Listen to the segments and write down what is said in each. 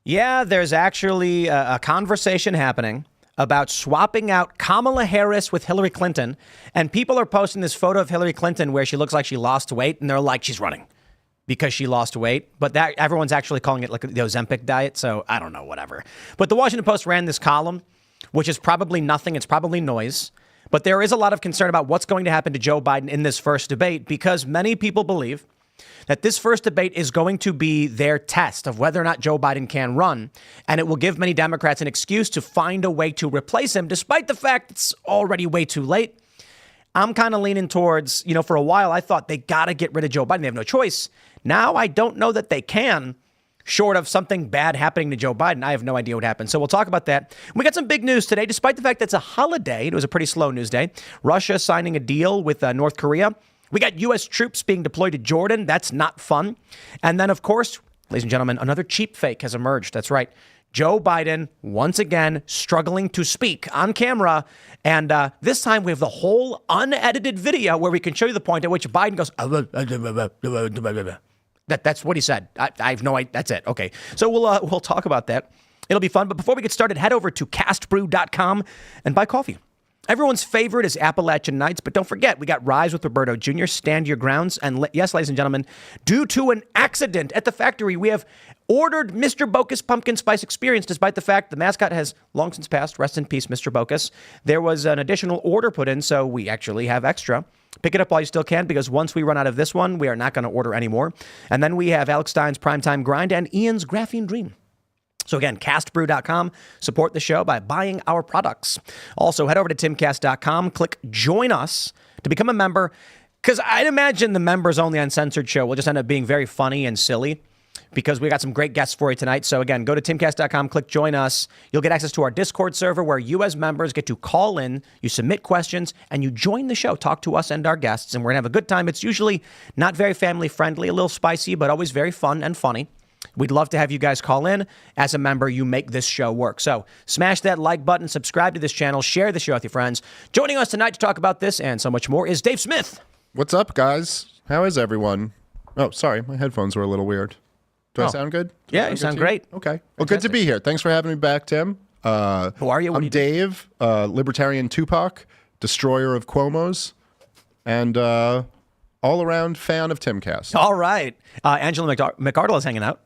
Yeah, there's actually a conversation happening about swapping out Kamala Harris with Hillary Clinton. And people are posting this photo of Hillary Clinton where she looks like she lost weight. And they're like, she's running because she lost weight. But that everyone's actually calling it like the Ozempic diet. So I don't know, whatever. But the Washington Post ran this column, which is probably nothing. It's probably noise. But there is a lot of concern about what's going to happen to Joe Biden in this first debate, because many people believe that this first debate is going to be their test of whether or not Joe Biden can run. And it will give many Democrats an excuse to find a way to replace him, despite the fact it's already way too late. I'm kind of leaning towards, for a while, I thought they got to get rid of Joe Biden. They have no choice. Now I don't know that they can. Short of something bad happening to Joe Biden, I have no idea what happened. So we'll talk about that. We got some big news today, despite the fact that it's a holiday. It was a pretty slow news day. Russia signing a deal with North Korea. We got U.S. troops being deployed to Jordan. That's not fun. And then, of course, ladies and gentlemen, another cheap fake has emerged. That's right. Joe Biden, once again, struggling to speak on camera. And this time we have the whole unedited video where we can show you the point at which Biden goes, That's what he said. I have no idea. That's it. Okay. So we'll talk about that. It'll be fun. But before we get started, head over to castbrew.com and buy coffee. Everyone's favorite is Appalachian Nights, but don't forget, we got Rise with Roberto Jr., Stand Your Grounds. And yes, ladies and gentlemen, due to an accident at the factory, we have ordered Mr. Bokus Pumpkin Spice Experience, despite the fact the mascot has long since passed. Rest in peace, Mr. Bokus. There was an additional order put in, so we actually have extra. Pick it up while you still can, because once we run out of this one, we are not going to order anymore. And then we have Alex Stein's Primetime Grind and Ian's Graphene Dream. So again, castbrew.com. Support the show by buying our products. Also, head over to timcast.com. Click Join Us to become a member, because I'd imagine the members only Uncensored show will just end up being very funny and silly, because we got some great guests for you tonight. So again, go to timcast.com, click Join Us. You'll get access to our Discord server where you as members get to call in, you submit questions, and you join the show, talk to us and our guests, and we're going to have a good time. It's usually not very family friendly, a little spicy, but always very fun and funny. We'd love to have you guys call in. As a member, you make this show work. So smash that like button, subscribe to this channel, share the show with your friends. Joining us tonight to talk about this and so much more is Dave Smith. What's up, guys? How is everyone? Oh, sorry. My headphones were a little weird. Do I sound good? Yeah, you sound great. Okay. Well, Fantastic. Good to be here. Thanks for having me back, Tim. Who are you? I'm Dave, libertarian Tupac, destroyer of Cuomo's, and all-around fan of Timcast. All right. Angela McArdle is hanging out.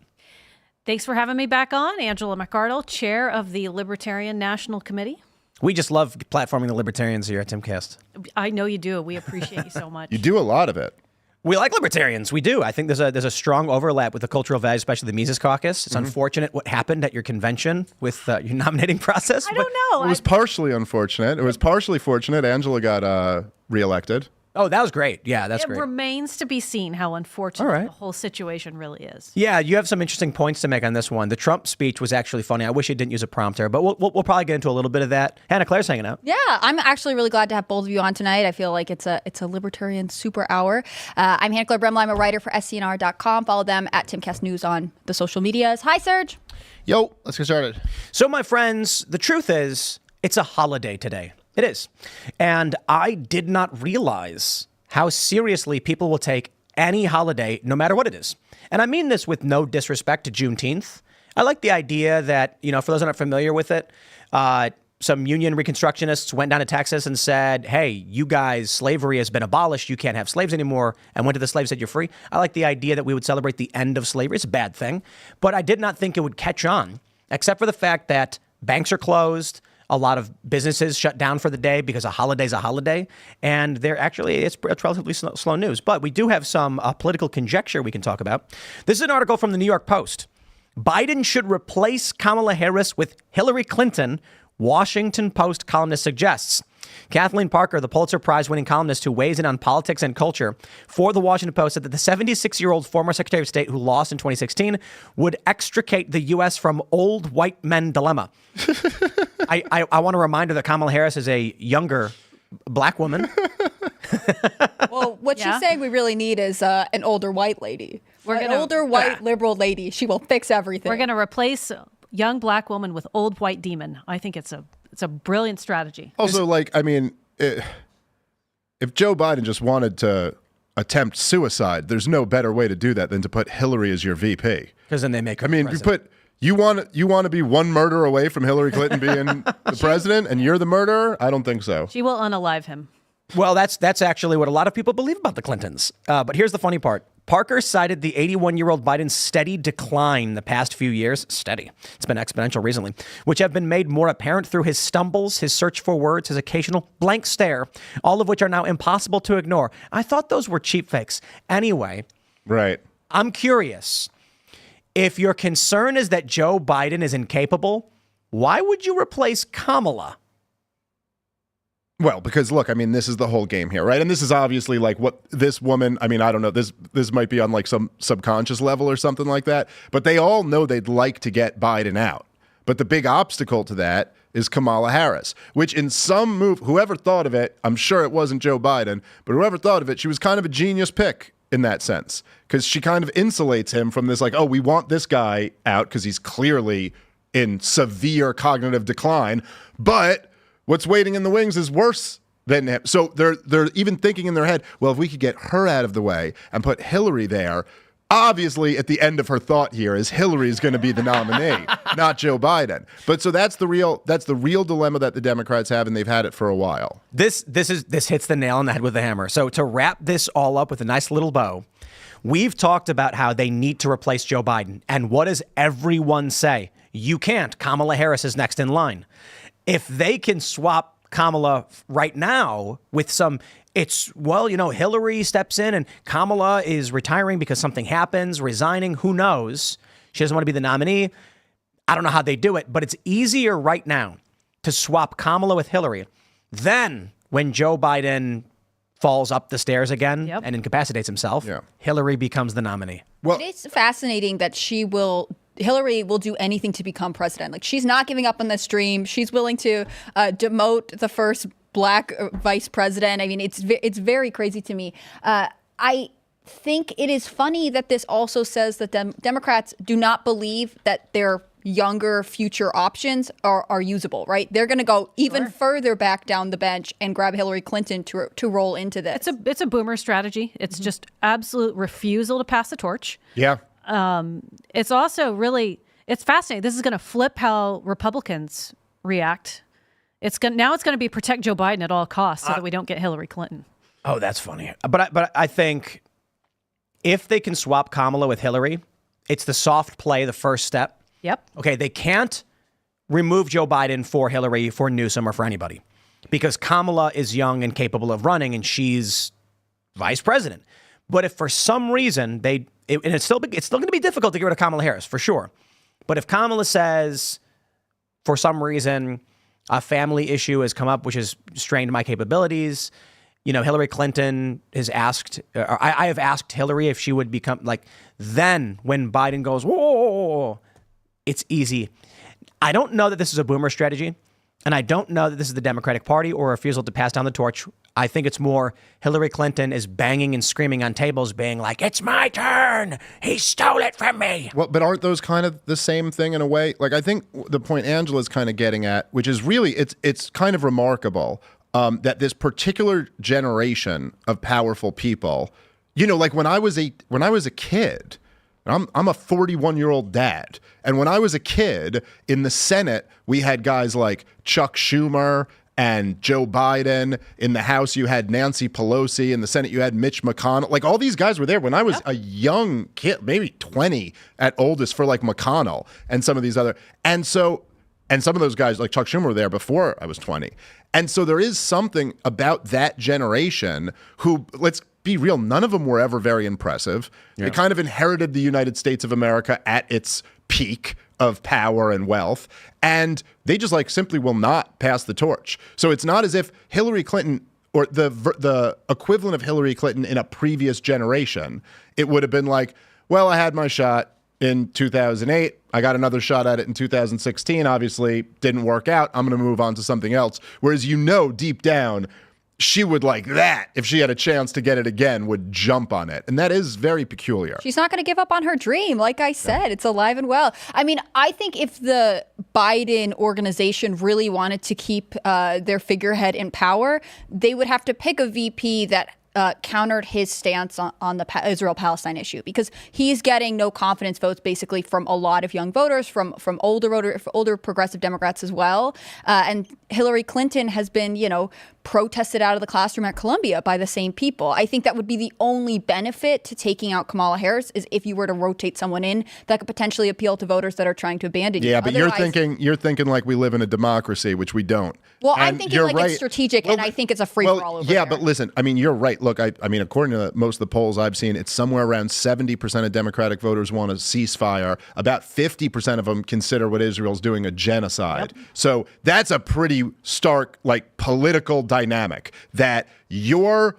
Thanks for having me back on. Angela McArdle, chair of the Libertarian National Committee. We just love platforming the libertarians here at Timcast. I know you do. We appreciate you so much. You do a lot of it. We like libertarians. We do. I think there's a strong overlap with the cultural values, especially the Mises Caucus. It's unfortunate what happened at your convention with your nominating process. I don't know. It was partially unfortunate. It was partially fortunate. Angela got reelected. Oh, that was great. Yeah, that's great. It remains to be seen how unfortunate the whole situation really is. Yeah, you have some interesting points to make on this one. The Trump speech was actually funny. I wish he didn't use a prompter, but we'll probably get into a little bit of that. Hannah Claire's hanging out. Yeah, I'm actually really glad to have both of you on tonight. I feel like it's a libertarian super hour. I'm Hannah Claire Bremla. I'm a writer for SCNR.com. Follow them at Timcast News on the social medias. Hi, Serge. Yo, let's get started. So, my friends, the truth is, it's a holiday today. It is. And I did not realize how seriously people will take any holiday, no matter what it is. And I mean this with no disrespect to Juneteenth. I like the idea that, for those who are not familiar with it, some union reconstructionists went down to Texas and said, hey, you guys, slavery has been abolished. You can't have slaves anymore. And went to the slaves and said, you're free. I like the idea that we would celebrate the end of slavery. It's a bad thing. But I did not think it would catch on, except for the fact that banks are closed. A lot of businesses shut down for the day because a holiday's a holiday. And it's relatively slow news. But we do have some political conjecture we can talk about. This is an article from the New York Post. Biden should replace Kamala Harris with Hillary Clinton, Washington Post columnist suggests. Kathleen Parker, the Pulitzer Prize-winning columnist who weighs in on politics and culture for the Washington Post, said that the 76-year-old former Secretary of State who lost in 2016 would extricate the U.S. from old white men dilemma. I want to remind her that Kamala Harris is a younger black woman. Well, what she's saying we really need is an older white lady. An older white liberal lady. She will fix everything. We're going to replace young black woman with old white demon. I think it's a brilliant strategy. Also, if Joe Biden just wanted to attempt suicide, there's no better way to do that than to put Hillary as your VP. Because then they make her president. You want to be one murder away from Hillary Clinton being the president, and you're the murderer? I don't think so. She will unalive him. Well, that's actually what a lot of people believe about the Clintons. But here's the funny part. Parker cited the 81-year-old Biden's steady decline the past few years. Steady. It's been exponential recently, which have been made more apparent through his stumbles, his search for words, his occasional blank stare, all of which are now impossible to ignore. I thought those were cheap fakes. Anyway, Right. I'm curious. If your concern is that Joe Biden is incapable, why would you replace Kamala? Well, because look, I mean, this is the whole game here, right? And this is obviously like what this woman, I mean, I don't know, this might be on like some subconscious level or something like that, but they all know they'd like to get Biden out. But the big obstacle to that is Kamala Harris, which in some move, whoever thought of it, I'm sure it wasn't Joe Biden, but whoever thought of it, she was kind of a genius pick in that sense, because she kind of insulates him from this like, oh, we want this guy out because he's clearly in severe cognitive decline, but what's waiting in the wings is worse than him. So they're even thinking in their head, well, if we could get her out of the way and put Hillary there, obviously at the end of her thought here is Hillary is going to be the nominee, not Joe Biden. But so that's the real dilemma that the Democrats have, and they've had it for a while. This hits the nail on the head with the hammer. So to wrap this all up with a nice little bow, we've talked about how they need to replace Joe Biden. And what does everyone say? You can't. Kamala Harris is next in line. If they can swap Kamala right now with Hillary steps in and Kamala is retiring because something happens, resigning, who knows? She doesn't want to be the nominee. I don't know how they do it, but it's easier right now to swap Kamala with Hillary. Then when Joe Biden falls up the stairs again and incapacitates himself, Hillary becomes the nominee. Well, it's fascinating that Hillary will do anything to become president. Like, she's not giving up on this dream. She's willing to demote the first black vice president. I mean, it's very crazy to me. I think it is funny that this also says that Democrats do not believe that their younger future options are usable, right? They're going to go even further back down the bench and grab Hillary Clinton to roll into this. It's a boomer strategy. It's just absolute refusal to pass the torch. Yeah. It's also it's fascinating. This is going to flip how Republicans react. Now it's going to be protect Joe Biden at all costs so that we don't get Hillary Clinton. Oh, that's funny. But I think if they can swap Kamala with Hillary, it's the soft play, the first step. Yep. Okay, they can't remove Joe Biden for Hillary, for Newsom, or for anybody, because Kamala is young and capable of running, and she's vice president. But if for some reason it's still going to be difficult to get rid of Kamala Harris, for sure. But if Kamala says, for some reason, a family issue has come up which has strained my capabilities, Hillary Clinton has asked, or I have asked Hillary if she would become then when Biden goes, whoa, it's easy. I don't know that this is a boomer strategy, and I don't know that this is the Democratic Party or a refusal to pass down the torch. I think it's more Hillary Clinton is banging and screaming on tables, being like, it's my turn. He stole it from me. Well, but aren't those kind of the same thing in a way? Like, I think the point Angela's kind of getting at, which is really, it's kind of remarkable that this particular generation of powerful people, like when I was a kid, I'm a 41-year-old dad. And when I was a kid in the Senate, we had guys like Chuck Schumer and Joe Biden. In the House, you had Nancy Pelosi. In the Senate, you had Mitch McConnell. Like, all these guys were there when I was a young kid, maybe 20 at oldest, for like McConnell and some of these other. And some of those guys like Chuck Schumer were there before I was 20. And so there is something about that generation who, let's be real, none of them were ever very impressive. Yeah. They kind of inherited the United States of America at its peak of power and wealth, and they just simply will not pass the torch. So it's not as if Hillary Clinton, or the equivalent of Hillary Clinton in a previous generation, it would have been like, well, I had my shot in 2008. I got another shot at it in 2016. Obviously, didn't work out. I'm going to move on to something else. Whereas deep down, she would like that, if she had a chance to get it again, would jump on it. And that is very peculiar. She's not going to give up on her dream. Like I said, it's alive and well. I mean, I think if the Biden organization really wanted to keep their figurehead in power, they would have to pick a VP that countered his stance on the Israel-Palestine issue, because he's getting no confidence votes basically from a lot of young voters, from older progressive Democrats as well. And Hillary Clinton has been, protested out of the classroom at Columbia by the same people. I think that would be the only benefit to taking out Kamala Harris, is if you were to rotate someone in that could potentially appeal to voters that are trying to abandon you. Yeah, but you're thinking like we live in a democracy, which we don't. Well, I'm thinking like it's strategic, and I think it's a free-for-all over there. But listen, I mean, you're right. Look, I mean, according to most of the polls I've seen, it's somewhere around 70% of Democratic voters want a ceasefire. About 50% of them consider what Israel's doing a genocide. Yep. So that's a pretty stark, like, political dynamic that you're,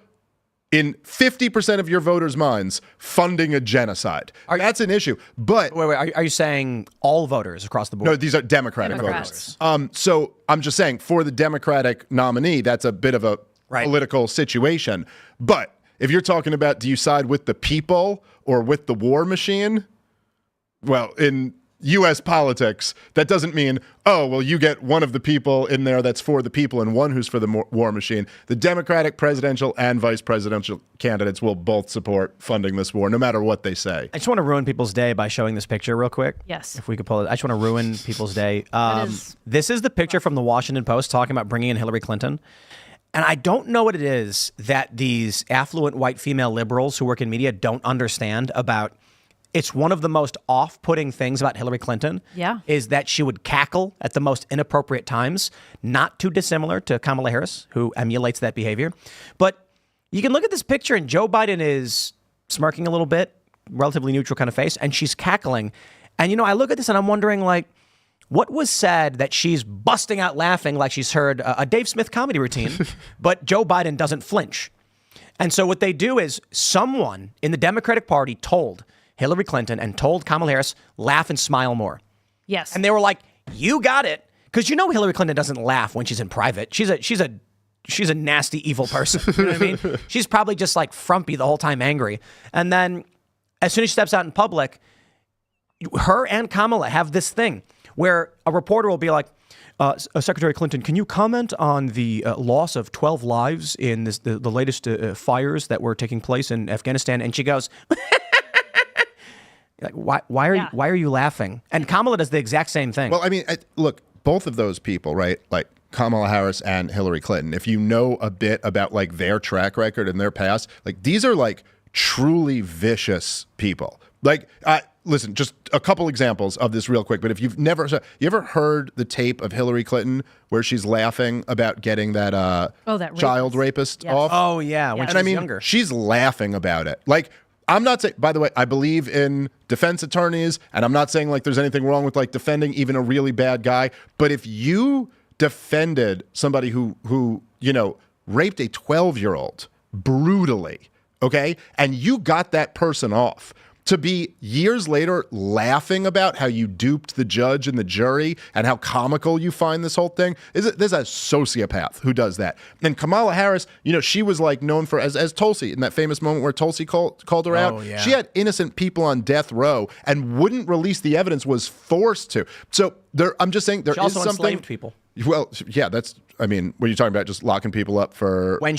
in 50% of your voters' minds, funding a genocide. That's an issue. But wait, are you saying all voters across the board? No, these are Democratic voters. So I'm just saying, for the Democratic nominee, that's a bit of a political situation. But if you're talking about, do you side with the people or with the war machine? Well, in U.S. politics, that doesn't mean, oh, well, you get one of the people in there that's for the people and one who's for the war machine. The Democratic presidential and vice presidential candidates will both support funding this war, no matter what they say. I just want to ruin people's day by showing this picture real quick. Yes. If we could pull it. I just want to ruin people's day. This is the picture from the Washington Post talking about bringing in Hillary Clinton. And I don't know what it is that these affluent white female liberals who work in media don't understand about. It's one of the most off-putting things about Hillary Clinton is that she would cackle at the most inappropriate times, not too dissimilar to Kamala Harris, who emulates that behavior. But you can look at this picture and Joe Biden is smirking a little bit, relatively neutral kind of face, and she's cackling. And, I look at this and I'm wondering, like, what was said that she's busting out laughing like she's heard a Dave Smith comedy routine, but Joe Biden doesn't flinch. And so what they do is someone in the Democratic Party told Hillary Clinton and told Kamala Harris, laugh and smile more. Yes. And they were like, you got it. Because Hillary Clinton doesn't laugh when she's in private. She's a nasty, evil person. You know what I mean? She's probably just like frumpy the whole time, angry. And then as soon as she steps out in public, her and Kamala have this thing where a reporter will be like, Secretary Clinton, can you comment on the loss of 12 lives in the latest fires that were taking place in Afghanistan? And she goes, like, why are you laughing? And Kamala does the exact same thing. Well, I mean, look, both of those people, right? Like Kamala Harris and Hillary Clinton, if you know a bit about like their track record and their past, like these are like truly vicious people. Like, listen, just a couple examples of this real quick. But if you ever heard the tape of Hillary Clinton where she's laughing about getting that child rapist off? Oh yeah, when she was younger. She's laughing about it. Like, I'm not saying, by the way, I believe in defense attorneys, and I'm not saying like there's anything wrong with like defending even a really bad guy. But if you defended somebody who raped a 12-year-old brutally, okay, and you got that person off, to be years later laughing about how you duped the judge and the jury and how comical you find this whole thing, there's a sociopath who does that. And Kamala Harris, she was like known for, as Tulsi, in that famous moment where Tulsi called her out, she had innocent people on death row and wouldn't release the evidence, was forced to. So I'm just saying there is something. Enslaved people. Well, yeah, what are you talking about? Just locking people up for when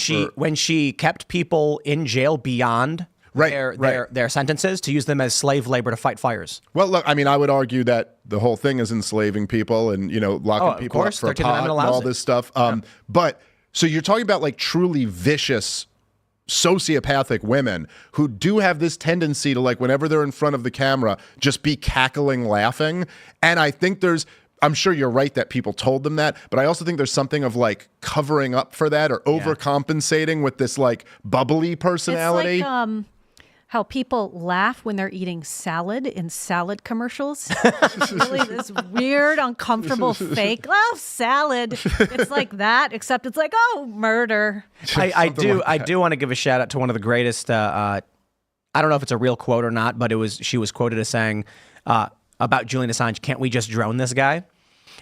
she kept people in jail beyond their sentences to use them as slave labor to fight fires. Well, look, I mean, I would argue that the whole thing is enslaving people and, locking people up for pot and all this stuff. But so you're talking about like truly vicious sociopathic women who do have this tendency to, like, whenever they're in front of the camera, just be cackling, laughing. And I think I'm sure you're right that people told them that, but I also think there's something of like covering up for that or overcompensating with this like bubbly personality. It's like, how people laugh when they're eating salad in salad commercials. Really, this weird, uncomfortable fake salad. It's like that, except it's like, oh, murder. I do want to give a shout out to one of the greatest. I don't know if it's a real quote or not, but she was quoted as saying about Julian Assange, "Can't we just drone this guy?"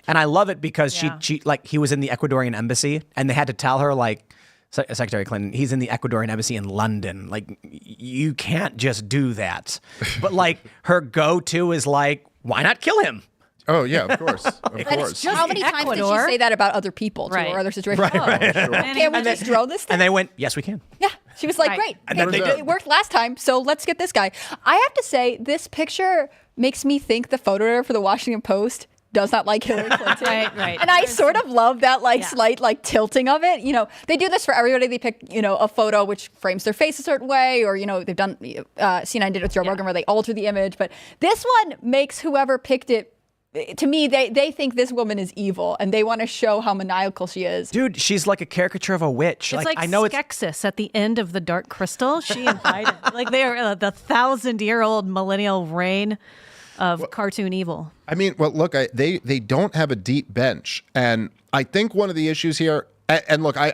And I love it because she like he was in the Ecuadorian embassy and they had to tell her, like, Secretary Clinton, he's in the Ecuadorian embassy in London. Like, you can't just do that. But like her go-to is like, why not kill him? Oh yeah, of course, of course. How many times did she say that about other people too, or other situations? Right. Can't we just drone this thing? And they went, yes, we can. Yeah. She was like, Right. great. And then Okay, they did. it worked last time, so let's get this guy. I have to say, this picture makes me think the photo editor for the Washington Post does not like Hillary Clinton. Right. And I sort of love that slight tilting of it. They do this for everybody. They pick, a photo which frames their face a certain way, or, they've done, CNN did it with Joe Rogan where they alter the image. But this one makes whoever picked it, to me, they think this woman is evil and they want to show how maniacal she is. Dude, she's like a caricature of a witch. It's like I know Skeksis at the end of the Dark Crystal. She and Biden, like they are the 1,000-year-old millennial reign of cartoon evil. I mean, well, look, they don't have a deep bench, and I think one of the issues here. And look, I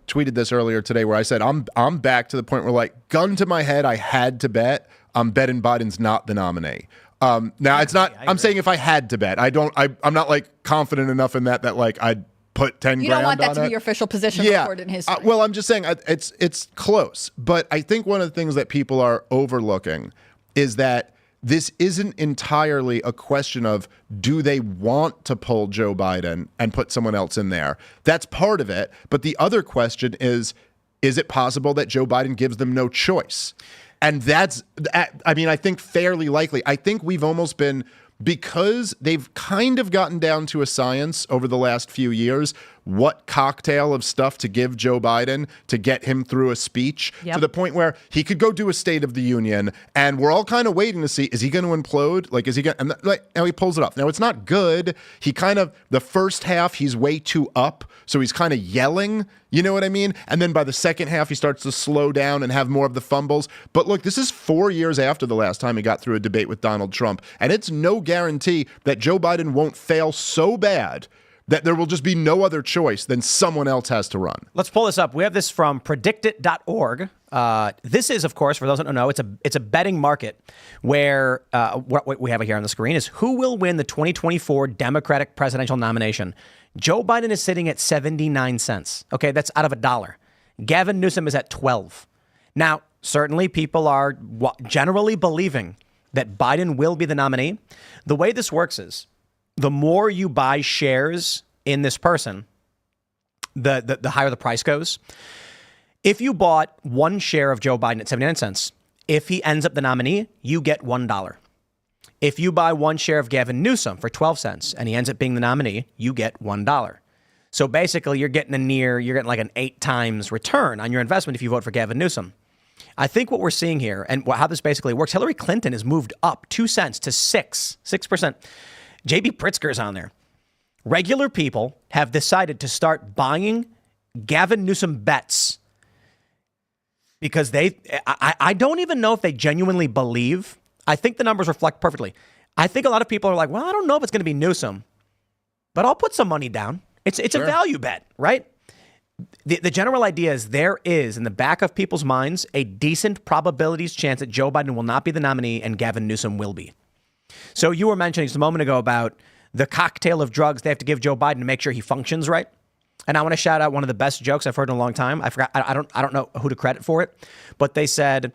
tweeted this earlier today where I said I'm back to the point where, like, gun to my head, I had to bet I'm betting Biden's not the nominee. Now it's not. I'm saying if I had to bet, I'm not like confident enough in that like I'd put 10 grand on it. You don't want that to be your official position recorded in history. Well, I'm just saying it's close, but I think one of the things that people are overlooking is that this isn't entirely a question of do they want to pull Joe Biden and put someone else in there. That's part of it, but the other question is it possible that Joe Biden gives them no choice? And that's, I mean, I think fairly likely. I think we've almost been, because they've kind of gotten down to a science over the last few years, what cocktail of stuff to give Joe Biden to get him through a speech to the point where he could go do a State of the Union, and we're all kind of waiting to see, is he going to implode? Like, is he going to, and like, now he pulls it off. Now, it's not good. He kind of, the first half, he's way too up, so he's kind of yelling, you know what I mean? And then by the second half, he starts to slow down and have more of the fumbles. But look, this is 4 years after the last time he got through a debate with Donald Trump, and it's no guarantee that Joe Biden won't fail so bad that there will just be no other choice than someone else has to run. Let's pull this up. We have this from predictit.org. This is, of course, for those that don't know, it's a betting market where what we have here on the screen is who will win the 2024 Democratic presidential nomination. Joe Biden is sitting at 79 cents. Okay, that's out of $1. Gavin Newsom is at 12. Now, certainly people are generally believing that Biden will be the nominee. The way this works is the more you buy shares in this person, the higher the price goes. If you bought one share of Joe Biden at 79 cents, if he ends up the nominee, you get $1. If you buy one share of Gavin Newsom for 12 cents and he ends up being the nominee, you get $1. So basically you're getting like an 8 times return on your investment if you vote for Gavin Newsom. I think what we're seeing here and how this basically works, Hillary Clinton has moved up 2 cents to 6%. JB Pritzker's on there. Regular people have decided to start buying Gavin Newsom bets because I don't even know if they genuinely believe. I think the numbers reflect perfectly. I think a lot of people are like, well, I don't know if it's going to be Newsom, but I'll put some money down. It's a value bet, right? The general idea is there is, in the back of people's minds, a decent probabilities chance that Joe Biden will not be the nominee and Gavin Newsom will be. So you were mentioning just a moment ago about the cocktail of drugs they have to give Joe Biden to make sure he functions right. And I want to shout out one of the best jokes I've heard in a long time. I forgot. I don't know who to credit for it, but they said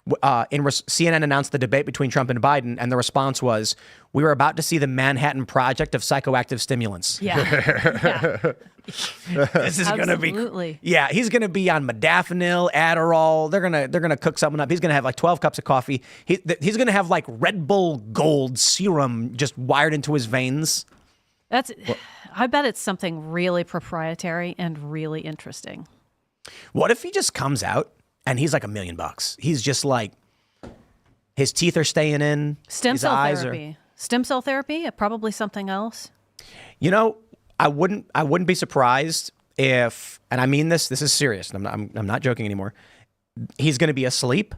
CNN announced the debate between Trump and Biden, and the response was, "We were about to see the Manhattan Project of psychoactive stimulants." Yeah. This is going to be. Absolutely. Yeah, he's going to be on modafinil, Adderall. They're gonna cook something up. He's going to have like 12 cups of coffee. He's going to have like Red Bull Gold serum just wired into his veins. I bet it's something really proprietary and really interesting. What if he just comes out and he's like $1 million? He's just like, his teeth are staying in. Stem his cell eyes therapy. Stem cell therapy, probably something else. You know, I wouldn't be surprised if, and I mean this is serious. I'm not joking anymore. He's going to be asleep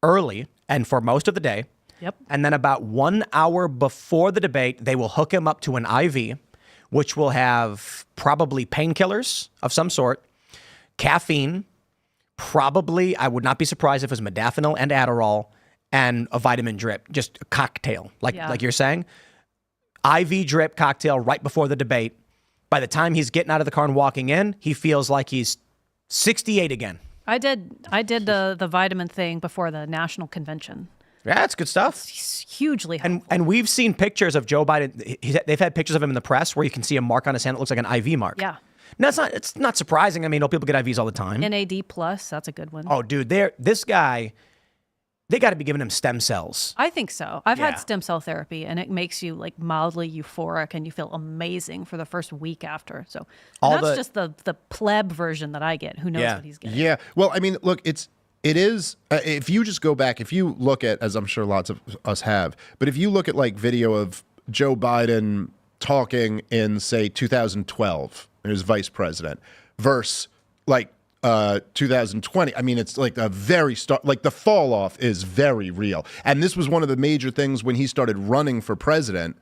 early and for most of the day. Yep. And then about 1 hour before the debate, they will hook him up to an IV, which will have probably painkillers of some sort, caffeine, probably, I would not be surprised if it was modafinil and Adderall and a vitamin drip, just a cocktail, like you're saying. IV drip cocktail right before the debate. By the time he's getting out of the car and walking in, he feels like he's 68 again. I did the vitamin thing before the national convention. Yeah, that's good stuff. It's hugely helpful. And we've seen pictures of Joe Biden. They've had pictures of him in the press where you can see a mark on his hand that looks like an IV mark. Yeah. No, it's not surprising. I mean, people get IVs all the time. NAD+, that's a good one. Oh, dude, this guy, they got to be giving him stem cells. I think so. I've Yeah. had stem cell therapy, and it makes you like mildly euphoric, and you feel amazing for the first week after. So that's just the pleb version that I get. Who knows what he's getting? Yeah. Well, I mean, look, it is, if you just go back, if you look at, as I'm sure lots of us have, but if you look at like video of Joe Biden talking in, say, 2012, as vice president, versus like 2020, I mean, it's like a very like the fall off is very real. And this was one of the major things when he started running for president,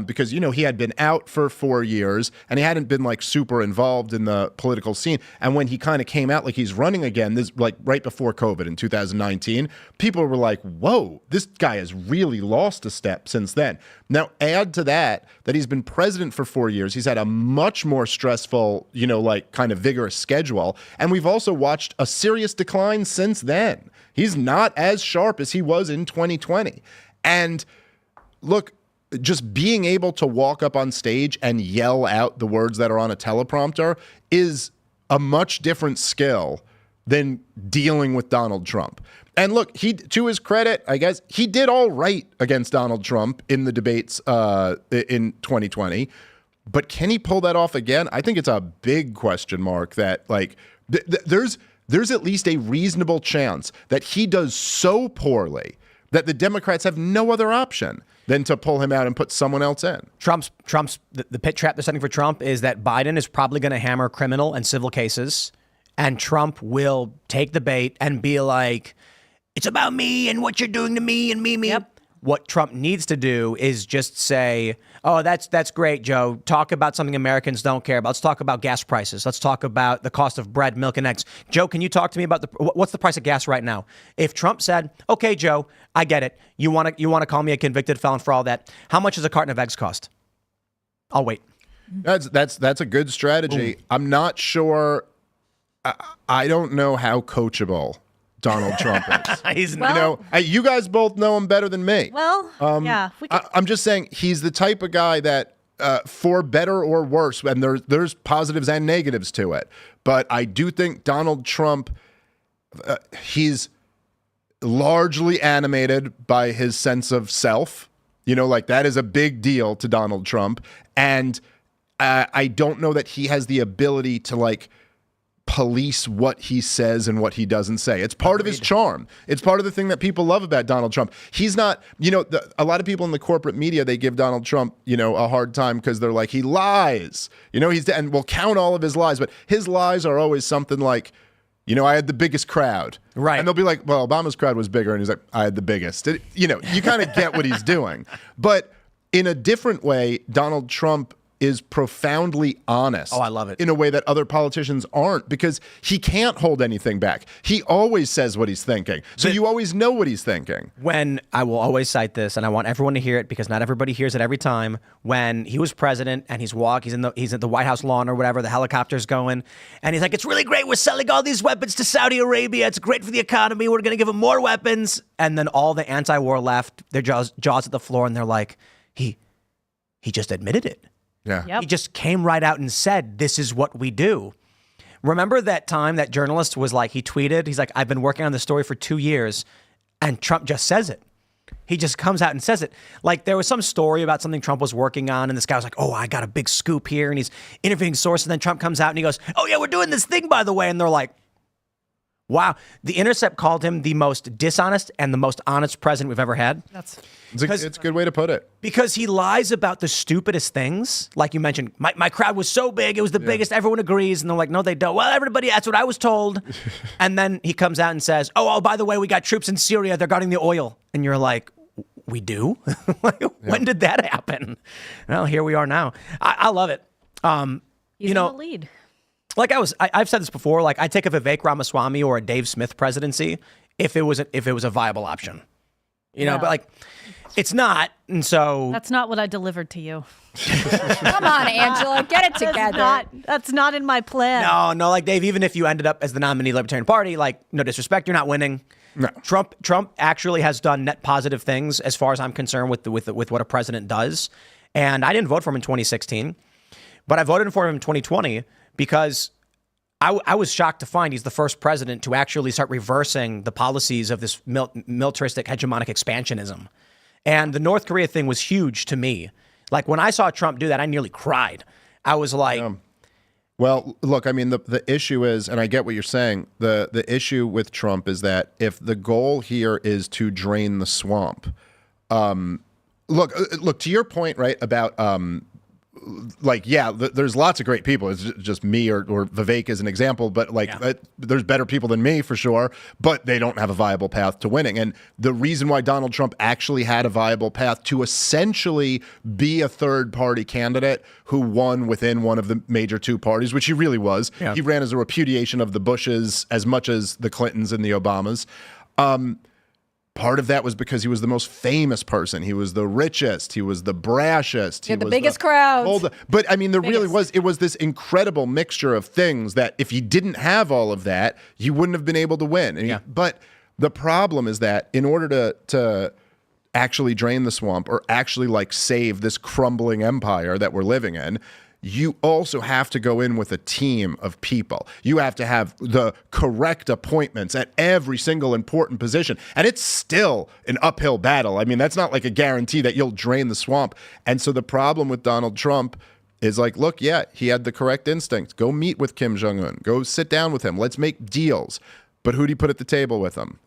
because, you know, he had been out for 4 years and he hadn't been like super involved in the political scene. And when he kind of came out like he's running again, this like right before COVID in 2019, people were like, whoa, this guy has really lost a step since then. Now, add to that he's been president for 4 years. He's had a much more stressful, you know, like kind of vigorous schedule. And we've also watched a serious decline since then. He's not as sharp as he was in 2020. And look, just being able to walk up on stage and yell out the words that are on a teleprompter is a much different skill than dealing with Donald Trump. And look, he, to his credit, I guess, he did all right against Donald Trump in the debates in 2020. But can he pull that off again? I think it's a big question mark that, like, there's at least a reasonable chance that he does so poorly that the Democrats have no other option than to pull him out and put someone else in. Trump's the pit trap they're setting for Trump is that Biden is probably going to hammer criminal and civil cases, and Trump will take the bait and be like, it's about me and what you're doing to me and me. Yep. What Trump needs to do is just say, oh, that's great, Joe. Talk about something Americans don't care about. Let's talk about gas prices. Let's talk about the cost of bread, milk, and eggs. Joe, can you talk to me about what's the price of gas right now? If Trump said, okay, Joe, I get it. You want to call me a convicted felon for all that. How much does a carton of eggs cost? I'll wait. That's a good strategy. Ooh. I'm not sure. I don't know how coachable Donald Trump is. You guys both know him better than me. Well, yeah. I'm just saying he's the type of guy that, for better or worse, and there's positives and negatives to it. But I do think Donald Trump, he's largely animated by his sense of self. You know, like that is a big deal to Donald Trump. And I don't know that he has the ability to like police what he says and what he doesn't say. It's part of his charm. It's part of the thing that people love about Donald Trump. He's not, you know, a lot of people in the corporate media, they give Donald Trump, you know, a hard time because they're like, he lies, you know, and we'll count all of his lies, but his lies are always something like, you know, I had the biggest crowd. Right. And they'll be like, well, Obama's crowd was bigger. And he's like, I had the biggest. You know, you kind of get what he's doing. But in a different way, Donald Trump is profoundly honest. Oh, I love it. In a way that other politicians aren't, because he can't hold anything back. He always says what he's thinking. So you always know what he's thinking. When I will always cite this, and I want everyone to hear it because not everybody hears it every time. When he was president and he's at the White House lawn or whatever, the helicopter's going, and he's like, it's really great. We're selling all these weapons to Saudi Arabia. It's great for the economy. We're going to give them more weapons. And then all the anti-war left, their jaws at the floor, and they're like, he just admitted it. Yeah. Yep. He just came right out and said, this is what we do. Remember that time that journalist was like, he tweeted, he's like, I've been working on this story for 2 years, and Trump just says it. He just comes out and says it. Like there was some story about something Trump was working on, and this guy was like, oh, I got a big scoop here, and he's interviewing sources, and then Trump comes out and he goes, oh yeah, we're doing this thing, by the way. And they're like, wow. The Intercept called him the most dishonest and the most honest president we've ever had. It's a good way to put it. Because he lies about the stupidest things. Like you mentioned, my crowd was so big, it was the biggest, everyone agrees. And they're like, no, they don't. Well, everybody, that's what I was told. And then he comes out and says, oh, by the way, we got troops in Syria. They're guarding the oil. And you're like, we do? When did that happen? Well, here we are now. I love it. He's in the lead. Like I've said this before, like I take a Vivek Ramaswamy or a Dave Smith presidency if it was a viable option, you know, but like it's not. And so that's not what I delivered to you. Come on, Angela, get it together. That's not in my plan. No, like Dave, even if you ended up as the nominee of the Libertarian Party, like no disrespect, you're not winning. No. Trump actually has done net positive things as far as I'm concerned with what a president does. And I didn't vote for him in 2016, but I voted for him in 2020 because I was shocked to find he's the first president to actually start reversing the policies of this militaristic hegemonic expansionism. And the North Korea thing was huge to me. Like when I saw Trump do that, I nearly cried. I was like, well, look, I mean, the issue is, and I get what you're saying, the issue with Trump is that if the goal here is to drain the swamp, look, to your point, right, about there's lots of great people. It's just me or Vivek as an example, but there's better people than me for sure, but they don't have a viable path to winning. And the reason why Donald Trump actually had a viable path to essentially be a third party candidate who won within one of the major two parties, which he really was. Yeah. He ran as a repudiation of the Bushes as much as the Clintons and the Obamas. Part of that was because he was the most famous person. He was the richest. He was the brashest. He had the biggest crowds. But I mean, it was this incredible mixture of things that if he didn't have all of that, he wouldn't have been able to win. But the problem is that in order to actually drain the swamp or actually like save this crumbling empire that we're living in, you also have to go in with a team of people. You have to have the correct appointments at every single important position. And it's still an uphill battle. I mean, that's not like a guarantee that you'll drain the swamp. And so the problem with Donald Trump is like, look, yeah, he had the correct instinct. Go meet with Kim Jong-un. Go sit down with him. Let's make deals. But who do you put at the table with him?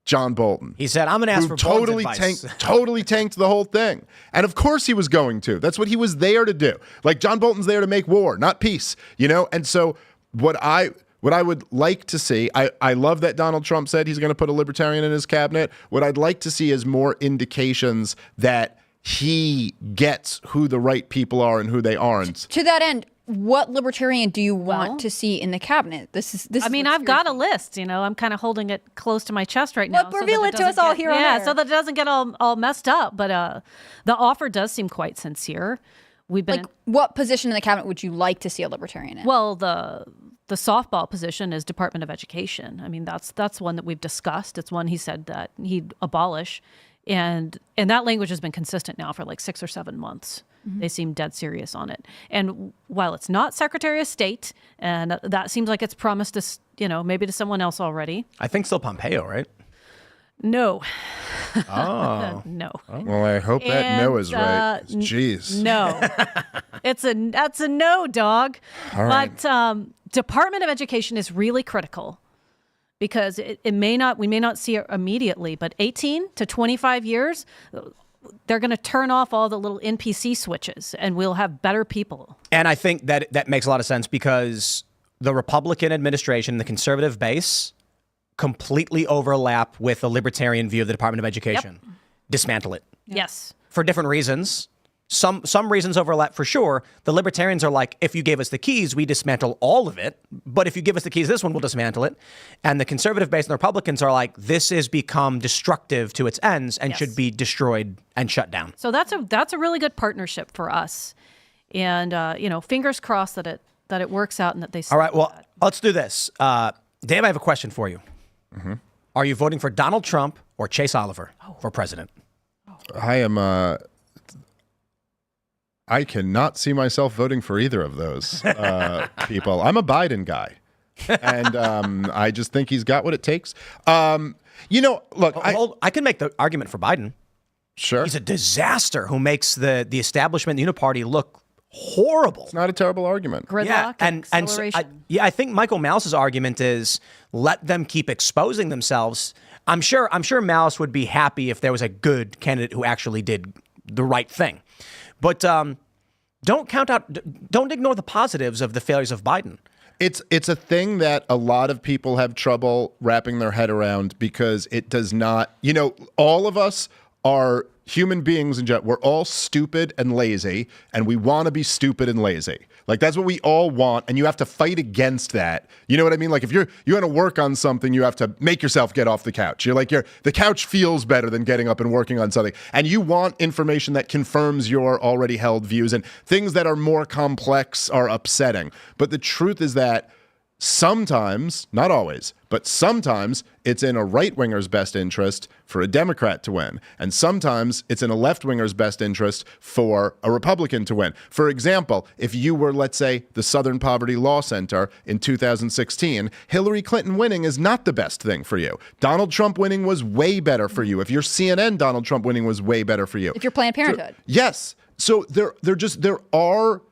John Bolton. He said, I'm going to ask for totally tanked the whole thing. And of course he was going to. That's what he was there to do. Like John Bolton's there to make war, not peace, you know? And so what I would like to see, I love that Donald Trump said he's going to put a libertarian in his cabinet. What I'd like to see is more indications that he gets who the right people are and who they aren't. To that end, what libertarian do you want to see in the cabinet? I mean, I've got a list. You know, I'm kind of holding it close to my chest right now. Well, reveal it to us all here on air. So that it doesn't get all messed up. But the offer does seem quite sincere. We've been what position in the cabinet would you like to see a libertarian in? Well, the softball position is Department of Education. I mean, that's one that we've discussed. It's one he said that he'd abolish, and that language has been consistent now for like 6 or 7 months. Mm-hmm. They seem dead serious on it. And while it's not Secretary of State, and that seems like it's promised to, maybe to someone else already. I think still Pompeo, right? No. Oh. No. Oh. Well, I hope that no is right. Jeez. No. That's a no, dog. All right. But Department of Education is really critical because we may not see it immediately, but 18 to 25 years, they're going to turn off all the little NPC switches and we'll have better people. And I think that makes a lot of sense because the Republican administration, the conservative base, completely overlap with the libertarian view of the Department of Education. Yep. Dismantle it. Yes. For different reasons. Some reasons overlap for sure. The libertarians are like, if you gave us the keys, we dismantle all of it. But if you give us the keys, this one, we'll dismantle it. And the conservative base and the Republicans are like, this has become destructive to its ends and should be destroyed and shut down. So that's a really good partnership for us. And, fingers crossed that it works out and that they all right, well, let's do this. Dave, I have a question for you. Mm-hmm. Are you voting for Donald Trump or Chase Oliver for president? I am... I cannot see myself voting for either of those people. I'm a Biden guy, and I just think he's got what it takes. Look, I can make the argument for Biden. Sure. He's a disaster who makes the establishment, the Uniparty, look horrible. It's not a terrible argument. Gridlock and acceleration. I think Michael Malice's argument is let them keep exposing themselves. I'm sure Malice would be happy if there was a good candidate who actually did the right thing. But don't ignore the positives of the failures of Biden. It's a thing that a lot of people have trouble wrapping their head around because it does not, all of us are human beings in general. We're all stupid and lazy, and we want to be stupid and lazy. Like, that's what we all want, and you have to fight against that. You know what I mean? Like, if you want to work on something, you have to make yourself get off the couch. The couch feels better than getting up and working on something. And you want information that confirms your already held views, and things that are more complex are upsetting. But the truth is that sometimes, not always, but sometimes it's in a right-winger's best interest for a Democrat to win. And sometimes it's in a left-winger's best interest for a Republican to win. For example, if you were, let's say, the Southern Poverty Law Center in 2016, Hillary Clinton winning is not the best thing for you. Donald Trump winning was way better for you. If you're CNN, Donald Trump winning was way better for you. If you're Planned Parenthood. Yes. So there are,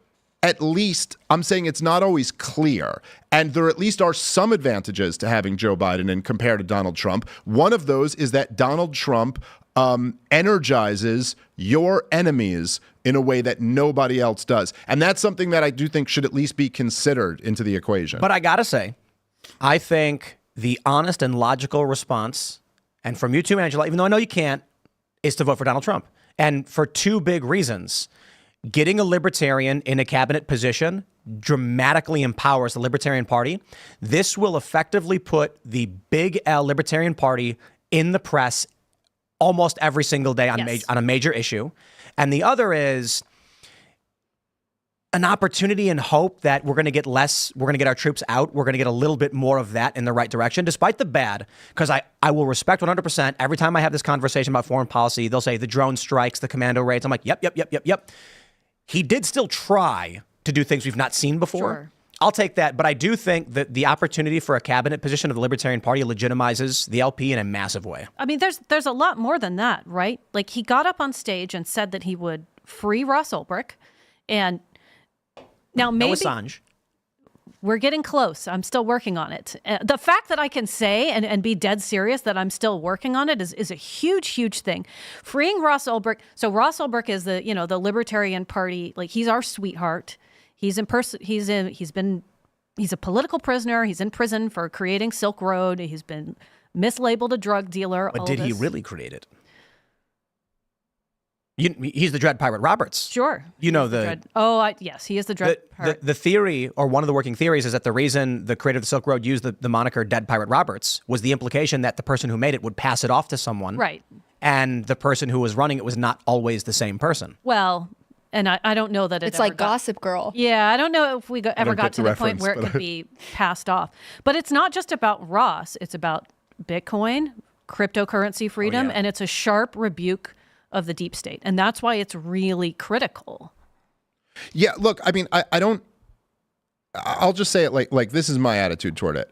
at least, I'm saying it's not always clear. And there at least are some advantages to having Joe Biden in compared to Donald Trump. One of those is that Donald Trump energizes your enemies in a way that nobody else does. And that's something that I do think should at least be considered into the equation. But I got to say, I think the honest and logical response, and from you too, Angela, even though I know you can't, is to vote for Donald Trump. And for two big reasons. Getting a libertarian in a cabinet position dramatically empowers the Libertarian Party. This will effectively put the big L Libertarian Party in the press almost every single day on, on a major issue. And the other is an opportunity and hope that we're going to get less, we're going to get our troops out. We're going to get a little bit more of that in the right direction, despite the bad, because I will respect 100%. Every time I have this conversation about foreign policy, they'll say the drone strikes, the commando raids. I'm like, yep. He did still try to do things we've not seen before. Sure. I'll take that. But I do think that the opportunity for a cabinet position of the Libertarian Party legitimizes the LP in a massive way. I mean, there's a lot more than that, right? Like, he got up on stage and said that he would free Ross Ulbricht. And now maybe... No Assange. We're getting close. I'm still working on it. The fact that I can say and be dead serious that I'm still working on it is a huge, huge thing. Freeing Ross Ulbricht. So Ross Ulbricht is the Libertarian Party. Like, he's our sweetheart. He's a political prisoner. He's in prison for creating Silk Road. He's been mislabeled a drug dealer. But did he really create it? He's the Dread Pirate Roberts. Sure. Yes, he is the Dread Pirate. The theory, or one of the working theories, is that the reason the creator of the Silk Road used the moniker Dead Pirate Roberts was the implication that the person who made it would pass it off to someone. Right. And the person who was running it was not always the same person. Well, and I don't know that it's like Gossip Girl. Yeah, I don't know if we ever got to the point where it could be passed off. But it's not just about Ross. It's about Bitcoin, cryptocurrency freedom, and it's a sharp rebuke of the deep state. And that's why it's really critical. Yeah, look, I mean, I'll just say it like this is my attitude toward it.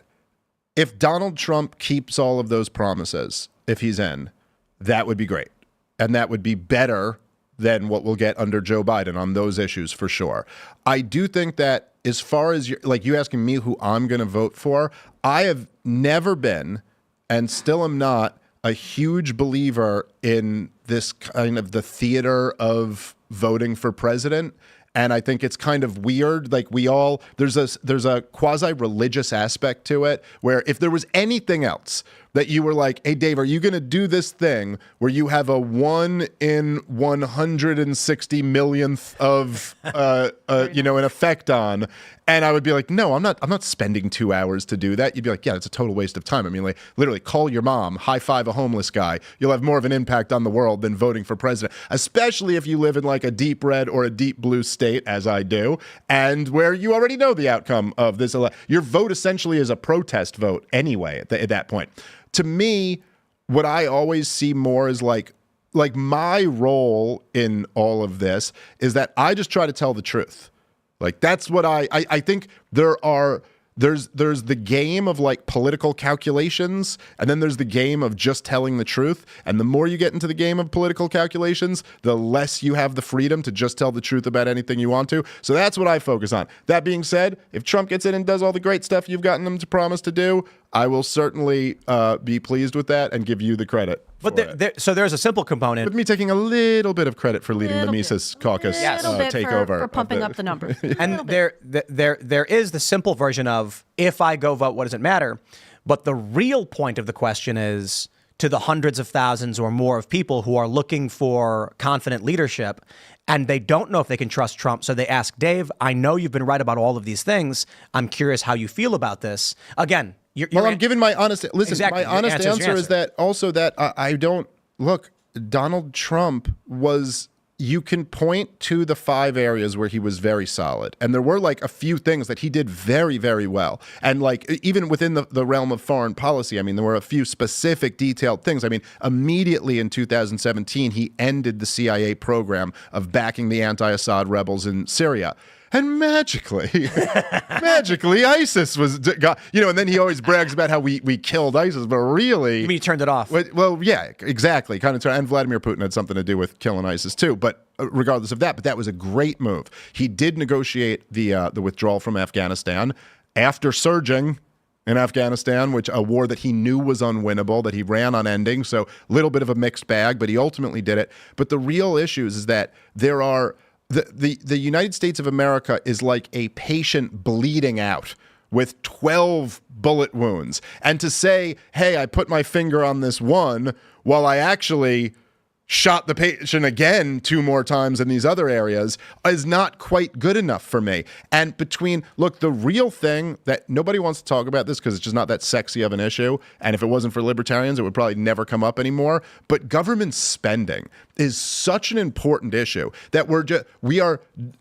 If Donald Trump keeps all of those promises, if he's in, that would be great. And that would be better than what we'll get under Joe Biden on those issues for sure. I do think that as far as you asking me who I'm going to vote for, I have never been and still am not a huge believer in this kind of the theater of voting for president. And I think it's kind of weird. Like there's a quasi-religious aspect to it where if there was anything else that you were like, hey, Dave, are you going to do this thing where you have a 1 in 160 millionth of, an effect on? And I would be like, no, I'm not spending 2 hours to do that. You'd be like, yeah, it's a total waste of time. I mean, like literally call your mom, high five a homeless guy. You'll have more of an impact on the world than voting for president, especially if you live in like a deep red or a deep blue state, as I do, and where you already know the outcome of this. Your vote essentially is a protest vote anyway at that point. To me, what I always see more is like my role in all of this is that I just try to tell the truth. Like that's what I think there's the game of like political calculations, and then there's the game of just telling the truth. And the more you get into the game of political calculations, the less you have the freedom to just tell the truth about anything you want to. So that's what I focus on. That being said, if Trump gets in and does all the great stuff you've gotten him to promise to do, I will certainly be pleased with that and give you the credit. But so there's a simple component. With me taking a little bit of credit for leading the Mises Caucus takeover. For pumping up the numbers. And there is the simple version of, if I go vote, what does it matter? But the real point of the question is to the hundreds of thousands or more of people who are looking for confident leadership, and they don't know if they can trust Trump. So they ask, Dave, I know you've been right about all of these things. I'm curious how you feel about this. Again, I'm giving my honest... Listen, exactly. My honest answer is that also that I don't... Look, Donald Trump was you can point to the 5 areas where he was very solid. And there were like a few things that he did very, very well. And like even within the realm of foreign policy, I mean, there were a few specific detailed things. I mean, immediately in 2017, he ended the CIA program of backing the anti-Assad rebels in Syria. And magically, ISIS was, and then he always brags about how we killed ISIS, but really... You mean he turned it off? Well, yeah, exactly. And Vladimir Putin had something to do with killing ISIS too, but regardless of that, but that was a great move. He did negotiate the withdrawal from Afghanistan after surging in Afghanistan, which a war that he knew was unwinnable, that he ran on ending, so a little bit of a mixed bag, but he ultimately did it. But the real issues is that there are... The United States of America is like a patient bleeding out with 12 bullet wounds. And to say, hey, I put my finger on this one while I actually shot the patient again 2 more times in these other areas is not quite good enough for me. And the real thing that nobody wants to talk about this because it's just not that sexy of an issue. And if it wasn't for libertarians, it would probably never come up anymore. But government spending is such an important issue that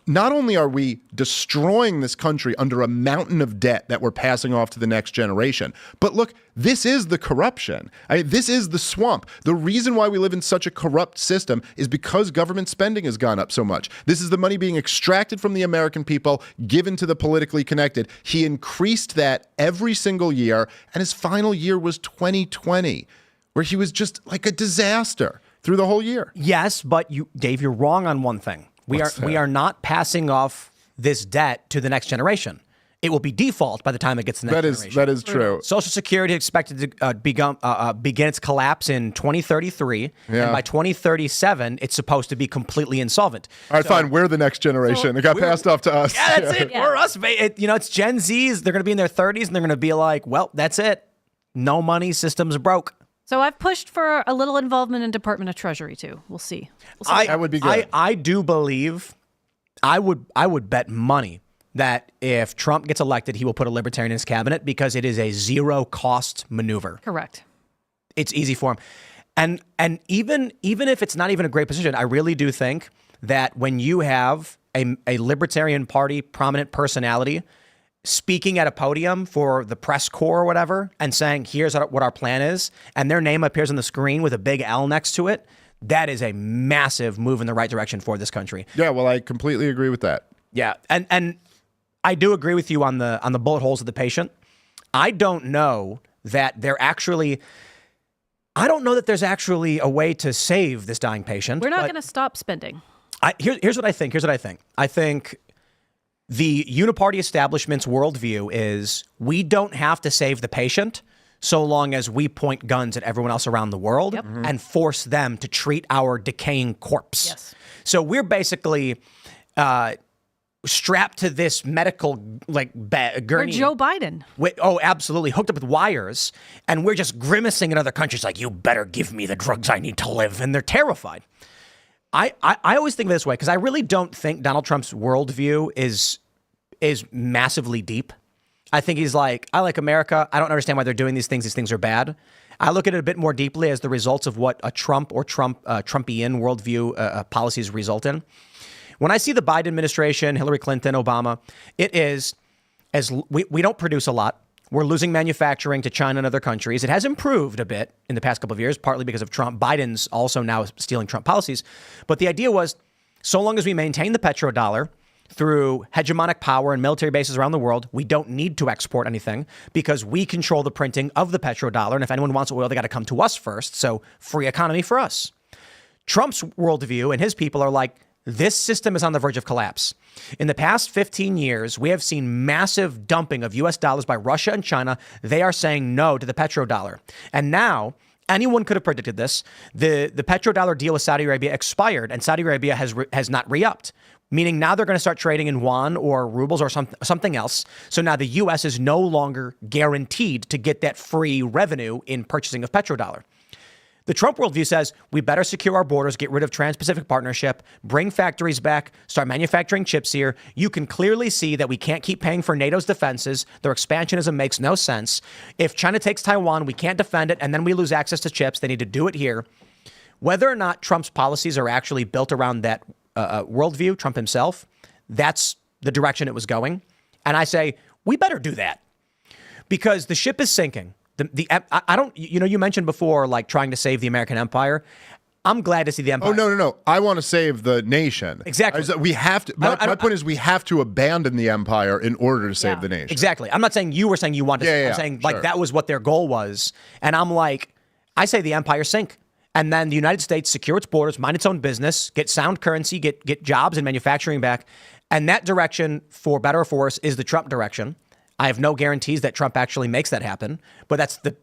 not only are we destroying this country under a mountain of debt that we're passing off to the next generation, but look, this is the corruption. This is the swamp. The reason why we live in such a corrupt system is because government spending has gone up so much. This is the money being extracted from the American people, given to the politically connected. He increased that every single year, and his final year was 2020, where he was just like a disaster through the whole year. Yes, but Dave, you're wrong on one thing. We are not passing off this debt to the next generation. It will be default by the time it gets to the next generation. That is true. Social Security is expected to begin its collapse in 2033, and by 2037, it's supposed to be completely insolvent. All right, fine. We're the next generation. It got passed off to us. Yeah, that's it. Yeah. We're us. It's Gen Zs. They're going to be in their 30s, and they're going to be like, well, that's it. No money. System's broke. So I've pushed for a little involvement in Department of Treasury too. We'll see. That would be good. I do believe, I would bet money that if Trump gets elected, he will put a libertarian in his cabinet because it is a zero cost maneuver. Correct. It's easy for him. And even if it's not even a great position, I really do think that when you have a Libertarian Party prominent personality speaking at a podium for the press corps or whatever and saying, here's what our plan is, and their name appears on the screen with a big L next to it, that is a massive move in the right direction for this country. Yeah, well, I completely agree with that. Yeah, and I do agree with you on the bullet holes of the patient. I don't know that there's actually a way to save this dying patient. We're not going to stop spending. Here's what I think. I think the uniparty establishment's worldview is we don't have to save the patient so long as we point guns at everyone else around the world and force them to treat our decaying corpse. Yes. So we're basically strapped to this medical gurney. We're Joe Biden. Absolutely. Hooked up with wires. And we're just grimacing in other countries like, you better give me the drugs I need to live. And they're terrified. I always think of it this way because I really don't think Donald Trump's worldview is massively deep. I think he's like, I like America. I don't understand why they're doing these things. These things are bad. I look at it a bit more deeply as the results of what a Trump or Trumpian worldview policies result in. When I see the Biden administration, Hillary Clinton, Obama, it is we don't produce a lot. We're losing manufacturing to China and other countries. It has improved a bit in the past couple of years, partly because of Trump. Biden's also now stealing Trump policies. But the idea was, so long as we maintain the petrodollar through hegemonic power and military bases around the world, we don't need to export anything because we control the printing of the petrodollar. And if anyone wants oil, they got to come to us first. So free economy for us. Trump's worldview and his people are like, this system is on the verge of collapse. In the past 15 years, we have seen massive dumping of U.S. dollars by Russia and China. They are saying no to the petrodollar. And now, anyone could have predicted this. The petrodollar deal with Saudi Arabia expired, and Saudi Arabia has not re-upped, meaning now they're going to start trading in yuan or rubles or something else. So now the U.S. is no longer guaranteed to get that free revenue in purchasing of petrodollar. The Trump worldview says we better secure our borders, get rid of Trans-Pacific Partnership, bring factories back, start manufacturing chips here. You can clearly see that we can't keep paying for NATO's defenses. Their expansionism makes no sense. If China takes Taiwan, we can't defend it, and then we lose access to chips. They need to do it here. Whether or not Trump's policies are actually built around that worldview, Trump himself, that's the direction it was going. And I say, we better do that because the ship is sinking. I don't, you mentioned before, like trying to save the American empire. I'm glad to see the empire. Oh, no. I want to save the nation. Exactly. We have to. My point is we have to abandon the empire in order to save the nation. Exactly. I'm not saying you were saying you wanted to. I'm saying like that was what their goal was. And I'm like, I say the empire sink. And then the United States secure its borders, mind its own business, get sound currency, get jobs and manufacturing back. And that direction, for better or for worse, is the Trump direction. I have no guarantees that Trump actually makes that happen. But that's the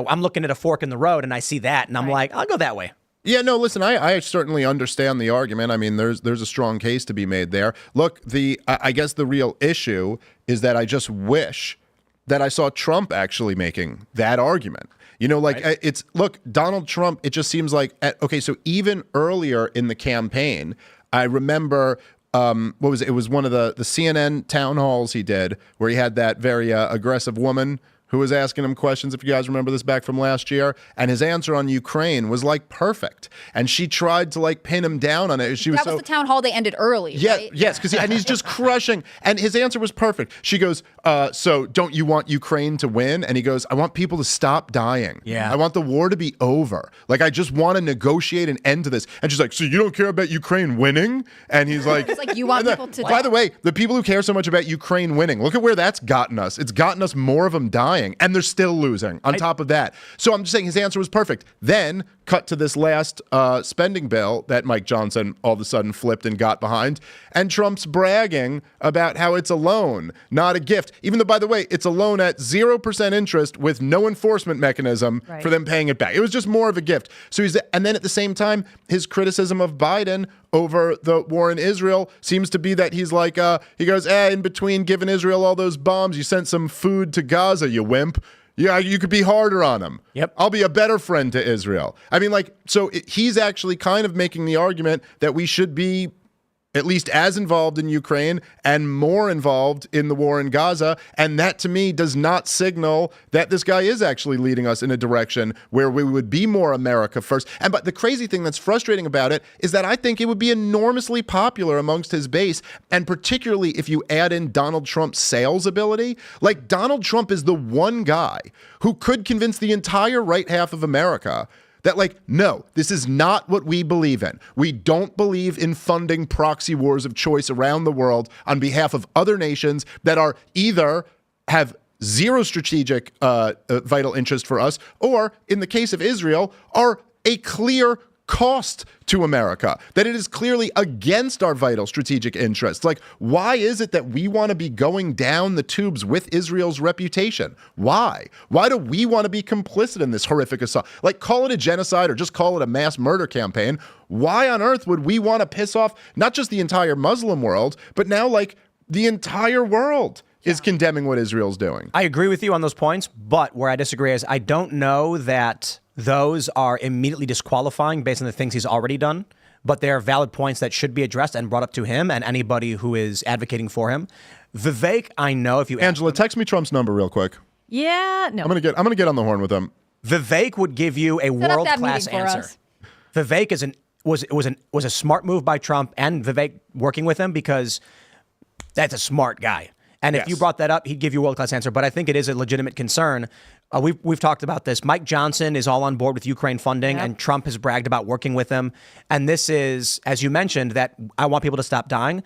I'm looking at a fork in the road and I see that and I'm like, I'll go that way. Yeah, no, listen, I certainly understand the argument. I mean, there's a strong case to be made there. Look, I guess the real issue is that I just wish that I saw Trump actually making that argument. Look, Donald Trump, it just seems like, so even earlier in the campaign, I remember, what was it? It was one of the CNN town halls he did where he had that very aggressive woman who was asking him questions, if you guys remember this back from last year, and his answer on Ukraine was like perfect. And she tried to like pin him down on it. That was the town hall they ended early, right? Yes, and he's just crushing. And his answer was perfect. She goes, so don't you want Ukraine to win? And he goes, I want people to stop dying. Yeah. I want the war to be over. Like, I just want to negotiate an end to this. And she's like, so you don't care about Ukraine winning? And he's like, it's like you want people to die. By the way, the people who care so much about Ukraine winning, look at where that's gotten us. It's gotten us more of them dying. And they're still losing on top of that. So I'm just saying his answer was perfect. Then cut to this last spending bill that Mike Johnson all of a sudden flipped and got behind. And Trump's bragging about how it's a loan, not a gift. Even though, by the way, it's a loan at 0% interest with no enforcement mechanism for them paying it back. It was just more of a gift. So and then at the same time, his criticism of Biden over the war in Israel seems to be that he's like, he goes, in between giving Israel all those bombs, you sent some food to Gaza, you wimp. Yeah, you could be harder on them. Yep. I'll be a better friend to Israel. I mean, he's actually kind of making the argument that we should be at least as involved in Ukraine and more involved in the war in Gaza. And that, to me, does not signal that this guy is actually leading us in a direction where we would be more America first. But the crazy thing that's frustrating about it is that I think it would be enormously popular amongst his base, and particularly if you add in Donald Trump's sales ability. Like, Donald Trump is the one guy who could convince the entire right half of America that, no, this is not what we believe in. We don't believe in funding proxy wars of choice around the world on behalf of other nations that are either have zero strategic vital interest for us, or in the case of Israel, are a clear cost to America, that it is clearly against our vital strategic interests. Like, why is it that we want to be going down the tubes with Israel's reputation? Why? Why do we want to be complicit in this horrific assault? Like, call it a genocide or just call it a mass murder campaign. Why on earth would we want to piss off not just the entire Muslim world, but now, the entire world is condemning what Israel's doing? I agree with you on those points, but where I disagree is I don't know that those are immediately disqualifying based on the things he's already done, but they are valid points that should be addressed and brought up to him and anybody who is advocating for him. Vivek, I know if you Angela, text me Trump's number real quick. Yeah, no. I'm gonna get on the horn with him. Vivek would give you a world-class answer. Vivek was a smart move by Trump and Vivek working with him because that's a smart guy. And if you brought that up, he'd give you a world-class answer. But I think it is a legitimate concern. We've talked about this. Mike Johnson is all on board with Ukraine funding, and Trump has bragged about working with him. And this is, as you mentioned, that I want people to stop dying.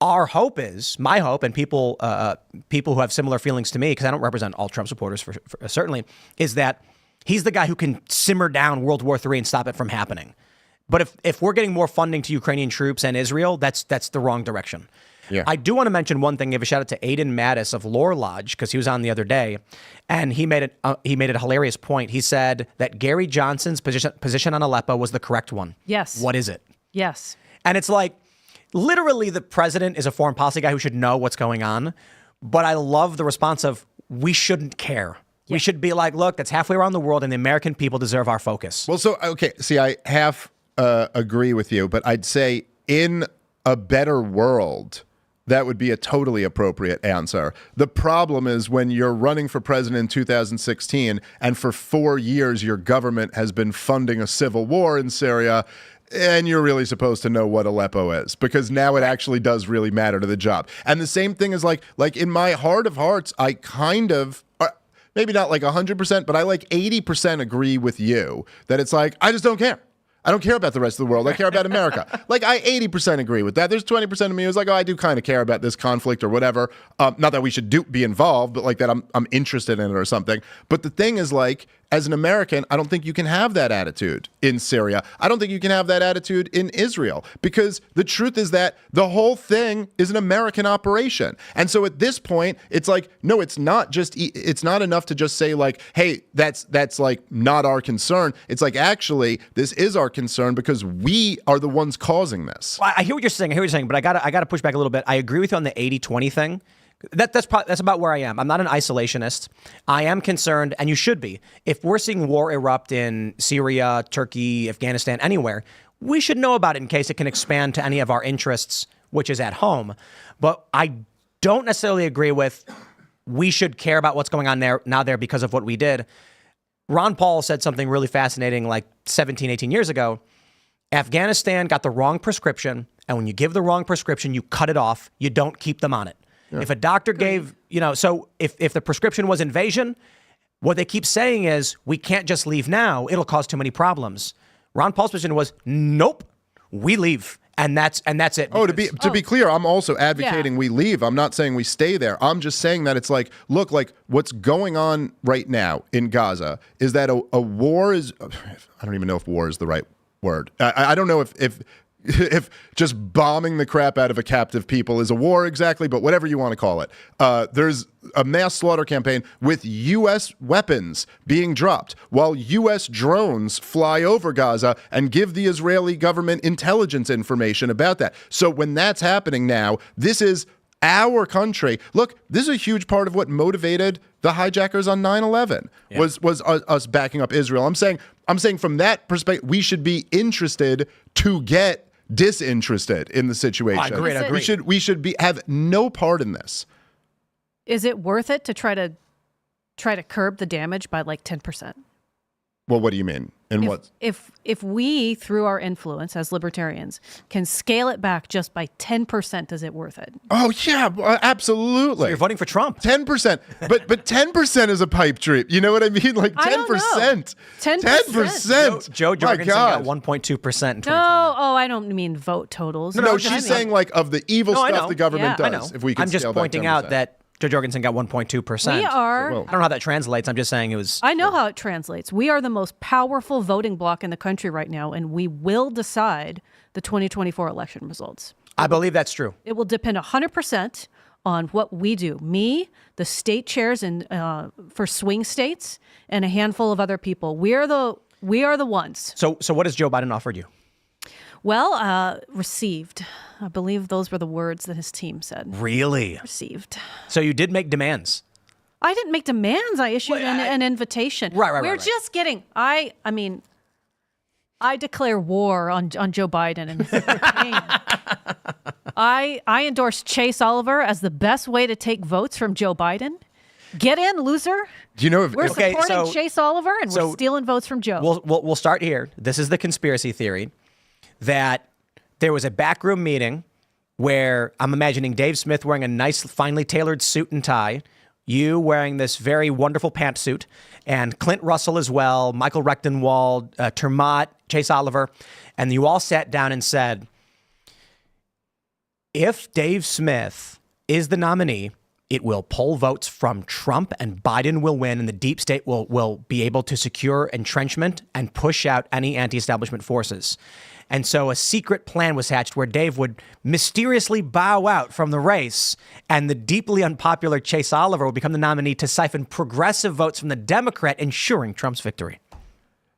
Our hope is, my hope, and people who have similar feelings to me, because I don't represent all Trump supporters for certainly, is that he's the guy who can simmer down World War III and stop it from happening. But if we're getting more funding to Ukrainian troops and Israel, that's the wrong direction. Yeah. I do want to mention one thing. Give a shout out to Aiden Mattis of Lore Lodge, because he was on the other day, and he made a hilarious point. He said that Gary Johnson's position on Aleppo was the correct one. Yes. What is it? Yes. And it's like, literally, the president is a foreign policy guy who should know what's going on. But I love the response of, we shouldn't care. Yeah. We should be like, look, that's halfway around the world, and the American people deserve our focus. Well, so, okay, see, I half agree with you, but I'd say in a better world, that would be a totally appropriate answer. The problem is when you're running for president in 2016 and for 4 years your government has been funding a civil war in Syria, and you're really supposed to know what Aleppo is, because now it actually does really matter to the job. And the same thing is like in my heart of hearts, I kind of, maybe not like 100%, but I like 80% agree with you that it's like, I just don't care. I don't care about the rest of the world. I care about America. Like, I 80% agree with that. There's 20% of me who's like, oh, I do kind of care about this conflict or whatever. Not that we should be involved, but like that I'm interested in it or something. But the thing is, like, as an American, I don't think you can have that attitude in Syria. I don't think you can have that attitude in Israel, because the truth is that the whole thing is an American operation. And so at this point, it's like, no, it's not enough to just say like, hey, that's like not our concern. It's like, actually, this is our concern because we are the ones causing this. Well, I hear what you're saying. But I gotta push back a little bit. I agree with you on the 80-20 thing. That's about where I am. I'm not an isolationist. I am concerned, and you should be. If we're seeing war erupt in Syria, Turkey, Afghanistan, anywhere, we should know about it in case it can expand to any of our interests, which is at home. But I don't necessarily agree with we should care about what's going on there because of what we did. Ron Paul said something really fascinating like 17, 18 years ago. Afghanistan got the wrong prescription, and when you give the wrong prescription, you cut it off. You don't keep them on it. If a doctor gave, so if the prescription was invasion, what they keep saying is, we can't just leave now. It'll cause too many problems. Ron Paul's position was, nope, we leave. And that's it. Oh, to be clear, I'm also advocating we leave. I'm not saying we stay there. I'm just saying that it's like, look, like what's going on right now in Gaza is that a war is, I don't even know if war is the right word. I don't know if just bombing the crap out of a captive people is a war exactly, but whatever you want to call it. There's a mass slaughter campaign with U.S. weapons being dropped while U.S. drones fly over Gaza and give the Israeli government intelligence information about that. So when that's happening now, this is our country. Look, this is a huge part of what motivated the hijackers on 9/11 was us backing up Israel. I'm saying from that perspective, we should be interested to get disinterested in the situation. I agree. We should have no part in this. Is it worth it to try to curb the damage by like 10%? Well, what do you mean? And what? If we, through our influence as libertarians, can scale it back just by 10%, is it worth it? Oh yeah, absolutely. So you're voting for Trump. 10%, but 10% is a pipe dream. You know what I mean? Like 10%. 10%. Joe Jorgensen got 1.2% in 2020. No, I don't mean vote totals. No, she's saying like of the evil stuff the government does. I know. If we can I'm just pointing out that Joe Jorgensen got 1.2%. We are. I don't know how that translates. I'm just saying it was. I know how it translates. We are the most powerful voting bloc in the country right now, and we will decide the 2024 election results. I believe that's true. It will depend 100% on what we do. Me, the state chairs for swing states, and a handful of other people. We are the ones. So what has Joe Biden offered you? Well, received. I believe those were the words that his team said. Really? Received. So you did make demands. I didn't make demands. I issued an invitation. Right. We're just getting. I mean, I declare war on Joe Biden and his campaign. I endorse Chase Oliver as the best way to take votes from Joe Biden. Get in, loser. Do you know if we're supporting Chase Oliver and we're stealing votes from Joe? We'll start here. This is the conspiracy theory that there was a backroom meeting where I'm imagining Dave Smith wearing a nice, finely tailored suit and tie, you wearing this very wonderful pantsuit, and Clint Russell as well, Michael Rechtenwald, Termott, Chase Oliver, and you all sat down and said, if Dave Smith is the nominee, it will pull votes from Trump and Biden will win, and the deep state will be able to secure entrenchment and push out any anti-establishment forces. And so a secret plan was hatched where Dave would mysteriously bow out from the race, and the deeply unpopular Chase Oliver would become the nominee to siphon progressive votes from the Democrat, ensuring Trump's victory.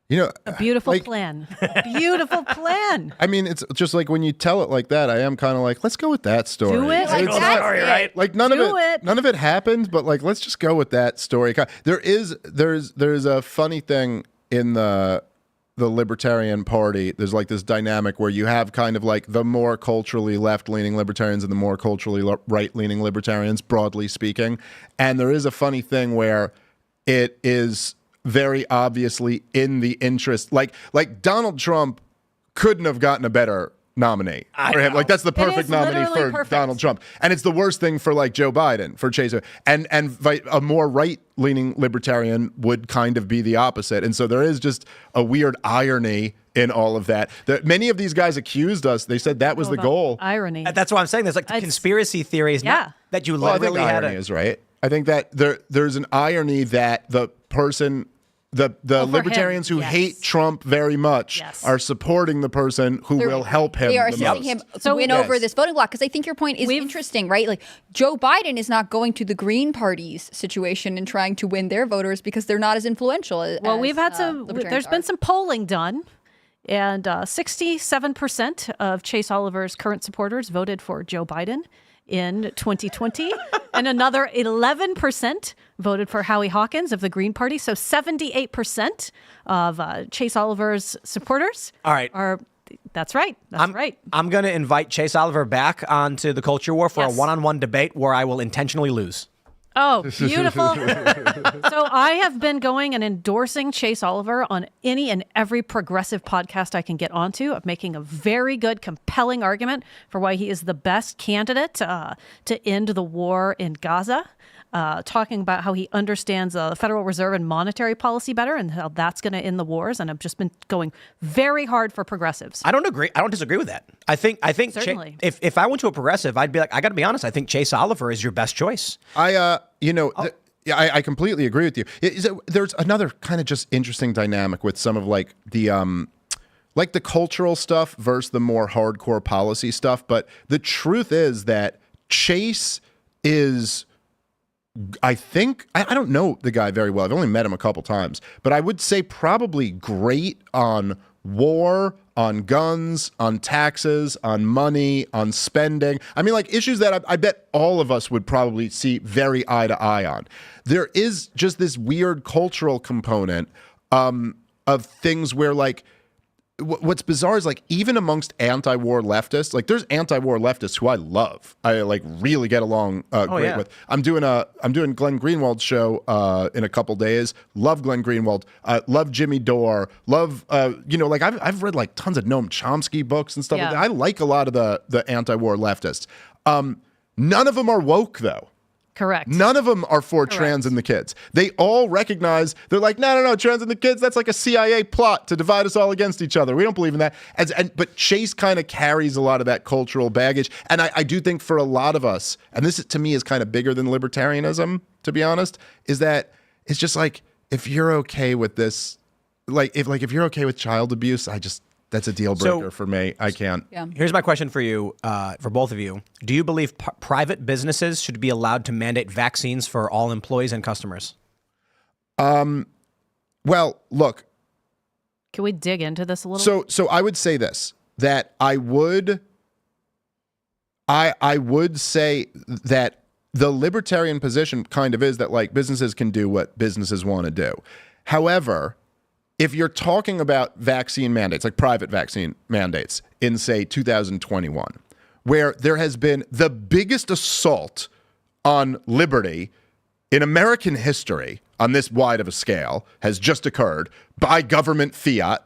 You know, a beautiful plan. Beautiful plan. I mean, it's just like when you tell it like that, I am kind of like, let's go with that story. Do it like that story, right? Like none of it happened, but like let's just go with that story. There's a funny thing in the the Libertarian Party, there's like this dynamic where you have kind of like the more culturally left-leaning libertarians and the more culturally right-leaning libertarians, broadly speaking. And there is a funny thing where it is very obviously in the interest, like Donald Trump couldn't have gotten a better nominee for him. Like that's the perfect nominee for Donald Trump. And it's the worst thing for like Joe Biden, for Chase. And a more right-leaning libertarian would kind of be the opposite. And so there is just a weird irony in all of that. Many of these guys accused us. They said that was the goal. Irony. That's what I'm saying. There's like the conspiracy theories not that you Well, I think literally had irony is right. I think that there's an irony that the person... The libertarians who hate Trump very much are supporting the person who will help him. They are the assisting most. him win over this voting bloc. Because I think your point is interesting, right? Like Joe Biden is not going to the Green Party's situation and trying to win their voters because they're not as influential. Well, we've had there's been some polling done, and 67% of Chase Oliver's current supporters voted for Joe Biden in 2020, and another 11% voted for Howie Hawkins of the Green Party. So 78% of Chase Oliver's supporters are. That's right. That's right. I'm going to invite Chase Oliver back onto the Culture War for a one-on-one debate where I will intentionally lose. Oh, beautiful. So I have been going and endorsing Chase Oliver on any and every progressive podcast I can get onto, of making a very good, compelling argument for why he is the best candidate to end the war in Gaza. Talking about how he understands the Federal Reserve and monetary policy better and how that's going to end the wars. And I've just been going very hard for progressives. I don't agree. I don't disagree with that. I think Certainly. If I went to a progressive, I'd be like, I got to be honest. I think Chase Oliver is your best choice. I completely agree with you. There's another kind of just interesting dynamic with some of like the cultural stuff versus the more hardcore policy stuff. But the truth is that Chase is, I think, I don't know the guy very well. I've only met him a couple times, but I would say probably great on war, on guns, on taxes, on money, on spending. I mean, like issues that I bet all of us would probably see very eye to eye on. There is just this weird cultural component of things where like, what's bizarre is like even amongst anti-war leftists, like there's anti-war leftists who I love. I like really get along great with. I'm doing Glenn Greenwald's show in a couple days. Love Glenn Greenwald. Love Jimmy Dore. Love like I've read like tons of Noam Chomsky books and stuff like that. I like a lot of the anti-war leftists. None of them are woke though. Correct. None of them are for trans and the kids. They all recognize, they're like, no, trans and the kids, that's like a CIA plot to divide us all against each other. We don't believe in that. But Chase kind of carries a lot of that cultural baggage. And I do think for a lot of us, and this to me is kind of bigger than libertarianism, to be honest, is that it's just like, if you're okay with this, if you're okay with child abuse, that's a deal breaker for me. I can't. Yeah. Here's my question for you, for both of you. Do you believe private businesses should be allowed to mandate vaccines for all employees and customers? Well, look. Can we dig into this a little bit? So I would say this, that I would say that the libertarian position kind of is that like businesses can do what businesses want to do. However, if you're talking about vaccine mandates, like private vaccine mandates in, say, 2021, where there has been the biggest assault on liberty in American history on this wide of a scale has just occurred by government fiat,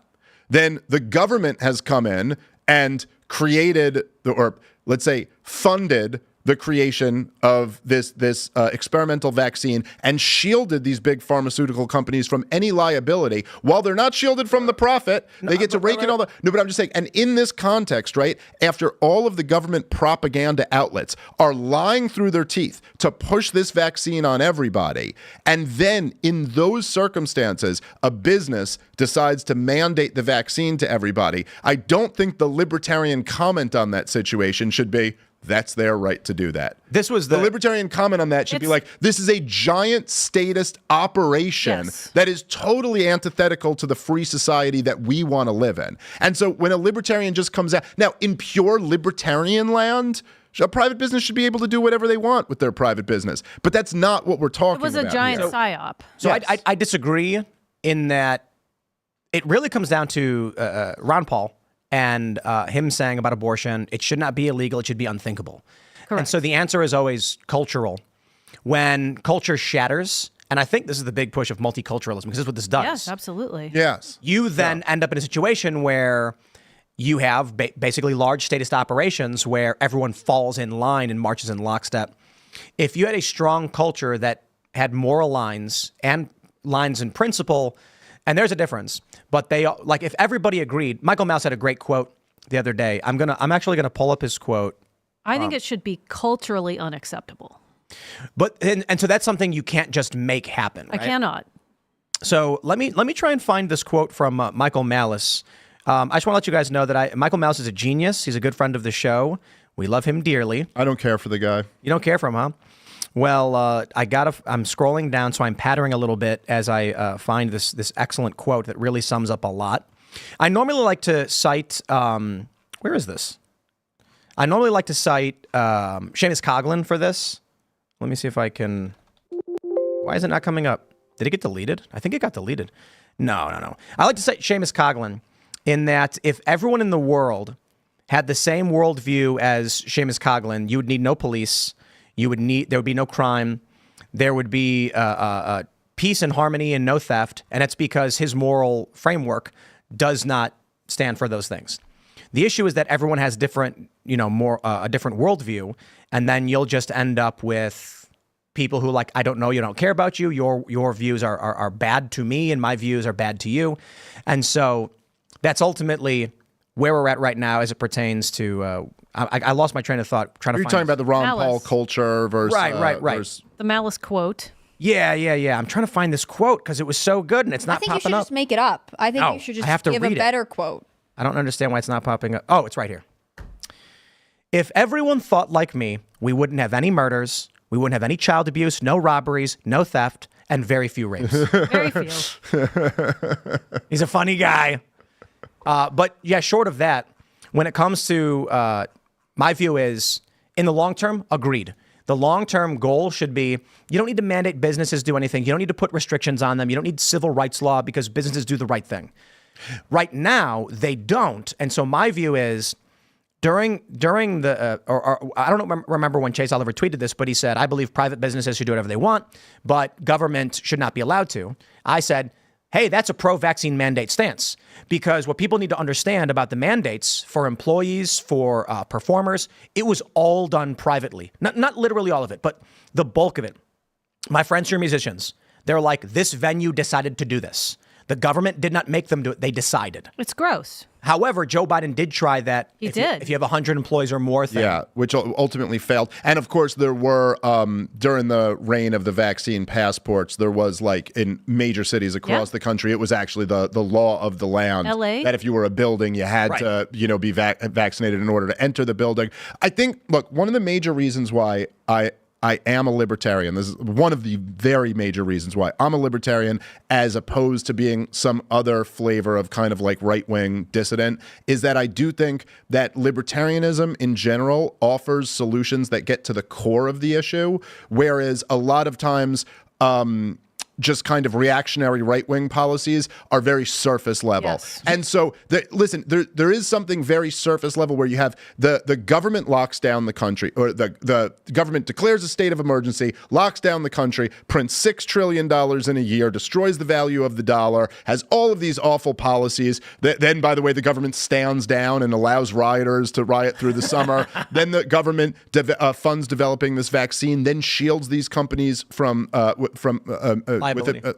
then the government has come in and created, or let's say funded the creation of this experimental vaccine and shielded these big pharmaceutical companies from any liability. While they're not shielded from the profit, they get to rake in all the... No, but I'm just saying, and in this context, right, after all of the government propaganda outlets are lying through their teeth to push this vaccine on everybody, and then in those circumstances, a business decides to mandate the vaccine to everybody, I don't think the libertarian comment on that situation should be, that's their right to do that. This was the libertarian comment on that should be like, this is a giant statist operation that is totally antithetical to the free society that we want to live in. And so when a libertarian just comes out, now in pure libertarian land, a private business should be able to do whatever they want with their private business. But that's not what we're talking about. It was a giant psyop. So I disagree in that it really comes down to Ron Paul and him saying about abortion, it should not be illegal, it should be unthinkable. Correct. And so the answer is always cultural. When culture shatters, and I think this is the big push of multiculturalism, because this is what this does. Yes, absolutely. Yes. You then end up in a situation where you have basically large statist operations where everyone falls in line and marches in lockstep. If you had a strong culture that had moral lines and lines in principle, and there's a difference, but they like if everybody agreed. Michael Mouse had a great quote the other day. I'm actually gonna pull up his quote. I think it should be culturally unacceptable. But and so that's something you can't just make happen. Right? I cannot. So let me try and find this quote from Michael Malice. I just want to let you guys know that Michael Malice is a genius. He's a good friend of the show. We love him dearly. I don't care for the guy. You don't care for him, huh? Well, I'm scrolling down, so I'm pattering a little bit as I find this excellent quote that really sums up a lot. I normally like to cite, where is this? I normally like to cite Seamus Coughlin for this. Let me see if I can. Why is it not coming up? Did it get deleted? I think it got deleted. No. I like to cite Seamus Coughlin in that if everyone in the world had the same worldview as Seamus Coughlin, you would need no police. There would be no crime. There would be peace and harmony and no theft. And that's because his moral framework does not stand for those things. The issue is that everyone has different, a different worldview. And then you'll just end up with people who I don't know, you don't care about you. Your views are bad to me and my views are bad to you. And so that's ultimately where we're at right now as it pertains to, I lost my train of thought trying to You're find talking about the Ron Malice. Paul culture versus... Right. versus- The Malice quote. Yeah. I'm trying to find this quote because it was so good and it's I not think you popping should up. just make it up. I think No, you should I have just to give a read it. better quote. I don't understand why it's not popping up. Oh, it's right here. If everyone thought like me, we wouldn't have any murders, we wouldn't have any child abuse, no robberies, no theft, and very few rapes. Very few. He's a funny guy. But yeah, short of that, when it comes to my view is, in the long term, agreed. The long-term goal should be, you don't need to mandate businesses do anything. You don't need to put restrictions on them. You don't need civil rights law because businesses do the right thing. Right now, they don't. And so my view is, during the, I don't remember when Chase Oliver tweeted this, but he said, I believe private businesses should do whatever they want, but government should not be allowed to. I said, hey, that's a pro-vaccine mandate stance, because what people need to understand about the mandates for employees, for performers, it was all done privately. Not literally all of it, but the bulk of it. My friends who are musicians, they're like, this venue decided to do this. The government did not make them do it. They decided. It's gross. However, Joe Biden did try that. He did. If you have 100 employees or more thing. Yeah, which ultimately failed. And of course, there were, during the reign of the vaccine passports, there was in major cities across the country, it was actually the law of the land. LA? That if you were a building, you had to, be vaccinated in order to enter the building. I think, look, one of the major reasons why I am a libertarian. This is one of the very major reasons why I'm a libertarian, as opposed to being some other flavor of kind of right-wing dissident, is that I do think that libertarianism in general offers solutions that get to the core of the issue, whereas a lot of times just kind of reactionary right-wing policies are very surface level. Yes. And so, listen, there is something very surface level where you have the government locks down the country, or the government declares a state of emergency, locks down the country, prints $6 trillion in a year, destroys the value of the dollar, has all of these awful policies. Then, by the way, the government stands down and allows rioters to riot through the summer. Then the government funds developing this vaccine, then shields these companies from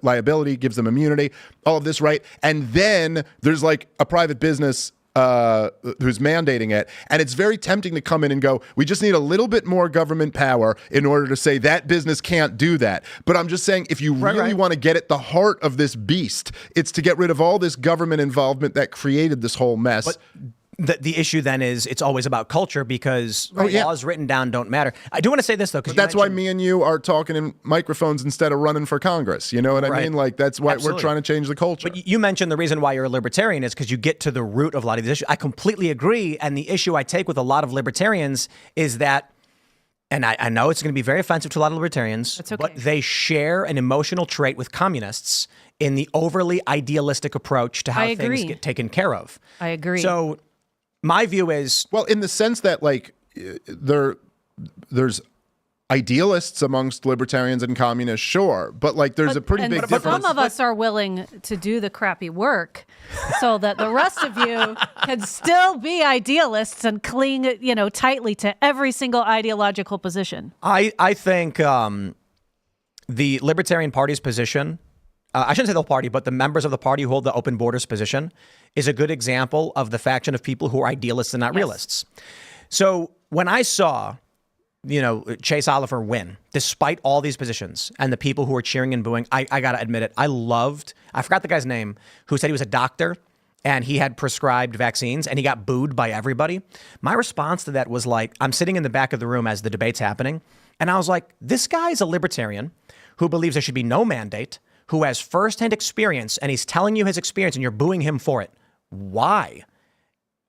liability, gives them immunity, all of this, right? And then there's a private business who's mandating it. And it's very tempting to come in and go, we just need a little bit more government power in order to say that business can't do that. But I'm just saying, if you really want to get at the heart of this beast, it's to get rid of all this government involvement that created this whole mess. But the issue then is it's always about culture, because laws written down don't matter. I do want to say this, though, because that's why me and you are talking in microphones instead of running for Congress. You know what I mean? That's why we're trying to change the culture. But you mentioned the reason why you're a libertarian is because you get to the root of a lot of these issues. I completely agree. And the issue I take with a lot of libertarians is that and I know it's going to be very offensive to a lot of libertarians, That's okay. but they share an emotional trait with communists in the overly idealistic approach to how I things agree. get taken care of. I agree. So my view is, Well, in the sense that like there's idealists amongst libertarians and communists, sure, but like there's a pretty and big some difference. of us are willing to do the crappy work so that the rest of you can still be idealists and cling, tightly to every single ideological position. I think the Libertarian Party's position, I shouldn't say the whole party, but the members of the party who hold the open borders position is a good example of the faction of people who are idealists and not realists. So when I saw, Chase Oliver win, despite all these positions and the people who were cheering and booing, I got to admit it, I forgot the guy's name, who said he was a doctor and he had prescribed vaccines and he got booed by everybody. My response to that was like, I'm sitting in the back of the room as the debate's happening, and I was like, this guy's a libertarian who believes there should be no mandate, who has firsthand experience, and he's telling you his experience and you're booing him for it. Why?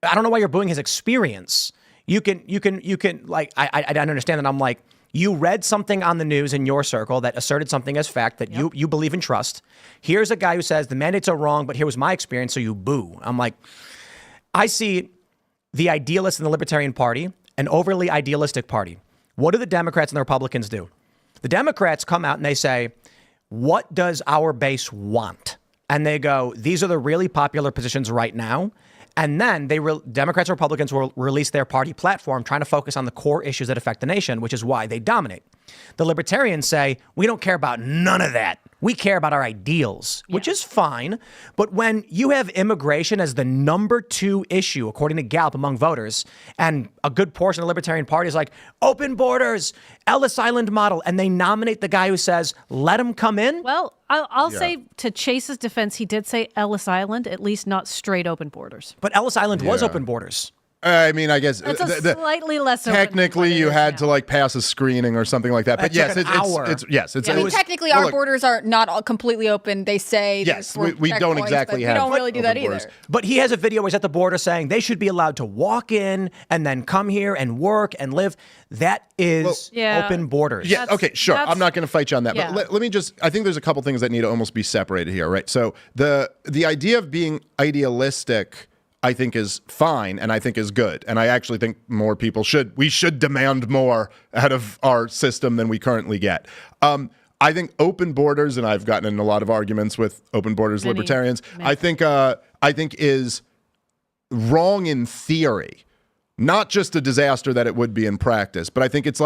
I don't know why you're booing his experience. You can like, I don't understand that. I'm like, you read something on the news in your circle that asserted something as fact that you believe and trust. Here's a guy who says the mandates are wrong, but here was my experience, so you boo. I'm like, I see the idealists in the Libertarian Party, an overly idealistic party. What do the Democrats and the Republicans do? The Democrats come out and they say, what does our base want? And they go, these are the really popular positions right now. And then Democrats and Republicans will release their party platform trying to focus on the core issues that affect the nation, which is why they dominate. The Libertarians say, we don't care about none of that. We care about our ideals, which is fine. But when you have immigration as the number 2 issue, according to Gallup, among voters, and a good portion of the Libertarian Party is like, open borders, Ellis Island model, and they nominate the guy who says, let them come in. Well, I'll say to Chase's defense, he did say Ellis Island, at least not straight open borders. But Ellis Island was open borders. I mean, I guess It's a slightly less open technically than you what it had is to now. like pass a screening or something like that. But That yes, took an hour. I mean, technically, our look, borders are not all completely open. They say Yes, there's we don't checkpoints, exactly but have we don't really do that open borders. either. But he has a video where he's at the border saying they should be allowed to walk in and then come here and work and live. That is Yeah. open borders. Yeah, okay, sure. that's- I'm not going to fight you on that. Yeah. But let me just, I think there's a couple things that need to almost be separated here, right? So the idea of being idealistic, I think, is fine and I think is good. And I actually think more people we should demand more out of our system than we currently get. I think open borders, and I've gotten in a lot of arguments with open borders libertarians, I think is wrong in theory. Not just a disaster that it would be in practice, but I think it's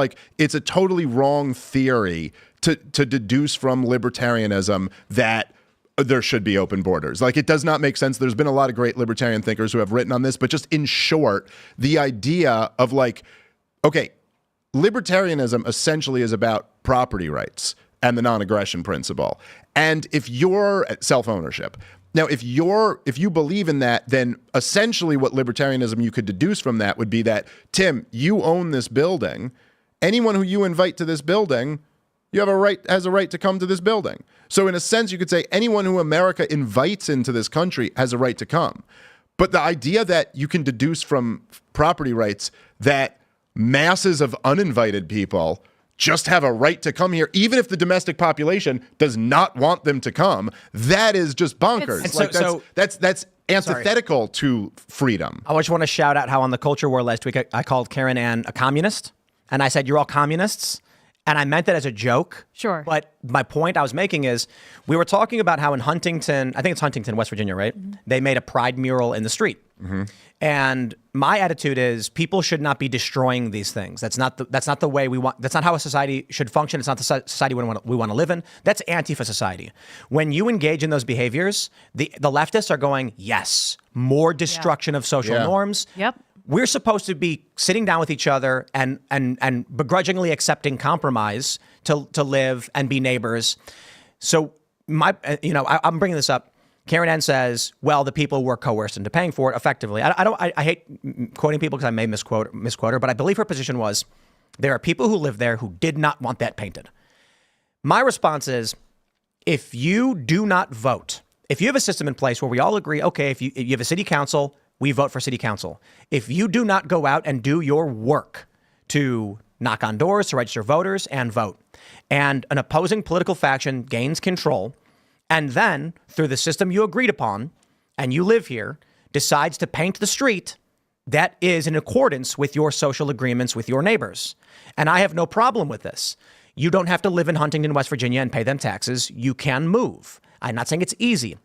a totally wrong theory to deduce from libertarianism that there should be open borders. Like, it does not make sense. There's been a lot of great libertarian thinkers who have written on this, but just in short, the idea of like, okay, libertarianism essentially is about property rights and the non-aggression principle. And if you're self-ownership, now, if you believe in that, then essentially what libertarianism you could deduce from that would be that, Tim, you own this building. Anyone who you invite to this building, has a right to come to this building. So in a sense, you could say anyone who America invites into this country has a right to come. But the idea that you can deduce from property rights that masses of uninvited people just have a right to come here, even if the domestic population does not want them to come, that is just bonkers. That's antithetical to freedom. I just want to shout out how on the Culture War last week, I called Karen Ann a communist. And I said, you're all communists. And I meant that as a joke. Sure. But my point I was making is we were talking about how in Huntington, I think it's Huntington, West Virginia, right? Mm-hmm. They made a pride mural in the street. Mm-hmm. And my attitude is people should not be destroying these things. That's not the way we want. That's not how a society should function. It's not the society we want to live in. That's Antifa society. When you engage in those behaviors, the leftists are going, yes, more destruction of social norms. Yep. We're supposed to be sitting down with each other and begrudgingly accepting compromise to live and be neighbors. So I'm bringing this up. Karen Ann says, well, the people were coerced into paying for it effectively. I hate quoting people because I may misquote her, but I believe her position was there are people who live there who did not want that painted. My response is, if you do not vote, if you have a system in place where we all agree, okay, if you have a city council, we vote for city council. If you do not go out and do your work to knock on doors, to register voters, and vote. And an opposing political faction gains control, and then, through the system you agreed upon, and you live here, decides to paint the street that is in accordance with your social agreements with your neighbors. And I have no problem with this. You don't have to live in Huntington, West Virginia and pay them taxes. You can move. I'm not saying it's easy.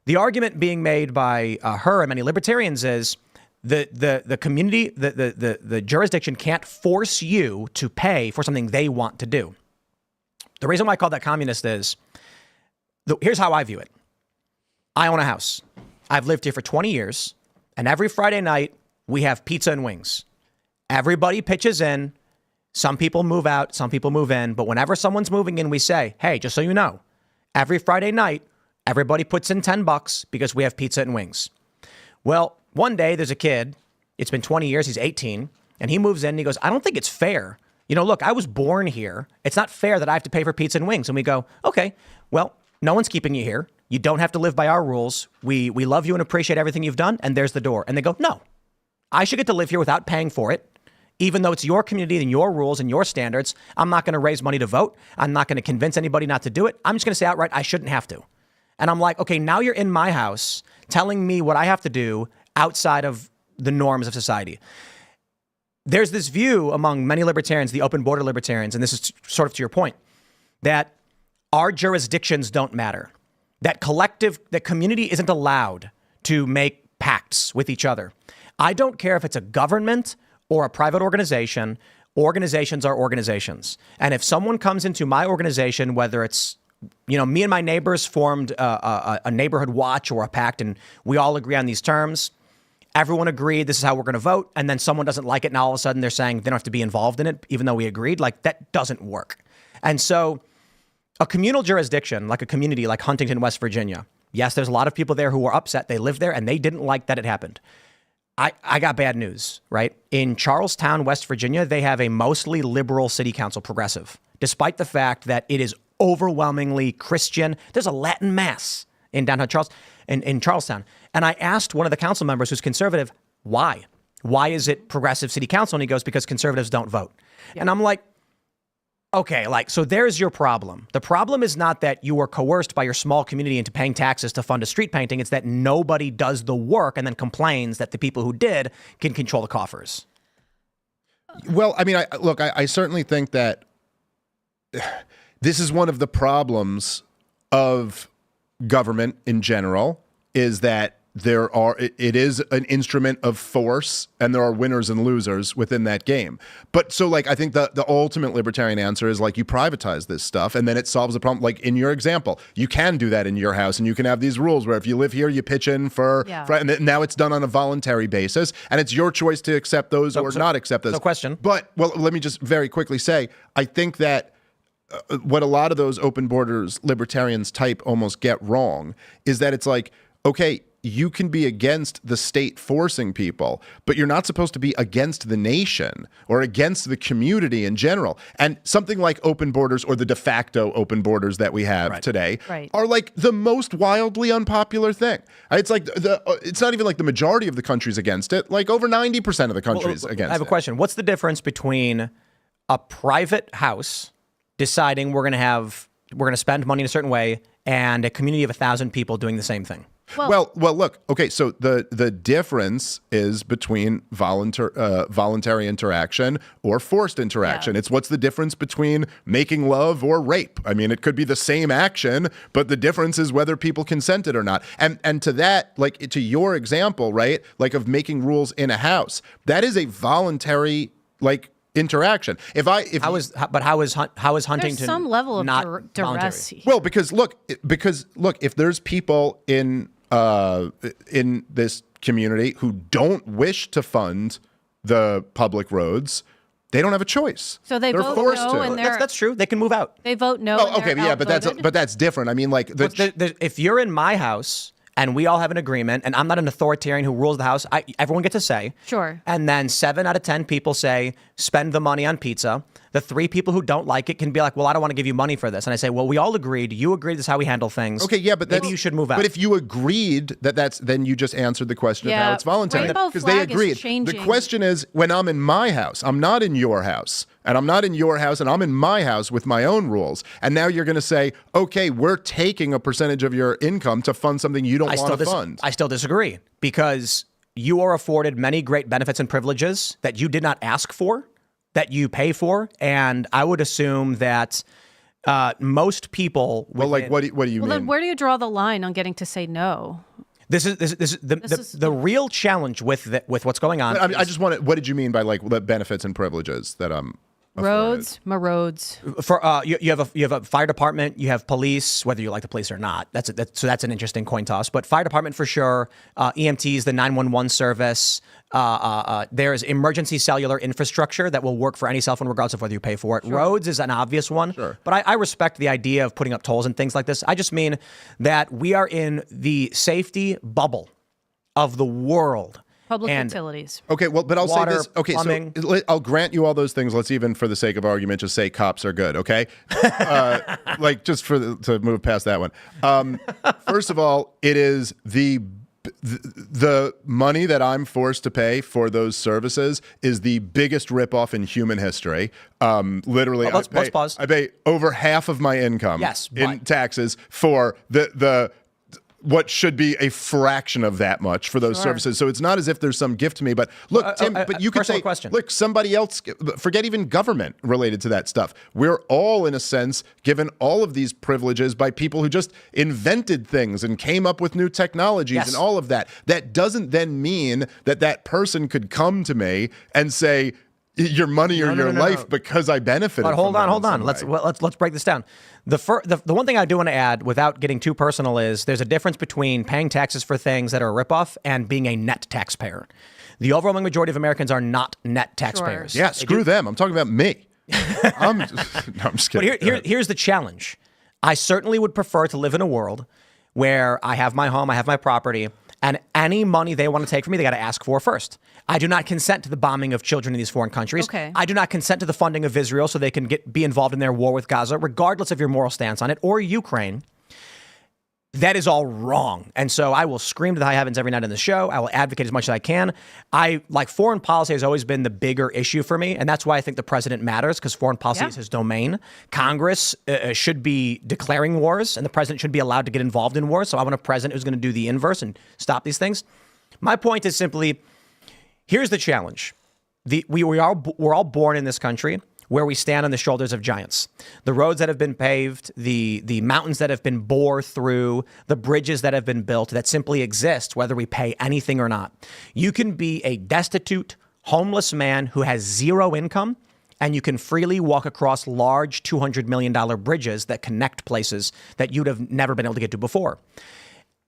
The argument being made by her and many libertarians is the community, the jurisdiction can't force you to pay for something they want to do. The reason why I call that communist is, here's how I view it. I own a house. I've lived here for 20 years, and every Friday night we have pizza and wings. Everybody pitches in. Some people move out, some people move in, but whenever someone's moving in, we say, hey, just so you know, every Friday night, everybody puts in $10 because we have pizza and wings. Well, one day there's a kid, it's been 20 years, he's 18, and he moves in and he goes, I don't think it's fair. You know, look, I was born here. It's not fair that I have to pay for pizza and wings. And we go, okay, well, no one's keeping you here. You don't have to live by our rules. We love you and appreciate everything you've done, and there's the door. And they go, no, I should get to live here without paying for it. Even though it's your community and your rules and your standards, I'm not going to raise money to vote. I'm not going to convince anybody not to do it. I'm just going to say outright, I shouldn't have to. And I'm like, okay, now you're in my house telling me what I have to do outside of the norms of society. There's this view among many libertarians, the open border libertarians, and this is sort of to your point, that our jurisdictions don't matter, that community isn't allowed to make pacts with each other. I don't care if it's a government or a private organization. Organizations are organizations. And if someone comes into my organization, whether it's, you know, me and my neighbors formed a neighborhood watch or a pact, and we all agree on these terms, everyone agreed this is how we're going to vote, and then someone doesn't like it, and all of a sudden they're saying they don't have to be involved in it, even though we agreed, like that doesn't work. And so a communal jurisdiction, like a community like Huntington, West Virginia, yes, there's a lot of people there who are upset. They live there and they didn't like that it happened. I got bad news, right? In Charlestown, West Virginia, they have a mostly liberal city council, progressive, despite the fact that it is overwhelmingly Christian. There's a Latin mass in downtown in Charlestown. And I asked one of the council members who's conservative, why? Why is it progressive city council? And he goes, because conservatives don't vote. Yeah. And I'm like, okay, so there's your problem. The problem is not that you were coerced by your small community into paying taxes to fund a street painting. It's that nobody does the work and then complains that the people who did can control the coffers. Well, I mean, I certainly think that this is one of the problems of government in general, is that it is an instrument of force, and there are winners and losers within that game. But so I think the ultimate libertarian answer is you privatize this stuff and then it solves the problem. Like in your example, you can do that in your house and you can have these rules where if you live here, you pitch in and now it's done on a voluntary basis and it's your choice to accept those or not accept those. No question. But, well, let me just very quickly say, I think that what a lot of those open borders libertarians type almost get wrong is that it's okay, you can be against the state forcing people, but you're not supposed to be against the nation or against the community in general. And something like open borders, or the de facto open borders that we have today, are the most wildly unpopular thing. It's it's not even the majority of the country's against it. Over 90% of the country's against it. I have a question. What's the difference between a private house deciding we're going to spend money in a certain way and a community of 1,000 people doing the same thing? Well, look, okay, so the difference is between voluntary interaction or forced interaction. Yeah. It's what's the difference between making love or rape. I mean, it could be the same action, but the difference is whether people consented or not. And to that, to your example, right, of making rules in a house, that is a voluntary, interaction. How is Huntington? There's some level of not duress. Well, because look, if there's people in this community who don't wish to fund the public roads, they don't have a choice. So they're vote forced no, to. and That's true. They can move out. They vote no. Oh, okay, yeah, but that's different. I mean, if you're in my house and we all have an agreement, and I'm not an authoritarian who rules the house. Everyone gets a say. Sure. And then 7 out of 10 people say, spend the money on pizza. The 3 people who don't like it can be like, well, I don't want to give you money for this. And I say, well, we all agreed. You agreed this is how we handle things. Okay, yeah, but maybe you should move out. But if you agreed then you just answered the question of how it's voluntary. Rainbow Because they flag is agreed. changing. The question is, when I'm in my house, I'm not in your house. And I'm not in your house, and I'm in my house with my own rules. And now you're going to say, okay, we're taking a percentage of your income to fund something you don't want to fund. I still disagree, because you are afforded many great benefits and privileges that you did not ask for, that you pay for. And I would assume that most people... Well, like, what do you mean? Then where do you draw the line on getting to say no? This is the real challenge with what's going on. I just want to, what did you mean by like the benefits and privileges that Roads, my roads. For you have a fire department, you have police, whether you like the police or not. So that's an interesting coin toss. But fire department for sure, EMTs, the 911 service. There's emergency cellular infrastructure that will work for any cell phone, regardless of whether you pay for it. Sure. Roads is an obvious one. Sure. But I respect the idea of putting up tolls and things like this. I just mean that we are in the safety bubble of the world. Public utilities. Okay, well, but I'll water, say this. Okay, plumbing. So I'll grant you all those things. Let's even, for the sake of argument, just say cops are good. Okay, like just to move past that one. First of all, it is the money that I'm forced to pay for those services is the biggest ripoff in human history. Literally, let's pause. I pay over half of my income in taxes for the what should be a fraction of that much for those services. So it's not as if there's some gift to me. But look, Tim, but you could say, look, somebody else, forget even government related to that stuff. We're all, in a sense, given all of these privileges by people who just invented things and came up with new technologies and all of that. That doesn't then mean that that person could come to me and say, your money or your life because I benefited. But hold on. Let's break this down. The one thing I do want to add, without getting too personal, is there's a difference between paying taxes for things that are a ripoff and being a net taxpayer. The overwhelming majority of Americans are not net taxpayers. Sure. Yeah, screw them. I'm talking about me. I'm just kidding. But here's the challenge. I certainly would prefer to live in a world where I have my home, I have my property, and any money they want to take from me, they got to ask for first. I do not consent to the bombing of children in these foreign countries. Okay. I do not consent to the funding of Israel so they can be involved in their war with Gaza, regardless of your moral stance on it, or Ukraine. That is all wrong. And so I will scream to the high heavens every night in the show. I will advocate as much as I can. Foreign policy has always been the bigger issue for me. And that's why I think the president matters, because foreign policy is his domain. Congress should be declaring wars, and the president should be allowed to get involved in wars. So I want a president who's going to do the inverse and stop these things. My point is simply, here's the challenge. We're all born in this country where we stand on the shoulders of giants. The roads that have been paved, the mountains that have been bored through, the bridges that have been built that simply exist, whether we pay anything or not. You can be a destitute, homeless man who has zero income, and you can freely walk across large $200 million bridges that connect places that you'd have never been able to get to before.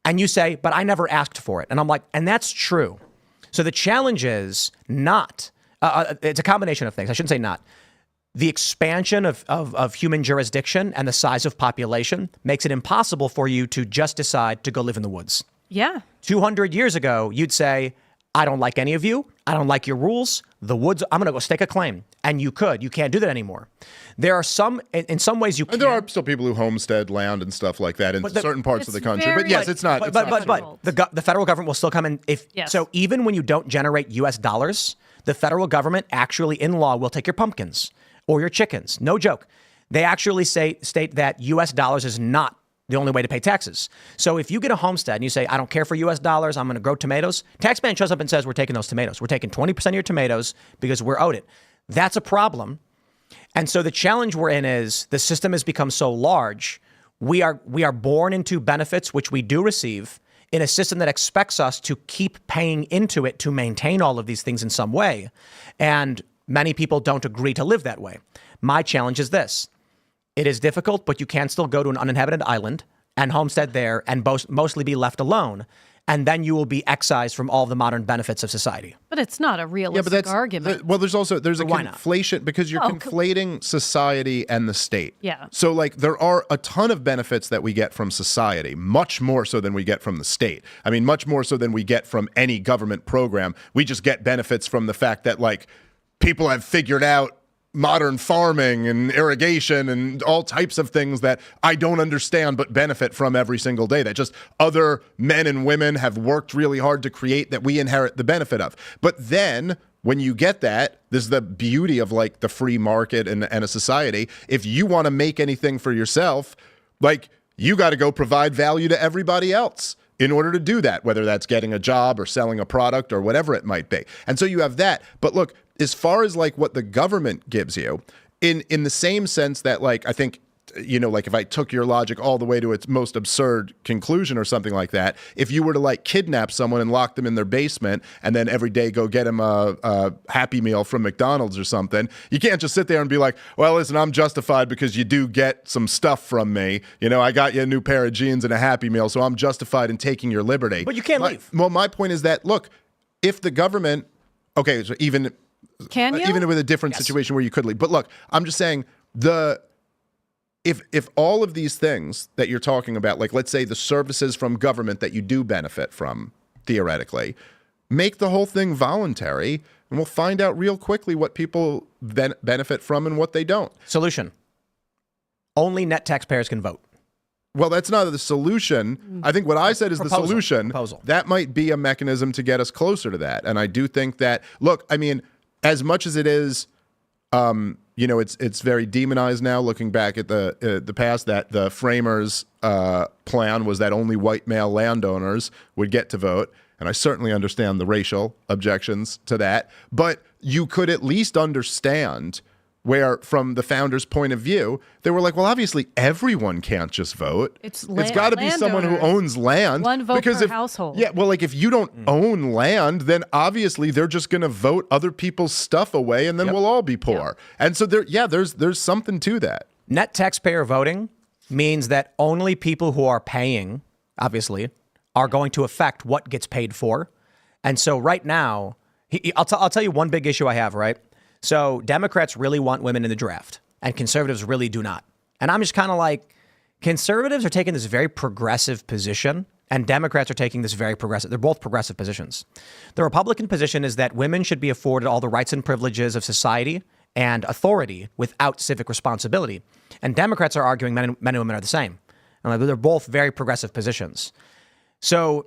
And you say, but I never asked for it. And I'm like, and that's true. So the challenge is not, it's a combination of things. I shouldn't say not. The expansion of human jurisdiction and the size of population makes it impossible for you to just decide to go live in the woods. Yeah. 200 years ago, you'd say, I don't like any of you. I don't like your rules. The woods, I'm going to go stake a claim. And you could. You can't do that anymore. There are some, in some ways you can. And there are still people who homestead land and stuff like that in certain parts of the country. But yes, it's not. But the federal government will still come in. So even when you don't generate U.S. dollars, the federal government actually in law will take your pumpkins or your chickens. No joke. They actually state that U.S. dollars is not the only way to pay taxes. So if you get a homestead and you say, I don't care for U.S. dollars, I'm going to grow tomatoes, taxman shows up and says, we're taking those tomatoes. We're taking 20% of your tomatoes because we're owed it. That's a problem. And so the challenge we're in is the system has become so large. We are born into benefits, which we do receive, in a system that expects us to keep paying into it to maintain all of these things in some way. And many people don't agree to live that way. My challenge is this. It is difficult, but you can still go to an uninhabited island and homestead there and mostly be left alone. and then you will be excised from all the modern benefits of society. But it's not a realistic argument. Well, there's a why not? conflation because you're conflating society and the state. Yeah. So like there are a ton of benefits that we get from society, much more so than we get from the state. I mean, much more so than we get from any government program. We just get benefits from the fact that like people have figured out modern farming and irrigation and all types of things that I don't understand but benefit from every single day, that just other men and women have worked really hard to create, that we inherit the benefit of. But then when you get that, this is the beauty of like the free market and a society. If you want to make anything for yourself, like you got to go provide value to everybody else in order to do that, whether that's getting a job or selling a product or whatever it might be. And so you have that. But look, as far as like what the government gives you, in the same sense that like I think, you know, like if I took your logic all the way to its most absurd conclusion or something like that, if you were to like kidnap someone and lock them in their basement and then every day go get them a Happy Meal from McDonald's or something, you can't just sit there and be like, well, listen, I'm justified because you do get some stuff from me. You know, I got you a new pair of jeans and a Happy Meal, so I'm justified in taking your liberty. But you can't leave. Well, my point is that, look, if the government, okay, so even with a different situation where you could leave. But look, I'm just saying if all of these things that you're talking about, like let's say the services from government that you do benefit from, theoretically, make the whole thing voluntary, and we'll find out real quickly what people benefit from and what they don't. Solution. Only net taxpayers can vote. Well, that's not the solution. I think what I said is the solution. Proposal. That might be a mechanism to get us closer to that. And I do think that, look, I mean, as much as it is, you know, it's very demonized now, looking back at the past, that the framers' plan was that only white male landowners would get to vote. And I certainly understand the racial objections to that. But you could at least understand where, from the founders' point of view, they were like, well, obviously everyone can't just vote. It's got to be someone who owns land. One vote per household. Yeah, well, like if you don't own land, then obviously they're just going to vote other people's stuff away, and then we'll all be poor. And so there's something to that. Net taxpayer voting means that only people who are paying, obviously, are going to affect what gets paid for. And so right now, I'll tell you one big issue I have, right? So Democrats really want women in the draft, and conservatives really do not. And I'm just kind of like, conservatives are taking this very progressive position, and Democrats are taking this very progressive. They're both progressive positions. The Republican position is that women should be afforded all the rights and privileges of society and authority without civic responsibility. And Democrats are arguing men and women are the same. And they're both very progressive positions. So,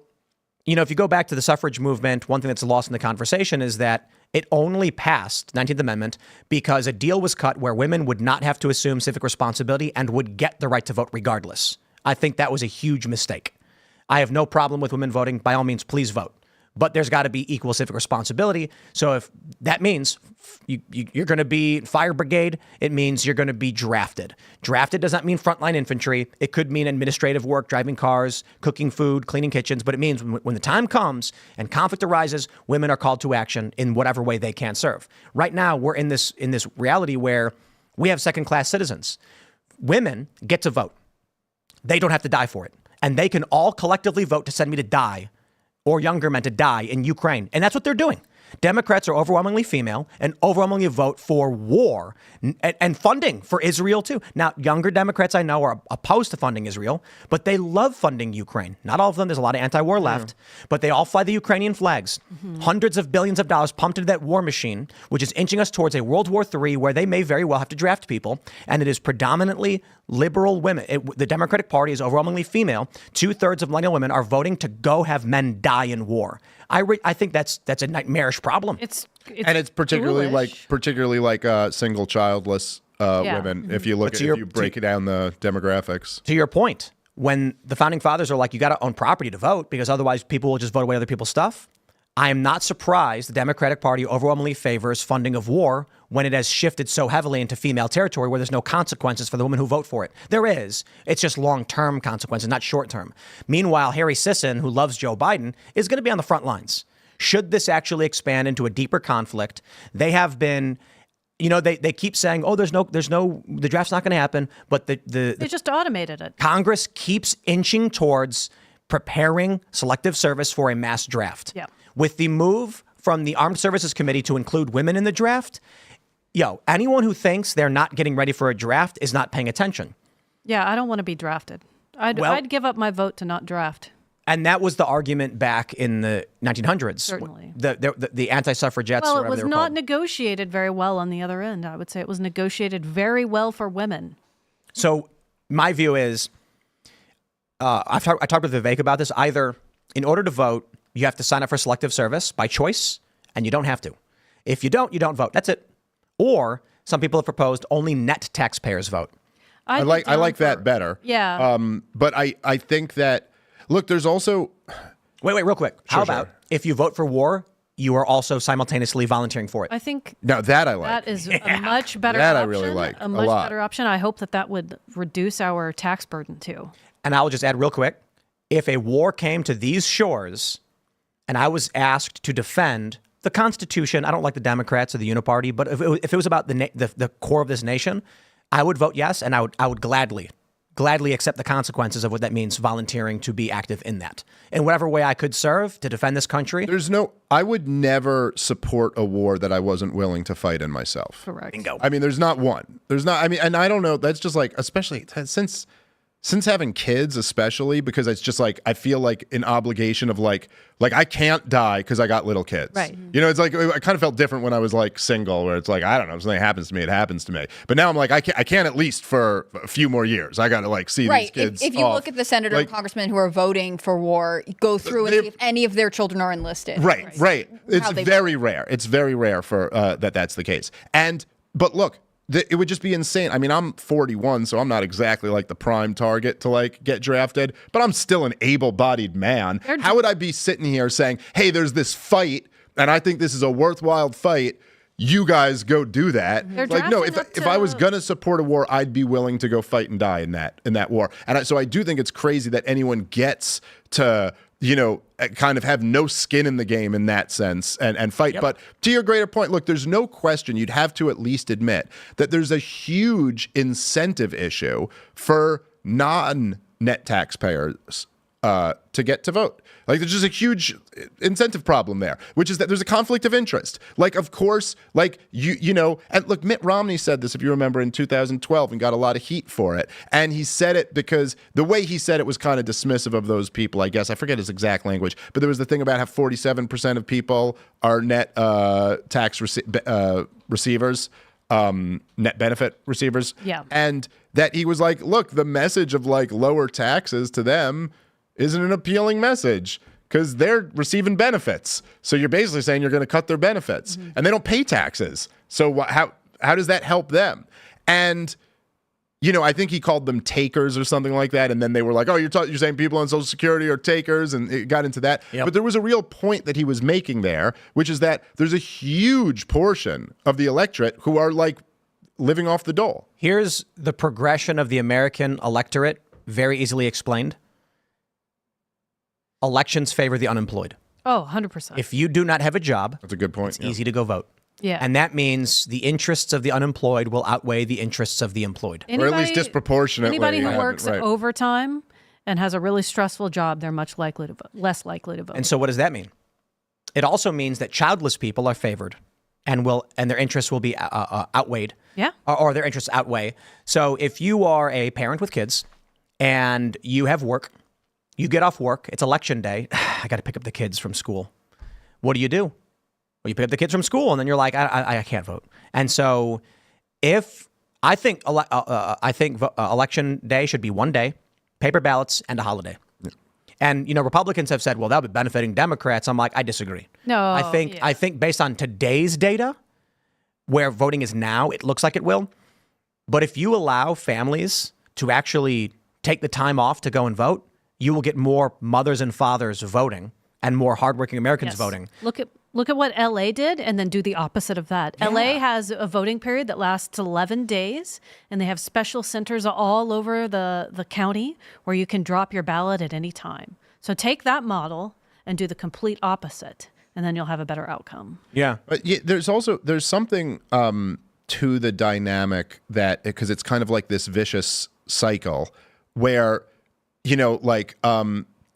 you know, if you go back to the suffrage movement, one thing that's lost in the conversation is that it only passed, 19th Amendment, because a deal was cut where women would not have to assume civic responsibility and would get the right to vote regardless. I think that was a huge mistake. I have no problem with women voting. By all means, please vote. But there's got to be equal civic responsibility. So if that means you're going to be fire brigade, it means you're going to be drafted. Drafted does not mean frontline infantry. It could mean administrative work, driving cars, cooking food, cleaning kitchens. But it means when the time comes and conflict arises, women are called to action in whatever way they can serve. Right now, we're in this reality where we have second-class citizens. Women get to vote. They don't have to die for it. And they can all collectively vote to send me to die, or younger men to die in Ukraine. And that's what they're doing. Democrats are overwhelmingly female and overwhelmingly vote for war and funding for Israel, too. Now, younger Democrats I know are opposed to funding Israel, but they love funding Ukraine. Not all of them. There's a lot of anti-war left, but they all fly the Ukrainian flags. Hundreds of billions of dollars pumped into that war machine, which is inching us towards a World War III where they may very well have to draft people. And it is predominantly liberal women. The Democratic Party is overwhelmingly female. 2/3 of millennial women are voting to go have men die in war. I think that's a nightmarish problem. It's particularly foolish. like single childless women. If you look if you break it down the demographics. To your point, when the founding fathers are like, you got to own property to vote because otherwise people will just vote away other people's stuff. I am not surprised the Democratic Party overwhelmingly favors funding of war when it has shifted so heavily into female territory where there's no consequences for the women who vote for it. There is. It's just long-term consequences, not short-term. Meanwhile, Harry Sisson, who loves Joe Biden, is going to be on the front lines. Should this actually expand into a deeper conflict, they have been, you know, they keep saying, oh, the draft's not going to happen, but they just automated it. Congress keeps inching towards preparing selective service for a mass draft. Yeah. With the move from the Armed Services Committee to include women in the draft, anyone who thinks they're not getting ready for a draft is not paying attention. Yeah, I don't want to be drafted. I'd give up my vote to not draft. And that was the argument back in the 1900s. Certainly. The anti-suffragettes. Well, or it whatever was they were not called. negotiated very well on the other end. I would say it was negotiated very well for women. So my view is, I talked with Vivek about this. Either in order to vote, you have to sign up for selective service by choice, and you don't have to. If you don't vote. That's it. Or some people have proposed only net taxpayers vote. I like that better. Yeah. But I think that, look, there's also... Wait, real quick. How Sure. about if you vote for war, you are also simultaneously volunteering for it? I think No, that I like. that is a much better That I option. really like a a much lot. better option. I hope that would reduce our tax burden too. And I'll just add real quick. If a war came to these shores and I was asked to defend the Constitution, I don't like the Democrats or the Uniparty, but if it was about the core of this nation, I would vote yes, and I would gladly accept the consequences of what that means, volunteering to be active in that. In whatever way I could serve to defend this country. I would never support a war that I wasn't willing to fight in myself. Correct. Bingo. I mean, there's not one. And I don't know. That's just like, especially since having kids, especially because it's just like, I feel like an obligation of like I can't die because I got little kids. Right. It's like, I kind of felt different when I was like single, where it's like, I don't know, if something happens to me, it happens to me. But now I'm like, I can't at least for a few more years. I got to like see these kids. If you off. look at the senator Like- and congressmen who are voting for war, go through and see if any of their children are enlisted. Right. It's How they very rare. It's very rare for that's the case. But look, it would just be insane. I mean, I'm 41, so I'm not exactly like the prime target to like get drafted, but I'm still an able-bodied man. How would I be sitting here saying, hey, there's this fight, and I think this is a worthwhile fight. You guys go do that. They're Like, no, drafting if up I was to- going to support a war, I'd be willing to go fight and die in that war. And so I do think it's crazy that anyone gets to, kind of have no skin in the game in that sense and fight. Yep. But to your greater point, look, there's no question you'd have to at least admit that there's a huge incentive issue for non-net taxpayers to get to vote. Like, there's just a huge incentive problem there, which is that there's a conflict of interest. Like, of course, like, and look, Mitt Romney said this, if you remember, in 2012 and got a lot of heat for it. And he said it because the way he said it was kind of dismissive of those people, I guess. I forget his exact language, but there was the thing about how 47% of people are net tax receivers, net benefit receivers. Yeah. And that he was like, look, the message of like lower taxes to them isn't an appealing message because they're receiving benefits. So you're basically saying you're going to cut their benefits and they don't pay taxes. So how does that help them? And, I think he called them takers or something like that. And then they were like, oh, you're saying people on Social Security are takers. And it got into that. Yep. But there was a real point that he was making there, which is that there's a huge portion of the electorate who are like living off the dole. Here's the progression of the American electorate, very easily explained. Elections favor the unemployed. Oh, 100%. If you do not have a job, That's a good point. it's easy to go vote. Yeah. And that means the interests of the unemployed will outweigh the interests of the employed. Or at least disproportionately. Anybody who Yeah, works right. overtime and has a really stressful job, they're much less likely to vote. And so what does that mean? It also means that childless people are favored and their interests will be outweighed. Yeah. Or their interests outweigh. So if you are a parent with kids and you have work, you get off work, it's election day, I got to pick up the kids from school. What do? Well, you pick up the kids from school and then you're like, I can't vote. And so I think election day should be one day, paper ballots, and a holiday. Yeah. And, Republicans have said, well, that'll be benefiting Democrats. I'm like, I disagree. No. I think based on today's data, where voting is now, it looks like it will. But if you allow families to actually take the time off to go and vote, you will get more mothers and fathers voting and more hardworking Americans voting. Look at what LA did and then do the opposite of that. Yeah. LA has a voting period that lasts 11 days, and they have special centers all over the county where you can drop your ballot at any time. So take that model and do the complete opposite, and then you'll have a better outcome. Yeah. But there's something to the dynamic that, because it's kind of like this vicious cycle where,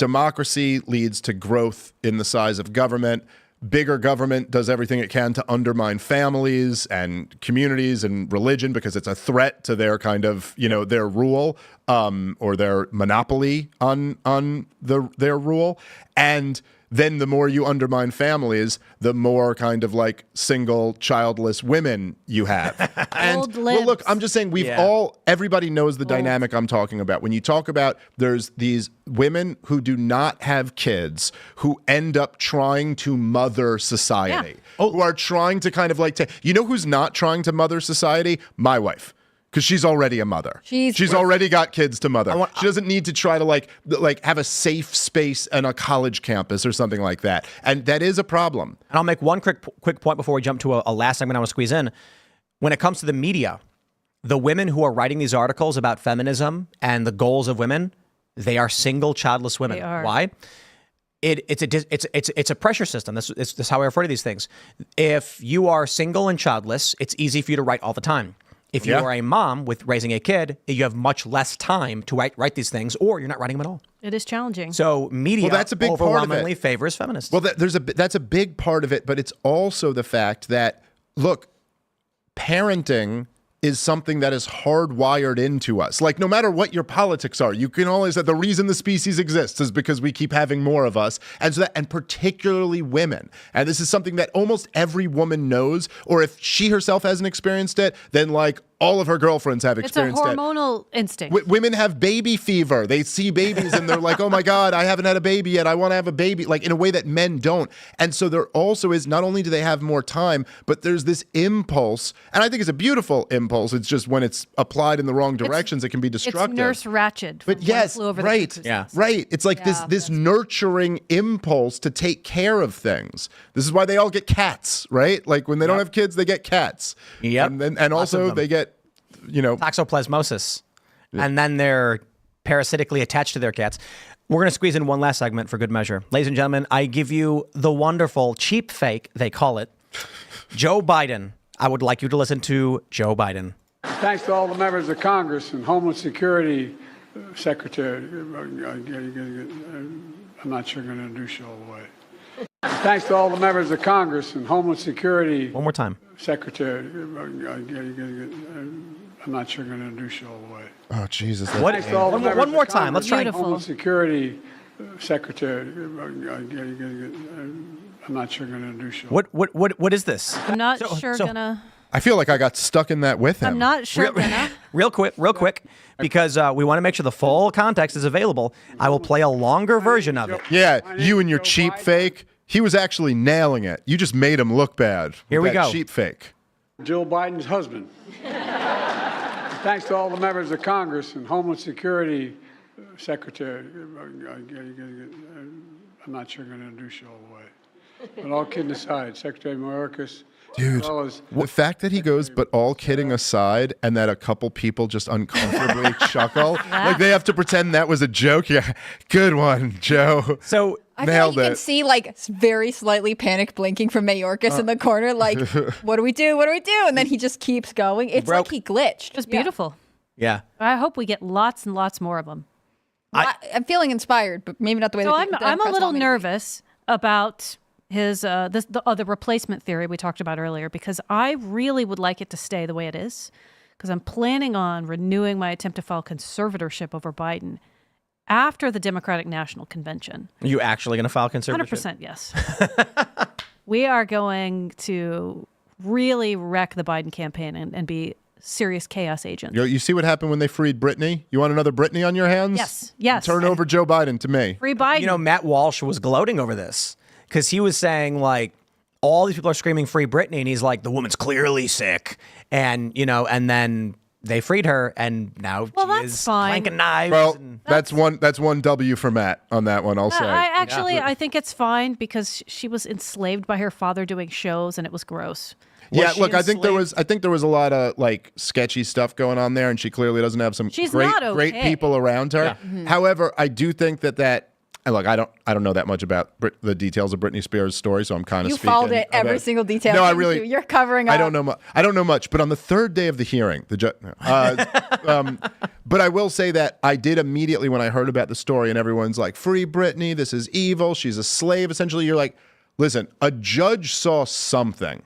democracy leads to growth in the size of government. Bigger government does everything it can to undermine families and communities and religion because it's a threat to their kind of, their rule or their monopoly on their rule. And then the more you undermine families, the more kind of like single childless women you have. And well, look, I'm just saying everybody knows the dynamic I'm talking about. When you talk about there's these women who do not have kids who end up trying to mother society, who are trying to kind of like, who's not trying to mother society? My wife. Because she's already a mother. She's already got kids to mother. She doesn't need to try to like have a safe space on a college campus or something like that. And that is a problem. And I'll make one quick point before we jump to a last segment I want to squeeze in. When it comes to the media, the women who are writing these articles about feminism and the goals of women, they are single childless women. They are. Why? It's a pressure system. This is how I refer to these things. If you are single and childless, it's easy for you to write all the time. If you are a mom with raising a kid, you have much less time to write these things, or you're not writing them at all. It is challenging. So media that's a big overwhelmingly favors feminists. Well, that's a big part of it, but it's also the fact that, look, parenting is something that is hardwired into us. Like, no matter what your politics are, you can always say the reason the species exists is because we keep having more of us. And particularly women. And this is something that almost every woman knows, or if she herself hasn't experienced it, then like all of her girlfriends have experienced it. It's a hormonal instinct. Women have baby fever. They see babies and they're like, oh my God, I haven't had a baby yet. I want to have a baby, like in a way that men don't. And so there also is, not only do they have more time, but there's this impulse. And I think it's a beautiful impulse. It's just when it's applied in the wrong directions, it can be destructive. It's Nurse Ratched. But yes, right. Right. It's like this nurturing impulse to take care of things. This is why they all get cats, right? Like when they don't have kids, they get cats. Yep. And also they get, toxoplasmosis. And then they're parasitically attached to their cats. We're going to squeeze in one last segment for good measure. Ladies and gentlemen, I give you the wonderful cheap fake, they call it, Joe Biden. I would like you to listen to Joe Biden. Thanks to all the members of Congress and Homeland Security Secretary. I'm not sure I'm going to introduce you all the way. Thanks to all the members of Congress and Homeland Security. One more time. Secretary. I'm not sure I'm going to introduce you all the way. Oh, Jesus. One more time. Let's try. Homeland Security Secretary. I'm not sure I'm going to introduce you all. What is this? I'm not gonna. I feel like I got stuck in that with him. I'm not sure gonna. Real quick, because we want to make sure the full context is available. I will play a longer version of it. Yeah, you and your cheap fake. He was actually nailing it. You just made him look bad. Here we go. Cheap fake. Jill Biden's husband. Thanks to all the members of Congress and Homeland Security Secretary. I'm not sure I'm going to introduce you all the way. But all kidding aside, Secretary Mayorkas. Dude, the fact that he goes, but all kidding aside, and that a couple people just uncomfortably chuckle, like they have to pretend that was a joke. Yeah, good one, Joe. So I feel like you can see like very slightly panic blinking from Mayorkas in the corner, like, what do we do? What do we do? And then he just keeps going. It's like he glitched. It was beautiful. Yeah. I hope we get lots and lots more of them. I'm feeling inspired, but maybe not the way that I'm a little nervous about his the replacement theory we talked about earlier, because I really would like it to stay the way it is, because I'm planning on renewing my attempt to file conservatorship over Biden after the Democratic National Convention. Are you actually going to file conservatorship? 100% yes. We are going to really wreck the Biden campaign and be serious chaos agents. You see what happened when they freed Britney? You want another Britney on your hands? Yes. Turn over Joe Biden to me. Free Biden. Matt Walsh was gloating over this because he was saying, like, all these people are screaming free Britney, and he's like, the woman's clearly sick. And, and then they freed her, and now she is clanking knives. Well, that's one W for Matt on that one, I'll say. I think it's fine because she was enslaved by her father doing shows, and it was gross. Yeah, look, I think there was a lot of like sketchy stuff going on there, and she clearly doesn't have some great people around her. Yeah. Mm-hmm. However, I do think that And look, I don't know that much about the details of Britney Spears' story, so I'm kind of You speaking. followed it every single detail. No, I didn't really. you? You're covering up. I don't know. I don't know much. But on the third day of the hearing, the judge. But I will say that I did immediately when I heard about the story, and everyone's like, "Free Britney. This is evil. She's a slave." Essentially, you're like, listen, a judge saw something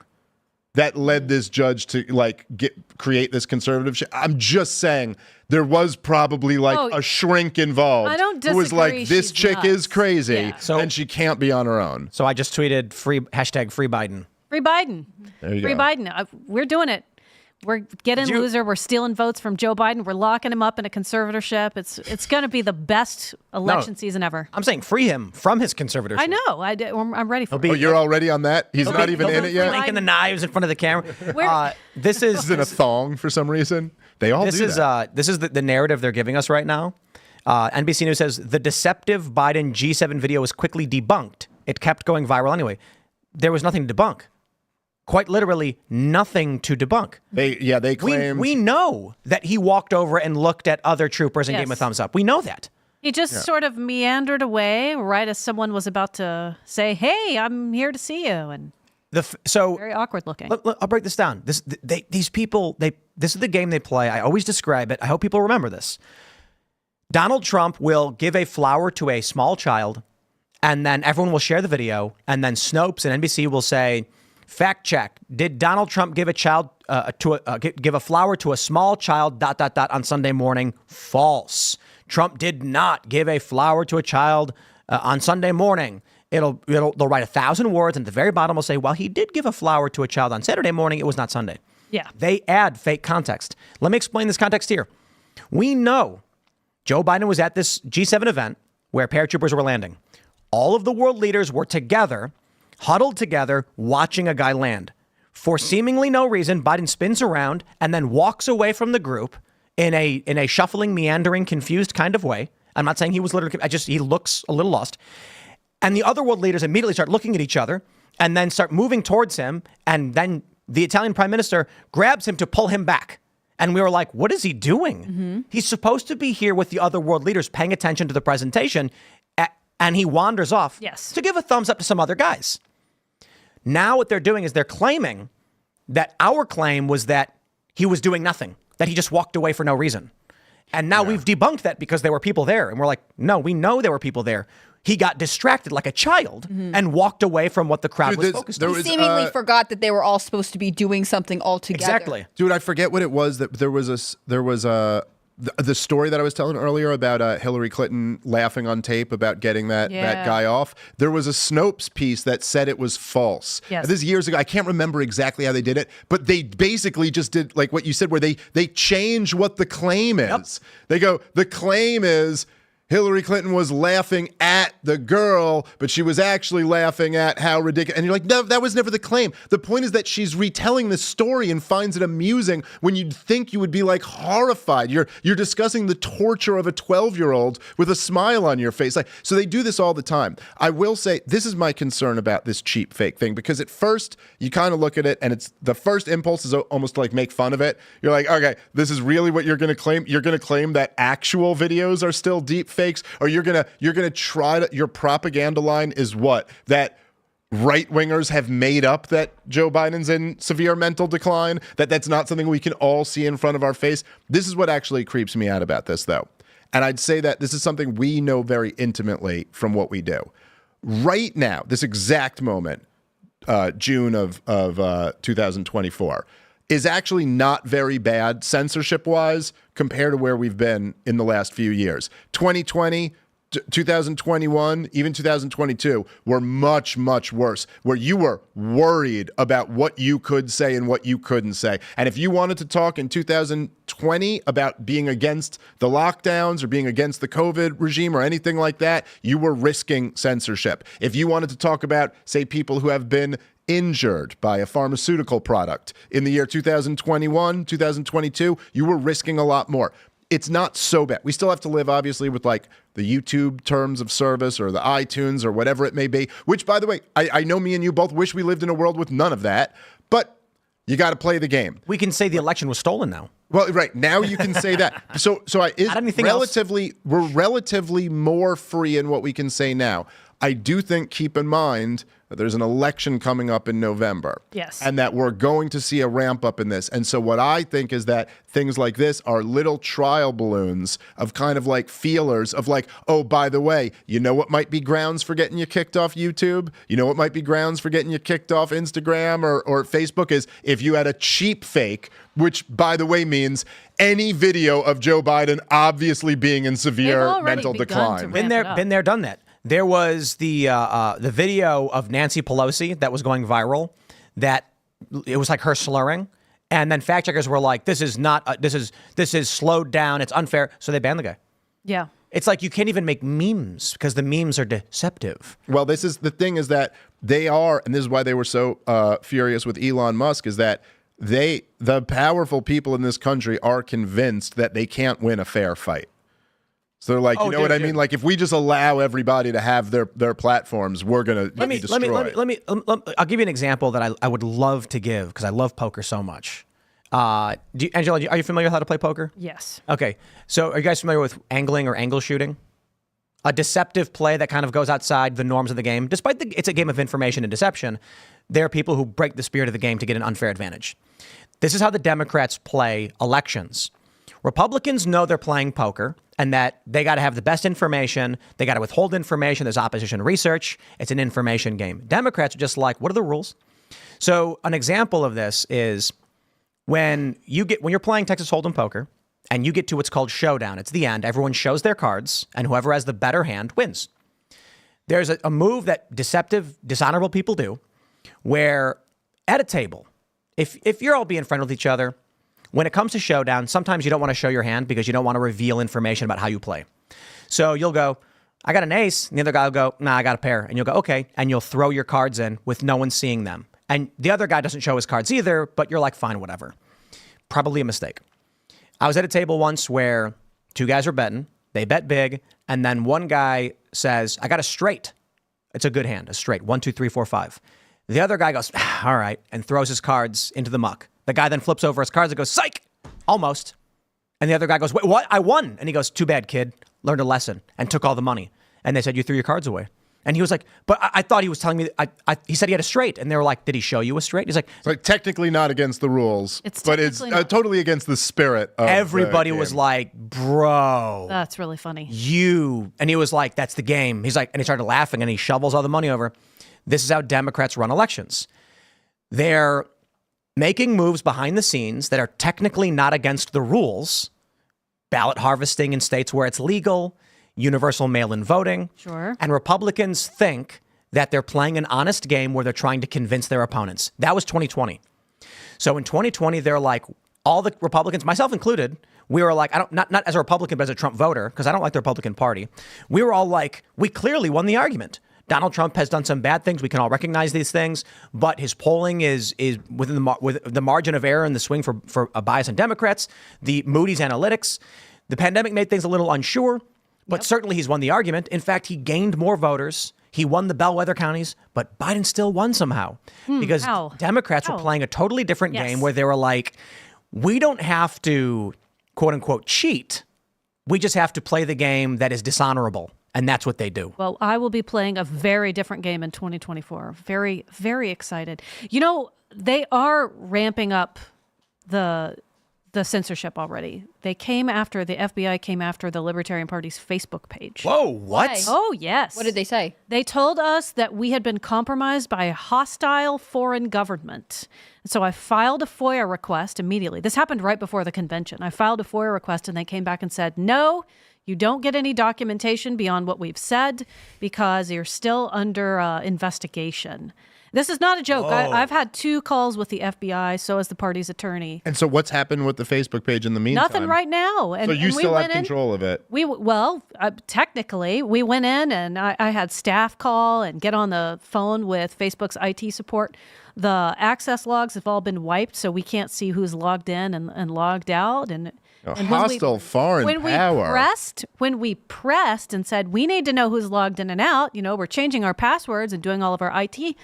that led this judge to like create this conservative shit. I'm just saying there was probably like a shrink involved. I don't who was like, disagree, this she's chick nuts. is crazy, Yeah. and she can't be on her own. So I just tweeted free Biden. Free Biden. There you Free go. Biden. We're doing it. We're getting Did you- loser. We're stealing votes from Joe Biden. We're locking him up in a conservatorship. It's going to be the best election season ever. I'm saying free him from his conservatorship. I know. I'm ready for it. Oh, you're already on that? He's not even in it yet? Clanking the knives in front of the camera. Where- This is He's in a thong for some reason. They all this do is that. this is the narrative they're giving us right now. NBC News says the deceptive Biden G7 video was quickly debunked. It kept going viral anyway. There was nothing to debunk. Quite literally, nothing to debunk. They claimed. We know that he walked over and looked at other troopers and gave him a Yes. thumbs up. We know that. He just sort of meandered away right as someone was about to say, "Hey, I'm here to see you," and very awkward looking. I'll break this down. These people, this is the game they play. I always describe it. I hope people remember this. Donald Trump will give a flower to a small child, and then everyone will share the video, and then Snopes and NBC will say, fact check, did Donald Trump give give a flower to a small child, ... on Sunday morning? False. Trump did not give a flower to a child on Sunday morning. They'll write 1,000 words, and at the very bottom will say, well, he did give a flower to a child on Saturday morning. It was not Sunday. Yeah. They add fake context. Let me explain this context here. We know Joe Biden was at this G7 event where paratroopers were landing. All of the world leaders were together, huddled together, watching a guy land. For seemingly no reason, Biden spins around and then walks away from the group in a shuffling, meandering, confused kind of way. I'm not saying he was literally, he looks a little lost. And the other world leaders immediately start looking at each other and then start moving towards him. And then the Italian prime minister grabs him to pull him back. And we were like, what is he doing? Mm-hmm. He's supposed to be here with the other world leaders paying attention to the presentation. And he wanders off to give a thumbs up to some other guys. Now what they're doing is they're claiming that our claim was that he was doing nothing, that he just walked away for no reason. And now we've debunked that because there were people there. And we're like, no, we know there were people there. He got distracted like a child and walked away from what the crowd was focused on. He seemingly forgot that they were all supposed to be doing something all together. Exactly. Dude, I forget what it was. That there was the story that I was telling earlier about Hillary Clinton laughing on tape about getting that guy off. There was a Snopes piece that said it was false. Yes. This is years ago. I can't remember exactly how they did it, but they basically just did like what you said, where they change what the claim is. Yep. They go, the claim is Hillary Clinton was laughing at the girl, but she was actually laughing at how ridiculous. And you're like, no, that was never the claim. The point is that she's retelling the story and finds it amusing when you'd think you would be like horrified. You're discussing the torture of a 12-year-old with a smile on your face. Like, so they do this all the time. I will say this is my concern about this cheap fake thing, because at first you kind of look at it and it's the first impulse is almost to like make fun of it. You're like, okay, this is really what you're going to claim. You're going to claim that actual videos are still deep fakes, or you're gonna try to, your propaganda line is what? That right-wingers have made up that Joe Biden's in severe mental decline, that's not something we can all see in front of our face. This is what actually creeps me out about this, though. And I'd say that this is something we know very intimately from what we do. Right now, this exact moment, June of 2024, is actually not very bad censorship-wise compared to where we've been in the last few years. 2020, 2021, even 2022 were much, much worse, where you were worried about what you could say and what you couldn't say. And if you wanted to talk in 2020 about being against the lockdowns or being against the COVID regime or anything like that, you were risking censorship. If you wanted to talk about, say, people who have been injured by a pharmaceutical product in the year 2021, 2022, you were risking a lot more. It's not so bad. We still have to live, obviously, with like the YouTube terms of service or the iTunes or whatever it may be, which, by the way, I know me and you both wish we lived in a world with none of that, but you got to play the game. We can say the election was stolen now. Well, right now you can say that. So we're relatively more free in what we can say now. I do think, keep in mind, that there's an election coming up in November. Yes. And that we're going to see a ramp up in this. And so what I think is that things like this are little trial balloons of kind of like feelers of like, oh, by the way, you know what might be grounds for getting you kicked off YouTube? You know what might be grounds for getting you kicked off Instagram or Facebook is if you had a cheap fake, which, by the way, means any video of Joe Biden obviously being in severe mental decline. Been there, done that. There was the video of Nancy Pelosi that was going viral. That it was like her slurring, and then fact checkers were like, "This is not. This is slowed down. It's unfair." So they banned the guy. Yeah. It's like you can't even make memes because the memes are deceptive. Well, this is the thing is that they are, and this is why they were so furious with Elon Musk, is that the powerful people in this country are convinced that they can't win a fair fight. So they're like, you know what I mean? Like, if we just allow everybody to have their platforms, we're gonna be destroyed. I'll give you an example that I would love to give because I love poker so much. Angela, are you familiar with how to play poker? Yes. Okay. So are you guys familiar with angling or angle shooting? A deceptive play that kind of goes outside the norms of the game. Despite it's a game of information and deception, there are people who break the spirit of the game to get an unfair advantage. This is how the Democrats play elections. Republicans know they're playing poker and that they got to have the best information. They got to withhold information. There's opposition research. It's an information game. Democrats are just like, what are the rules? So an example of this is when you're playing Texas Hold'em poker and you get to what's called showdown. It's the end. Everyone shows their cards and whoever has the better hand wins. There's a move that deceptive, dishonorable people do where at a table, if you're all being friendly with each other, when it comes to showdown, sometimes you don't want to show your hand because you don't want to reveal information about how you play. So you'll go, I got an ace. And the other guy will go, nah, I got a pair. And you'll go, okay. And you'll throw your cards in with no one seeing them. And the other guy doesn't show his cards either, but you're like, fine, whatever. Probably a mistake. I was at a table once where two guys were betting. They bet big. And then one guy says, I got a straight. It's a good hand, a straight. 1, 2, 3, 4, 5. The other guy goes, all right, and throws his cards into the muck. The guy then flips over his cards and goes, psych, almost. And the other guy goes, wait, what? I won. And he goes, too bad, kid. Learned a lesson and took all the money. And they said, you threw your cards away. And he was like, but I thought he was telling me, he said he had a straight. And they were like, did he show you a straight? He's like, it's like technically not against the rules, but it's totally against the spirit of everybody the game. Was like, bro. That's really funny. And he was like, that's the game. He's like, and he started laughing and he shovels all the money over. This is how Democrats run elections. They're making moves behind the scenes that are technically not against the rules. Ballot harvesting in states where it's legal, universal mail-in voting. Sure. And Republicans think that they're playing an honest game where they're trying to convince their opponents. That was 2020. So in 2020, they're like, all the Republicans, myself included, we were like, not as a Republican, but as a Trump voter, because I don't like the Republican Party. We were all like, we clearly won the argument. Donald Trump has done some bad things. We can all recognize these things, but his polling is within the margin of error and the swing for a bias in Democrats. The Moody's analytics, the pandemic made things a little unsure, but certainly he's won the argument. In fact, he gained more voters. He won the bellwether counties, but Biden still won somehow because Democrats were playing a totally different game where they were like, we don't have to, quote unquote, cheat. We just have to play the game that is dishonorable. And that's what they do. Well, I will be playing a very different game in 2024. Very, very excited. You know, they are ramping up the censorship already. The FBI came after the Libertarian Party's Facebook page. Whoa, what? Why? Oh, yes. What did they say? They told us that we had been compromised by a hostile foreign government. So I filed a FOIA request immediately. This happened right before the convention. I filed a FOIA request and they came back and said, no, you don't get any documentation beyond what we've said because you're still under investigation. This is not a joke. I've had 2 calls with the FBI, so has the party's attorney. And so what's happened with the Facebook page in the meantime? Nothing right now. So you still have control of it? Technically, we went in and I had staff call and get on the phone with Facebook's IT support. The access logs have all been wiped, so we can't see who's logged in and logged out. And A And when hostile foreign power. When we pressed and said, we need to know who's logged in and out, we're changing our passwords and doing all of our IT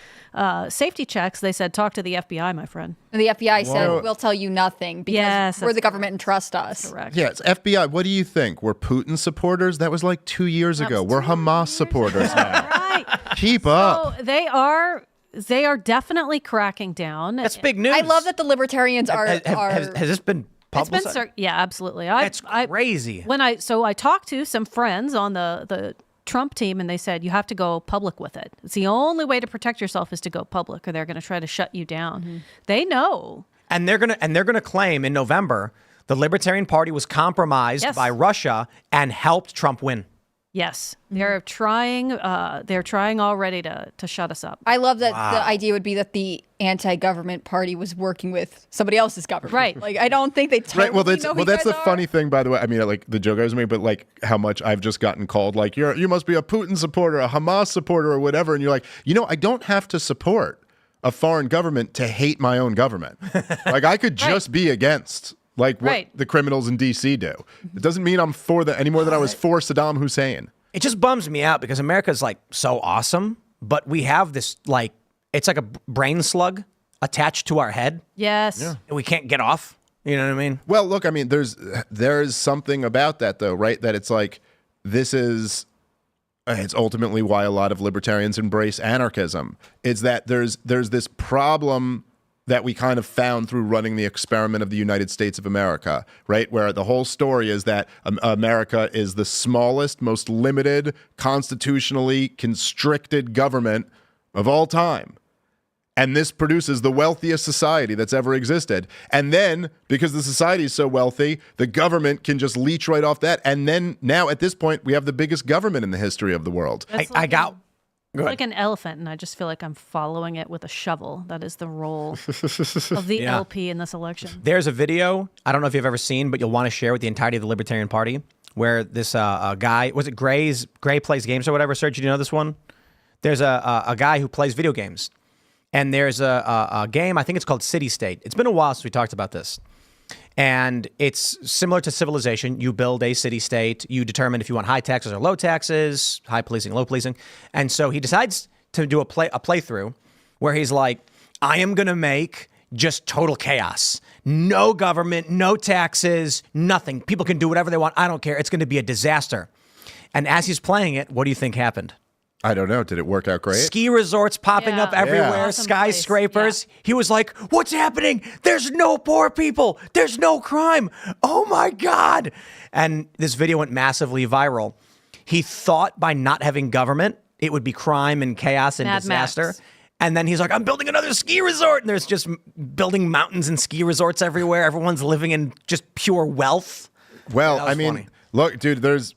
safety checks, they said, talk to the FBI, my friend. And the FBI said, we'll tell you nothing because we're the government and trust us. Correct. Yeah, it's FBI. What do you think? We're Putin supporters? That was like 2 years ago. We're Hamas supporters now. Right. Keep up. So they are definitely cracking down. That's big news. I love that the libertarians are. Has this been publicized? Yeah, absolutely. That's crazy. I talked to some friends on the Trump team, and they said you have to go public with it. It's the only way to protect yourself is to go public, or they're going to try to shut you down. Mm-hmm. They know, and they're gonna claim in November the Libertarian Party was compromised by Russia and helped Trump win. Yes, they're trying. They're trying already to shut us up. I love that the idea would be that the anti-government party was working with somebody else's government. Right. Like I don't think they totally Right. Well, that's know who that's you the guys funny are. thing, by the way. I mean, like the joke I was making, but like how much I've just gotten called, like you must be a Putin supporter, a Hamas supporter, or whatever, and you're like, I don't have to support a foreign government to hate my own government. Like I could just be against. Like what the criminals in D.C. do. It doesn't mean I'm for that any more than I was for Saddam Hussein. It just bums me out because America's like so awesome, but we have this it's like a brain slug attached to our head. Yes. And we can't get off. You know what I mean? Well, look, I mean, there's something about that though, right? That it's like it's ultimately why a lot of libertarians embrace anarchism. It's that there's this problem that we kind of found through running the experiment of the United States of America, right? Where the whole story is that America is the smallest, most limited, constitutionally constricted government of all time. And this produces the wealthiest society that's ever existed. And then, because the society is so wealthy, the government can just leech right off that. And then now, at this point, we have the biggest government in the history of the world. I got... like an elephant, and I just feel like I'm following it with a shovel. That is the role of the LP in this election. There's a video, I don't know if you've ever seen, but you'll want to share with the entirety of the Libertarian Party, where this guy, was it Gray Plays Games or whatever? Serge, do you know this one? There's a guy who plays video games. And there's a game, I think it's called City State. It's been a while since we talked about this. And it's similar to Civilization. You build a city-state. You determine if you want high taxes or low taxes, high policing, low policing. And so he decides to do a playthrough where he's like, I am going to make just total chaos. No government, no taxes, nothing. People can do whatever they want. I don't care. It's going to be a disaster. And as he's playing it, what do you think happened? I don't know. Did it work out great? Ski resorts popping up everywhere, Awesome skyscrapers. He was like, what's happening? There's no poor people. There's no crime. Oh my God. And this video went massively viral. He thought by not having government, it would be crime and chaos and Mad disaster. Max. And then he's like, I'm building another ski resort. And there's just building mountains and ski resorts everywhere. Everyone's living in just pure wealth. Well, That was I mean, funny. look, dude, there's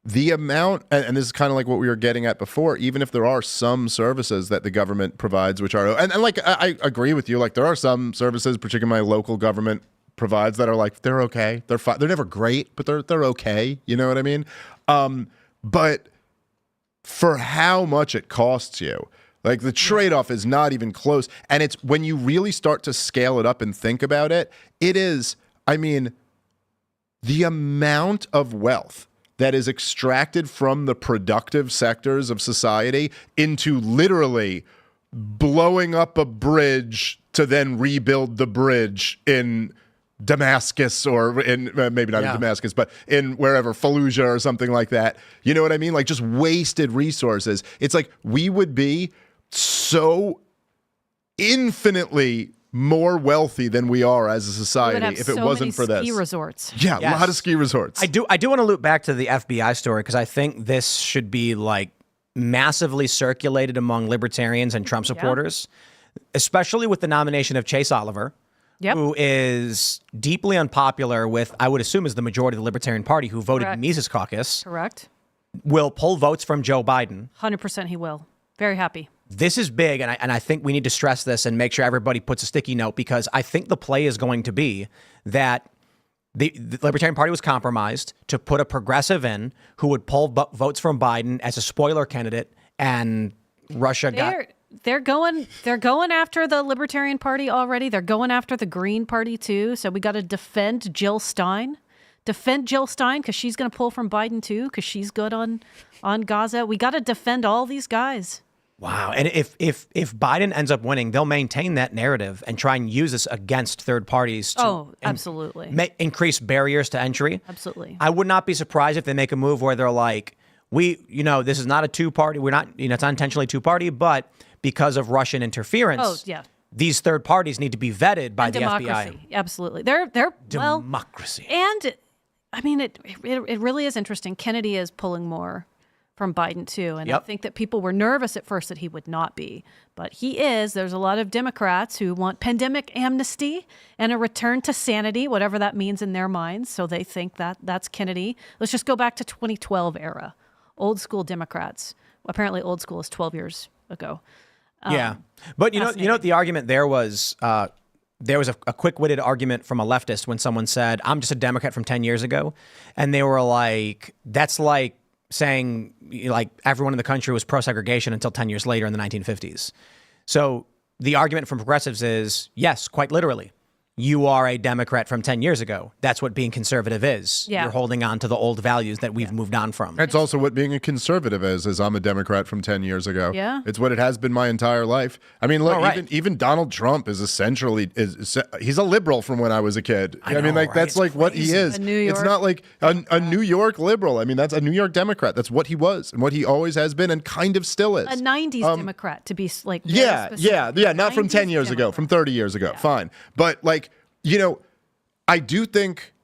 the amount, and this is kind of like what we were getting at before, even if there are some services that the government provides, which are, and like, I agree with you, like there are some services, particularly my local government provides, that are like, they're okay. They're fine. They're never great, but they're okay. You know what I mean? But for how much it costs you, like the trade-off is not even close. And it's when you really start to scale it up and think about it, it is, I mean, the amount of wealth that is extracted from the productive sectors of society into literally blowing up a bridge to then rebuild the bridge in Damascus or in maybe not in Damascus, but in wherever, Fallujah or something like that. You know what I mean? Like just wasted resources. It's like we would be so infinitely more wealthy than we are as a society if it wasn't for this. Ski resorts. Yeah, a lot of ski resorts. I do want to loop back to the FBI story because I think this should be like massively circulated among libertarians and Trump supporters, especially with the nomination of Chase Oliver, who is deeply unpopular with, I would assume, is the majority of the Libertarian Party who voted Mises Caucus. Correct. Will pull votes from Joe Biden. 100% he will. Very happy. This is big, and I think we need to stress this and make sure everybody puts a sticky note because I think the play is going to be that the Libertarian Party was compromised to put a progressive in who would pull votes from Biden as a spoiler candidate, and Russia got... they're going after the Libertarian Party already. They're going after the Green Party too. So we got to defend Jill Stein. Defend Jill Stein because she's going to pull from Biden too because she's good on Gaza. We got to defend all these guys. Wow. And if Biden ends up winning, they'll maintain that narrative and try and use this against third parties to absolutely. Increase barriers to entry. Absolutely. I would not be surprised if they make a move where they're like, this is not a two-party. We're not, it's not intentionally two-party, but because of Russian interference, these third parties need to be vetted by the FBI. Absolutely. They're democracy. And I mean, it really is interesting. Kennedy is pulling more from Biden too. And I think that people were nervous at first that he would not be, but he is. There's a lot of Democrats who want pandemic amnesty and a return to sanity, whatever that means in their minds. So they think that that's Kennedy. Let's just go back to 2012 era. Old school Democrats. Apparently old school is 12 years ago. But you know what the argument there was, there was a quick-witted argument from a leftist when someone said, I'm just a Democrat from 10 years ago. And they were like, that's like saying like everyone in the country was pro-segregation until 10 years later in the 1950s. So the argument from progressives is, yes, quite literally, you are a Democrat from 10 years ago. That's what being conservative is. Yeah. You're holding on to the old values that we've moved on from. That's also what being a conservative is I'm a Democrat from 10 years ago. Yeah. It's what it has been my entire life. I mean, look, even Donald Trump is essentially, he's a liberal from when I was a kid. I mean, like, that's like what he is. It's not like a New York liberal. I mean, that's a New York Democrat. That's what he was and what he always has been and kind of still is. A 90s Democrat, to be like, not from 10 years ago, from 30 years ago. Fine. But like, I do think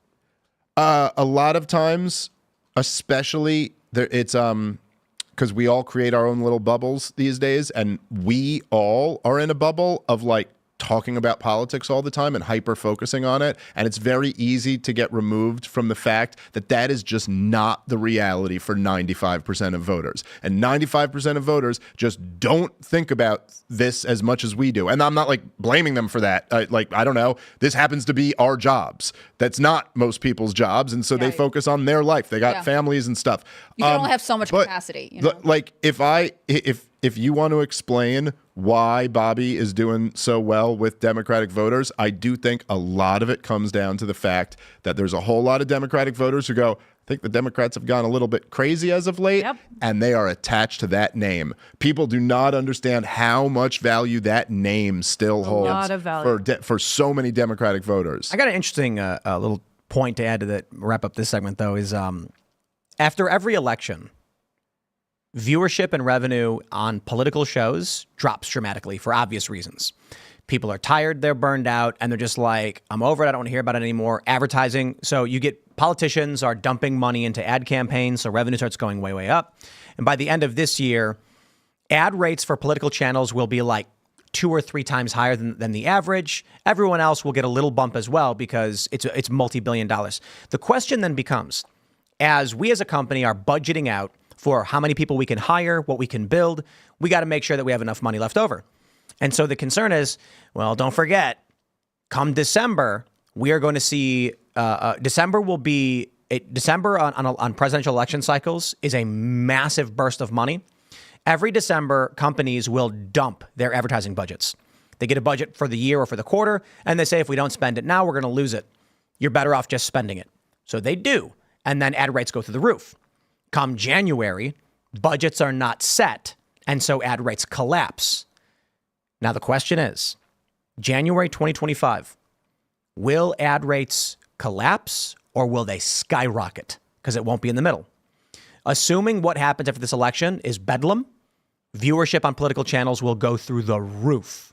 a lot of times, especially it's because we all create our own little bubbles these days, and we all are in a bubble of like talking about politics all the time and hyper focusing on it. And it's very easy to get removed from the fact that that is just not the reality for 95% of voters. And 95% of voters just don't think about this as much as we do. And I'm not like blaming them for that. I don't know. This happens to be our jobs. That's not most people's jobs. And so they focus on their life. They got families and stuff. You can only have so much capacity. Like if you want to explain why Bobby is doing so well with Democratic voters, I do think a lot of it comes down to the fact that there's a whole lot of Democratic voters who go, I think the Democrats have gone a little bit crazy as of late, and they are attached to that name. People do not understand how much value that name still holds. A lot of value. For so many Democratic voters. I got an interesting little point to add to that, wrap up this segment, though, is after every election, viewership and revenue on political shows drops dramatically for obvious reasons. People are tired, they're burned out, and they're just like, I'm over it, I don't want to hear about it anymore. Advertising. So you get politicians are dumping money into ad campaigns, so revenue starts going way, way up. And by the end of this year, ad rates for political channels will be like 2 or 3 times higher than the average. Everyone else will get a little bump as well because it's multi-billion dollars. The question then becomes, as we as a company are budgeting out for how many people we can hire, what we can build, we got to make sure that we have enough money left over. And so the concern is, well, don't forget, come December, we are going to see, December on presidential election cycles is a massive burst of money. Every December, companies will dump their advertising budgets. They get a budget for the year or for the quarter, and they say, if we don't spend it now, we're going to lose it. You're better off just spending it. So they do. And then ad rates go through the roof. Come January, budgets are not set, and so ad rates collapse. Now the question is, January 2025, will ad rates collapse or will they skyrocket? Because it won't be in the middle. Assuming what happens after this election is bedlam, viewership on political channels will go through the roof.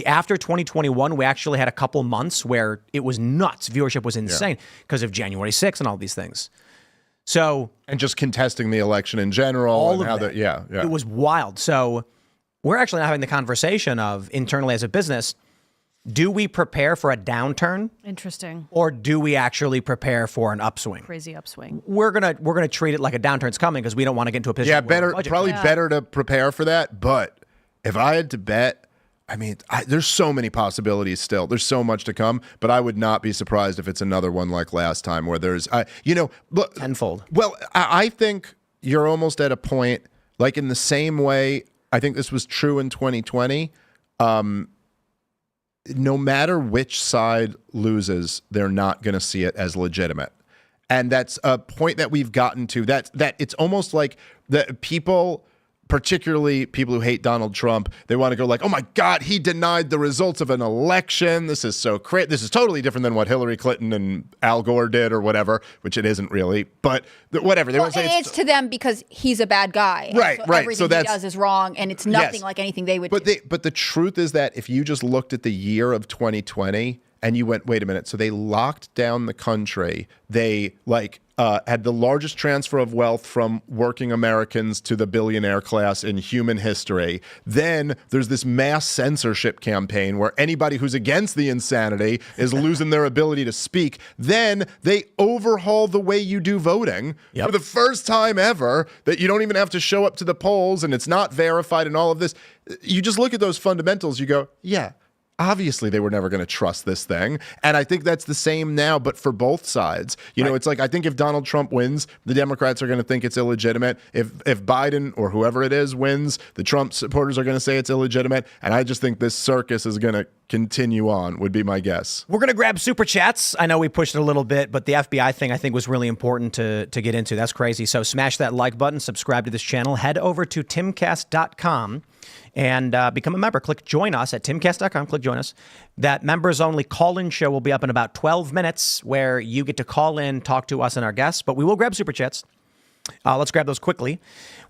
After 2021, we actually had a couple months where it was nuts. Viewership was insane because of January 6th and all these things. So, and just contesting the election in general, all and of how that. It was wild. So we're actually now having the conversation of internally as a business, do we prepare for a downturn? Interesting. Or do we actually prepare for an upswing? Crazy upswing. We're gonna treat it like a downturn's coming because we don't want to get into a position. Better to prepare for that. But if I had to bet, I mean, there's so many possibilities still. There's so much to come, but I would not be surprised if it's another one like last time where there's, tenfold. Well, I think you're almost at a point, like in the same way I think this was true in 2020. No matter which side loses, they're not going to see it as legitimate. And that's a point that we've gotten to. That it's almost like the people, particularly people who hate Donald Trump, they want to go like, oh my God, he denied the results of an election. This is so crazy. This is totally different than what Hillary Clinton and Al Gore did or whatever, which it isn't really. But whatever. They won't say it's to them because he's a bad guy. Right, so right. Everything he does is wrong, and it's nothing like anything they would do. But the truth is that if you just looked at the year of 2020 and you went, wait a minute, so they locked down the country. They had the largest transfer of wealth from working Americans to the billionaire class in human history. Then there's this mass censorship campaign where anybody who's against the insanity is losing their ability to speak. Then they overhaul the way you do voting for the first time ever, that you don't even have to show up to the polls and it's not verified and all of this. You just look at those fundamentals, you go, yeah, obviously they were never going to trust this thing. And I think that's the same now, but for both sides. You know, it's like, I think if Donald Trump wins, the Democrats are going to think it's illegitimate. If Biden or whoever it is wins, the Trump supporters are going to say it's illegitimate. And I just think this circus is going to continue on, would be my guess. We're going to grab super chats. I know we pushed it a little bit, but the FBI thing I think was really important to get into. That's crazy. So smash that like button, subscribe to this channel, head over to timcast.com and become a member. Click join us at timcast.com. Click join us. That members only call-in show will be up in about 12 minutes where you get to call in, talk to us and our guests, but we will grab super chats. Let's grab those quickly.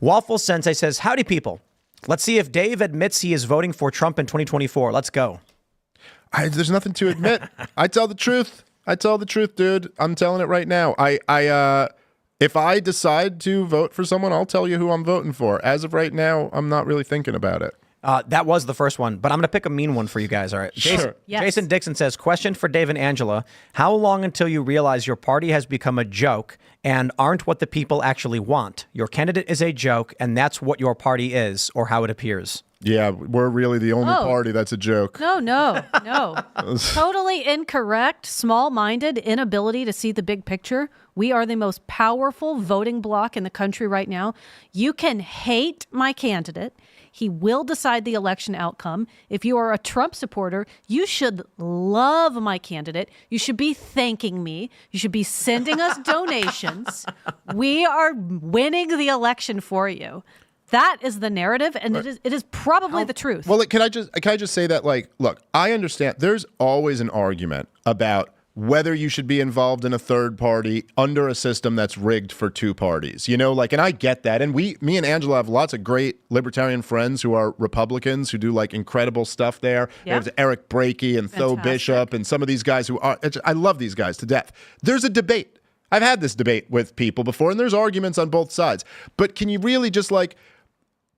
Waffle Sensei says, howdy people. Let's see if Dave admits he is voting for Trump in 2024. Let's go. There's nothing to admit. I tell the truth. I tell the truth, dude. I'm telling it right now. If I decide to vote for someone, I'll tell you who I'm voting for. As of right now, I'm not really thinking about it. That was the first one, but I'm going to pick a mean one for you guys, all right? Sure. Jason Dixon says, question for Dave and Angela. How long until you realize your party has become a joke and aren't what the people actually want? Your candidate is a joke, and that's what your party is, or how it appears. Yeah, we're really the only party that's a joke. No. Totally incorrect. Small-minded, inability to see the big picture. We are the most powerful voting bloc in the country right now. You can hate my candidate. He will decide the election outcome. If you are a Trump supporter, you should love my candidate. You should be thanking me. You should be sending us donations. We are winning the election for you. That is the narrative, and it is probably the truth. Well, can I just say that, like, look, I understand there's always an argument about whether you should be involved in a third party under a system that's rigged for two parties, you know, like, and I get that. And me and Angela have lots of great libertarian friends who are Republicans who do like incredible stuff there. There's Eric Brakey and Tho Bishop and some of these guys who are, I love these guys to death. There's a debate. I've had this debate with people before, and there's arguments on both sides. But can you really just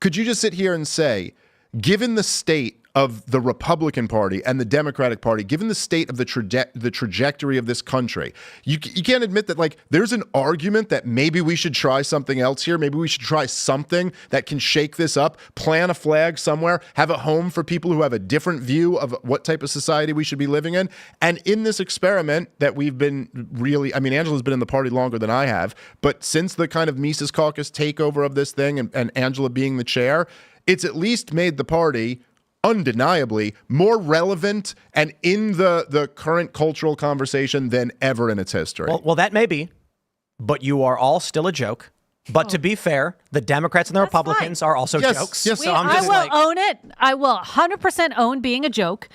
could you just sit here and say, given the state of the Republican Party and the Democratic Party, given the state of the trajectory of this country, you can't admit that, like, there's an argument that maybe we should try something else here. Maybe we should try something that can shake this up, plant a flag somewhere, have a home for people who have a different view of what type of society we should be living in. And in this experiment that we've been Angela's been in the party longer than I have, but since the kind of Mises Caucus takeover of this thing and Angela being the chair, it's at least made the party undeniably more relevant and in the current cultural conversation than ever in its history. Well, that may be, but you are all still a joke. But to be fair, the Democrats and the Republicans are also jokes. Yes, so I will own it. I will 100% own being a joke.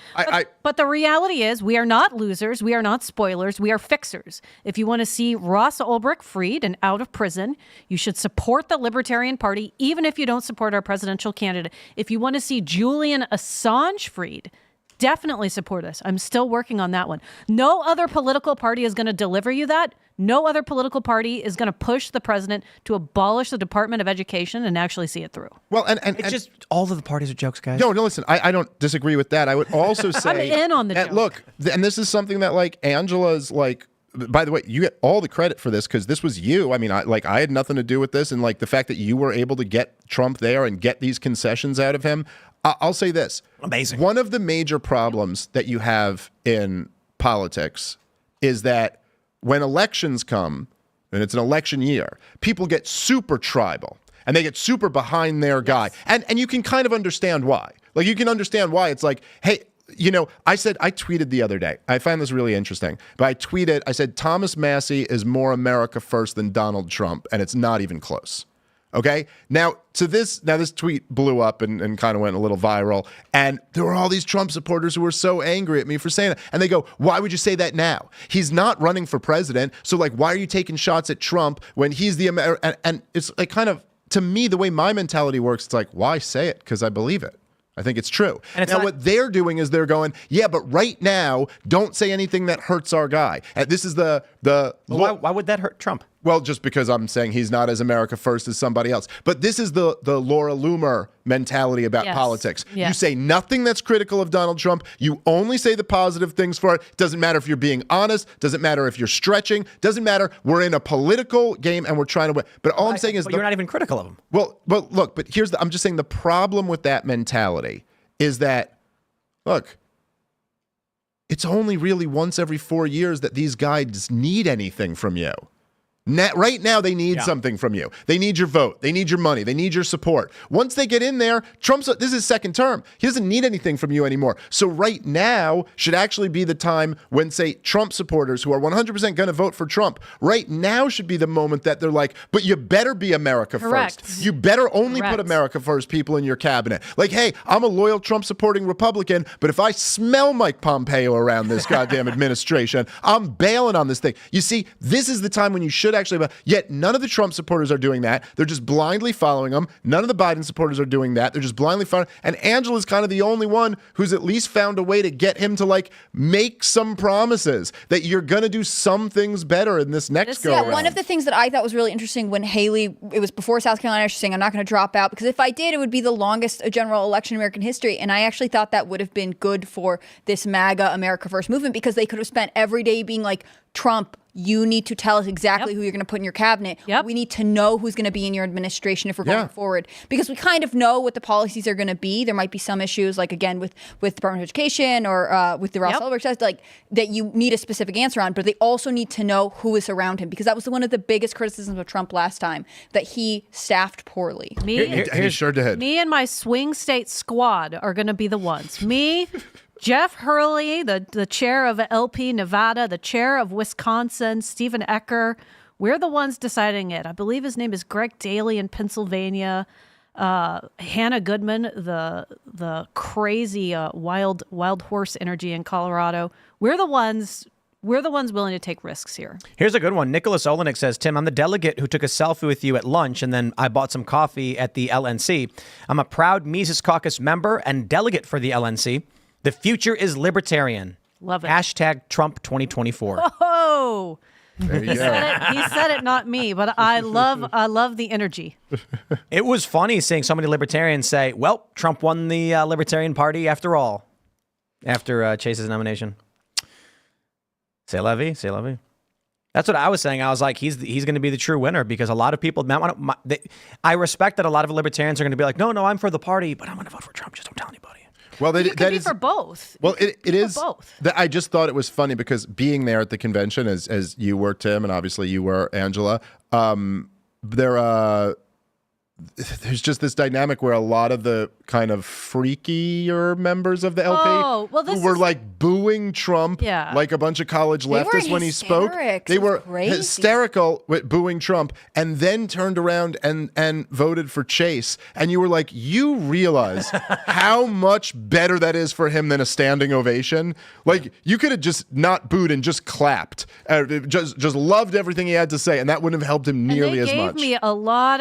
But the reality is we are not losers. We are not spoilers. We are fixers. If you want to see Ross Ulbricht freed and out of prison, you should support the Libertarian Party, even if you don't support our presidential candidate. If you want to see Julian Assange freed, definitely support us. I'm still working on that one. No other political party is going to deliver you that. No other political party is going to push the president to abolish the Department of Education and actually see it through. Well, and it's just all of the parties are jokes, guys. No, listen, I don't disagree with that. I would also say, I'm in on the joke. Look, and this is something that, like, Angela's, like, by the way, you get all the credit for this because this was you. I mean, I had nothing to do with this, and like the fact that you were able to get Trump there and get these concessions out of him. I'll say this. Amazing. One of the major problems that you have in politics is that when elections come, and it's an election year, people get super tribal. and they get super behind their guy. And you can kind of understand why. Like, you can understand why it's like, hey, you know, I tweeted the other day. I find this really interesting. But I said, Thomas Massie is more America first than Donald Trump, and it's not even close. Okay? Now this tweet blew up and kind of went a little viral. And there were all these Trump supporters who were so angry at me for saying that. And they go, why would you say that now? He's not running for president. So, like, why are you taking shots at Trump when he's the American? And it's like, kind of, to me, the way my mentality works, it's like, why say it? Because I believe it. I think it's true. And now what they're doing is they're going, yeah, but right now, don't say anything that hurts our guy. And this is why would that hurt Trump? Well, just because I'm saying he's not as America first as somebody else. But this is the Laura Loomer mentality about politics. Yes. You say nothing that's critical of Donald Trump. You only say the positive things for it. Doesn't matter if you're being honest. Doesn't matter if you're stretching. Doesn't matter. We're in a political game and we're trying to win. But all I'm saying is... But you're not even critical of him. Well, look, but I'm just saying the problem with that mentality is that, look, it's only really once every 4 years that these guys need anything from you. Right now, they need something from you. They need your vote. They need your money. They need your support. Once they get in there, this is his second term. He doesn't need anything from you anymore. So right now should actually be the time when, say, Trump supporters who are 100% going to vote for Trump, right now should be the moment that they're like, but you better be America first. You better only put America first people in your cabinet. Like, hey, I'm a loyal Trump supporting Republican, but if I smell Mike Pompeo around this goddamn administration, I'm bailing on this thing. You see, this is the time when you should actually, yet none of the Trump supporters are doing that. They're just blindly following him. None of the Biden supporters are doing that. They're just blindly following. And Angela's kind of the only one who's at least found a way to get him to, like, make some promises that you're going to do some things better in this next go around. One of the things that I thought was really interesting when Haley, it was before South Carolina, she's saying, I'm not going to drop out, because if I did, it would be the longest general election in American history. And I actually thought that would have been good for this MAGA America First movement, because they could have spent every day being like, Trump, you need to tell us exactly who you're going to put in your cabinet. We need to know who's going to be in your administration if we're going forward, because we kind of know what the policies are going to be. There might be some issues, like, again, with Department of Education or with the Ross Ulbricht test, like, that you need a specific answer on, but they also need to know who is around him, because that was one of the biggest criticisms of Trump last time, that he staffed poorly. He sure did. Me and my swing state squad are going to be the ones. Me, Jeff Hurley, the chair of LP Nevada, the chair of Wisconsin, Stephen Ecker, we're the ones deciding it. I believe his name is Greg Daly in Pennsylvania. Hannah Goodman, the crazy wild horse energy in Colorado. We're the ones willing to take risks here. Here's a good one. Nicholas Olenek says, Tim, I'm the delegate who took a selfie with you at lunch, and then I bought some coffee at the LNC. I'm a proud Mises Caucus member and delegate for the LNC. The future is libertarian. Love it. Hashtag Trump 2024. Oh, There you he go. said it, not me, but I love the energy. It was funny seeing so many libertarians say, well, Trump won the Libertarian Party after all, after Chase's nomination. C'est la vie, c'est la vie. That's what I was saying. I was like, he's going to be the true winner, because a lot of people, I respect that a lot of libertarians are going to be like, no, I'm for the party, but I'm going to vote for Trump. Just don't tell anybody. Well, You could be for both. Well, it is. Both. I just thought it was funny because being there at the convention, as you were, Tim, and obviously you were, Angela, there's just this dynamic where a lot of the kind of freakier members of the LP who were like booing Trump like a bunch of college leftists when he spoke. They were hysterical with booing Trump, and then turned around and voted for Chase. And you were like, you realize how much better that is for him than a standing ovation? Like, you could have just not booed and just clapped, just loved everything he had to say, and that wouldn't have helped him nearly as much. They gave me a lot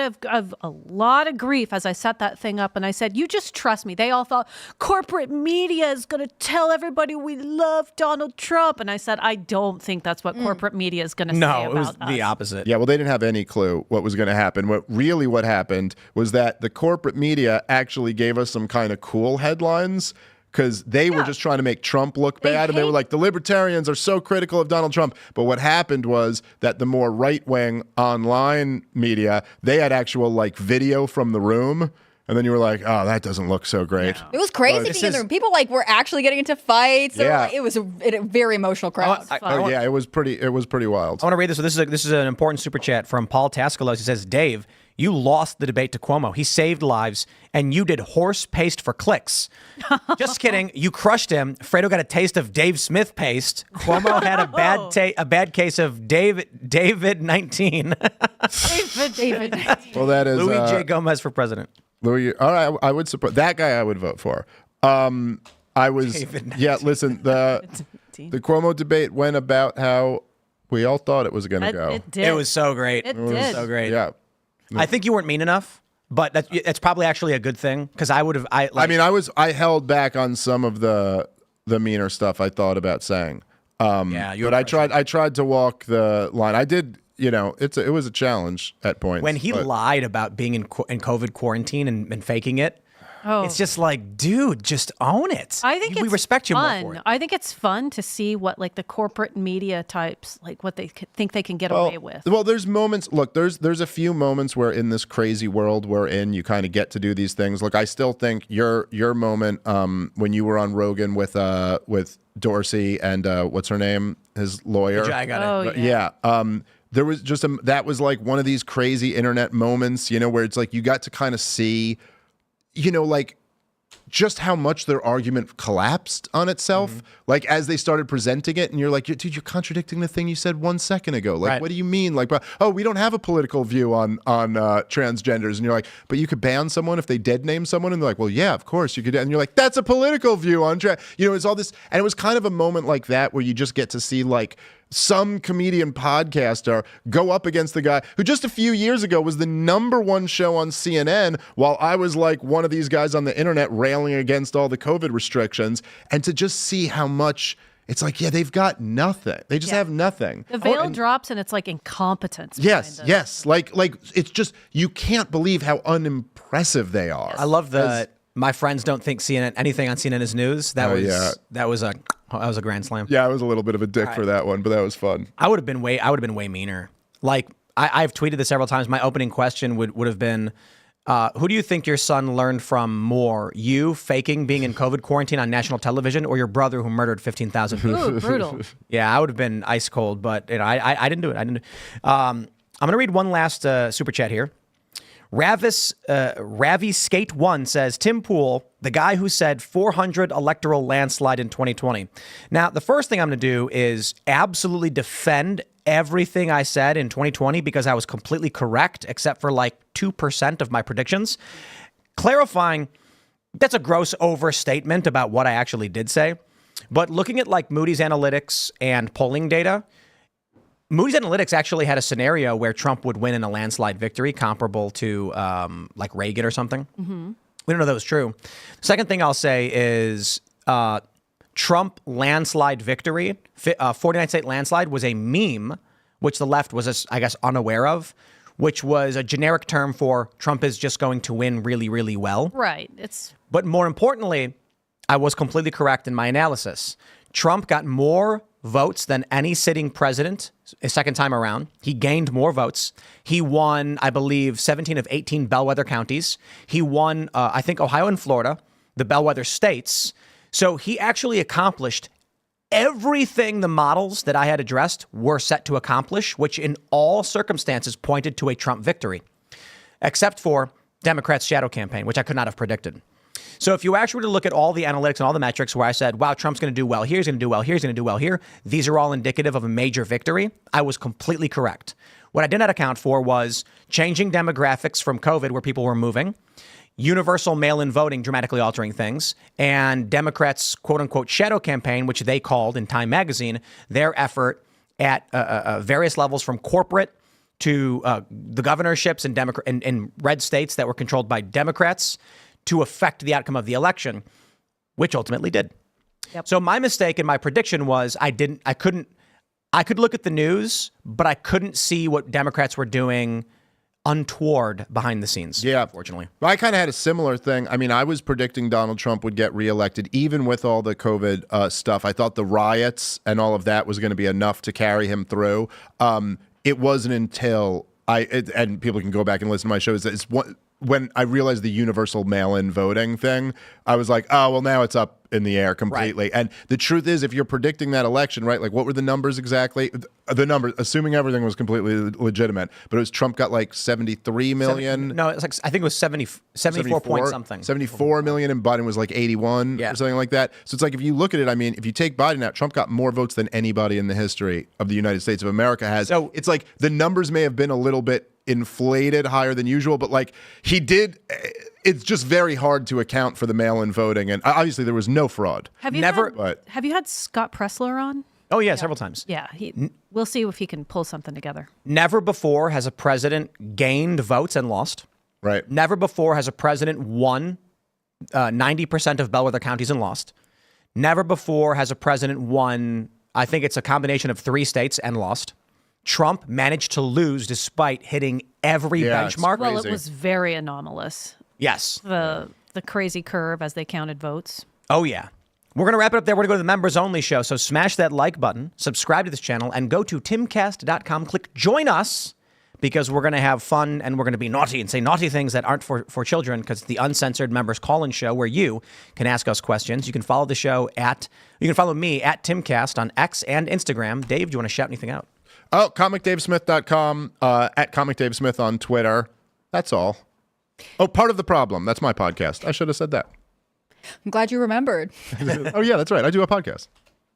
of grief as I set that thing up, and I said, you just trust me. They all thought corporate media is going to tell everybody we love Donald Trump, and I said, I don't think that's what corporate media is going to say about us. No, it was the opposite. Yeah, well, they didn't have any clue what was going to happen. What happened was that the corporate media actually gave us some kind of cool headlines, because they were just trying to make Trump look bad. And they were like, the libertarians are so critical of Donald Trump. But what happened was that the more right-wing online media, they had actual, like, video from the room. and then you were like, oh, that doesn't look so great. It was crazy being in the room. People like were actually getting into fights. Yeah. It was a very emotional crowd. Yeah, it was pretty wild. I want to read this. So this is an important super chat from Paul Tascalos. He says, Dave, you lost the debate to Cuomo. He saved lives, and you did horse paste for clicks. Just kidding. You crushed him. Fredo got a taste of Dave Smith paste. Cuomo had a bad case of David 19. David. Well, that is Louis J. Gomez for president. Louis. All right, I would support that guy. I would vote for. I was. David Yeah, listen. The Cuomo debate went about how we all thought it was going to go. It did. It was so great. It did. So great. Yeah. I think you weren't mean enough, but that's probably actually a good thing because I would have. I held back on some of the meaner stuff I thought about saying. Yeah, but I tried to walk the line. I did. It was a challenge at points. When he lied about being in COVID quarantine and faking it, it's just like, dude, just own it. I think we it's respect you fun. more for it. I think it's fun to see what like the corporate media types what they think they can get away with. Well, there's moments. Look, there's a few moments where in this crazy world we're in, you kind of get to do these things. Look, I still think your moment when you were on Rogan with Dorsey and what's her name, his lawyer. I got it. Yeah. There was just that was like one of these crazy internet moments, where it's like you got to kind of see, like just how much their argument collapsed on itself, like as they started presenting it, and you're like, dude, you're contradicting the thing you said 1 second ago. Like, Right. What do you mean? Like, we don't have a political view on transgenders, and you're like, but you could ban someone if they dead name someone, and they're like, well, yeah, of course you could, and you're like, that's a political view on it's all this, and it was kind of a moment like that where you just get to see like some comedian podcaster go up against the guy who just a few years ago was the #1 show on CNN while I was like one of these guys on the internet railing against all the COVID restrictions, and to just see how much it's like, yeah, they've got nothing. They just have nothing. The veil drops and it's like incompetence. Yes. Like it's just, you can't believe how unimpressive they are. I love my friends don't think anything on CNN is news. That was a grand slam. Yeah, I was a little bit of a dick for that one, but that was fun. I would have been way meaner. Like I've tweeted this several times. My opening question would have been, who do you think your son learned from more? You faking being in COVID quarantine on national television, or your brother who murdered 15,000 people? Ooh, brutal. Yeah, I would have been ice cold, but I didn't do it. I'm gonna read one last super chat here. Ravi Skate 1 says, Tim Pool, the guy who said 400 electoral landslide in 2020. Now, the first thing I'm going to do is absolutely defend everything I said in 2020 because I was completely correct, except for like 2% of my predictions. Clarifying, that's a gross overstatement about what I actually did say. But looking at like Moody's Analytics and polling data, Moody's Analytics actually had a scenario where Trump would win in a landslide victory comparable to like Reagan or something. Mm-hmm. We don't know that was true. Second thing I'll say is Trump landslide victory, 49 state landslide was a meme, which the left was, I guess, unaware of, which was a generic term for Trump is just going to win really, really well. Right. But more importantly, I was completely correct in my analysis. Trump got more votes than any sitting president a second time around. He gained more votes. He won, I believe, 17 of 18 bellwether counties. He won, I think, Ohio and Florida, the bellwether states. So he actually accomplished everything the models that I had addressed were set to accomplish, which in all circumstances pointed to a Trump victory, except for Democrats' shadow campaign, which I could not have predicted. So if you actually were to look at all the analytics and all the metrics where I said, wow, Trump's going to do well here, he's going to do well here, he's going to do well here, these are all indicative of a major victory, I was completely correct. What I did not account for was changing demographics from COVID where people were moving, universal mail-in voting dramatically altering things, and Democrats' quote-unquote shadow campaign, which they called in Time magazine, their effort at various levels from corporate to the governorships in red states that were controlled by Democrats to affect the outcome of the election, which ultimately did. Yep. So my mistake in my prediction was I could look at the news, but I couldn't see what Democrats were doing untoward behind the scenes. Yeah. Unfortunately. I kind of had a similar thing. I mean, I was predicting Donald Trump would get reelected, even with all the COVID stuff. I thought the riots and all of that was going to be enough to carry him through. It wasn't until and people can go back and listen to my shows. when I realized the universal mail-in voting thing, I was like, oh, well, now it's up in the air completely. Right. And the truth is, if you're predicting that election, right, like what were the numbers exactly? The numbers, assuming everything was completely legitimate, but it was Trump got like 73 million. No, it's like, I think it was 74 point something. 74 million, and Biden was like 81 or something like that. So it's like, if you look at it, I mean, if you take Biden out, Trump got more votes than anybody in the history of the United States of America has. So it's like the numbers may have been a little bit inflated higher than usual, but like he did, it's just very hard to account for the mail-in voting, and obviously there was no fraud. Have you had Scott Pressler on? Oh yeah, several times. Yeah, we'll see if he can pull something together. Never before has a president gained votes and lost. Right. Never before has a president won 90% of bellwether counties and lost. Never before has a president won, I think it's a combination of 3 states, and lost. Trump managed to lose despite hitting every benchmark. Well, it was very anomalous. Yes. The crazy curve as they counted votes. Oh, yeah. We're going to wrap it up there. We're going to go to the members only show. So smash that like button, subscribe to this channel, and go to timcast.com. Click join us, because we're going to have fun and we're going to be naughty and say naughty things that aren't for children, because it's the uncensored members call-in show where you can ask us questions. You can follow the show you can follow me at Timcast on X and Instagram. Dave, do you want to shout anything out? Oh, comicdavesmith.com, at comicdavesmith on Twitter. That's all. Oh, Part of the Problem. That's my podcast. I should have said that. I'm glad you remembered. Oh, yeah, that's right. I do a podcast.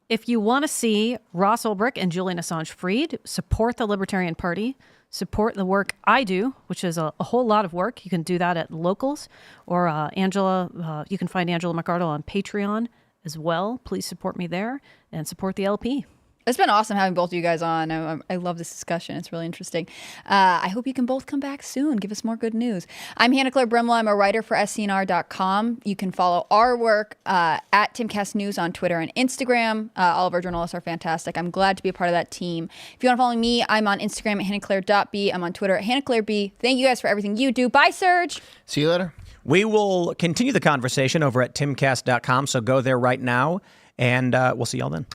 If you want to see Ross Ulbricht and Julian Assange freed, support the Libertarian Party, support the work I do, which is a whole lot of work. You can do that at Locals, or Angela. You can find Angela McArdle on Patreon as well. Please support me there and support the LP. It's been awesome having both of you guys on. I love this discussion. It's really interesting. I hope you can both come back soon. Give us more good news. I'm Hannah Claire Brimla. I'm a writer for SCNR.com. You can follow our work at Timcast News on Twitter and Instagram. All of our journalists are fantastic. I'm glad to be a part of that team. If you want to follow me, I'm on Instagram at hannahclaire.b. I'm on Twitter at hannahclaireb. Thank you guys for everything you do. Bye, Serge. See you later. We will continue the conversation over at timcast.com, so go there right now, and we'll see y'all then.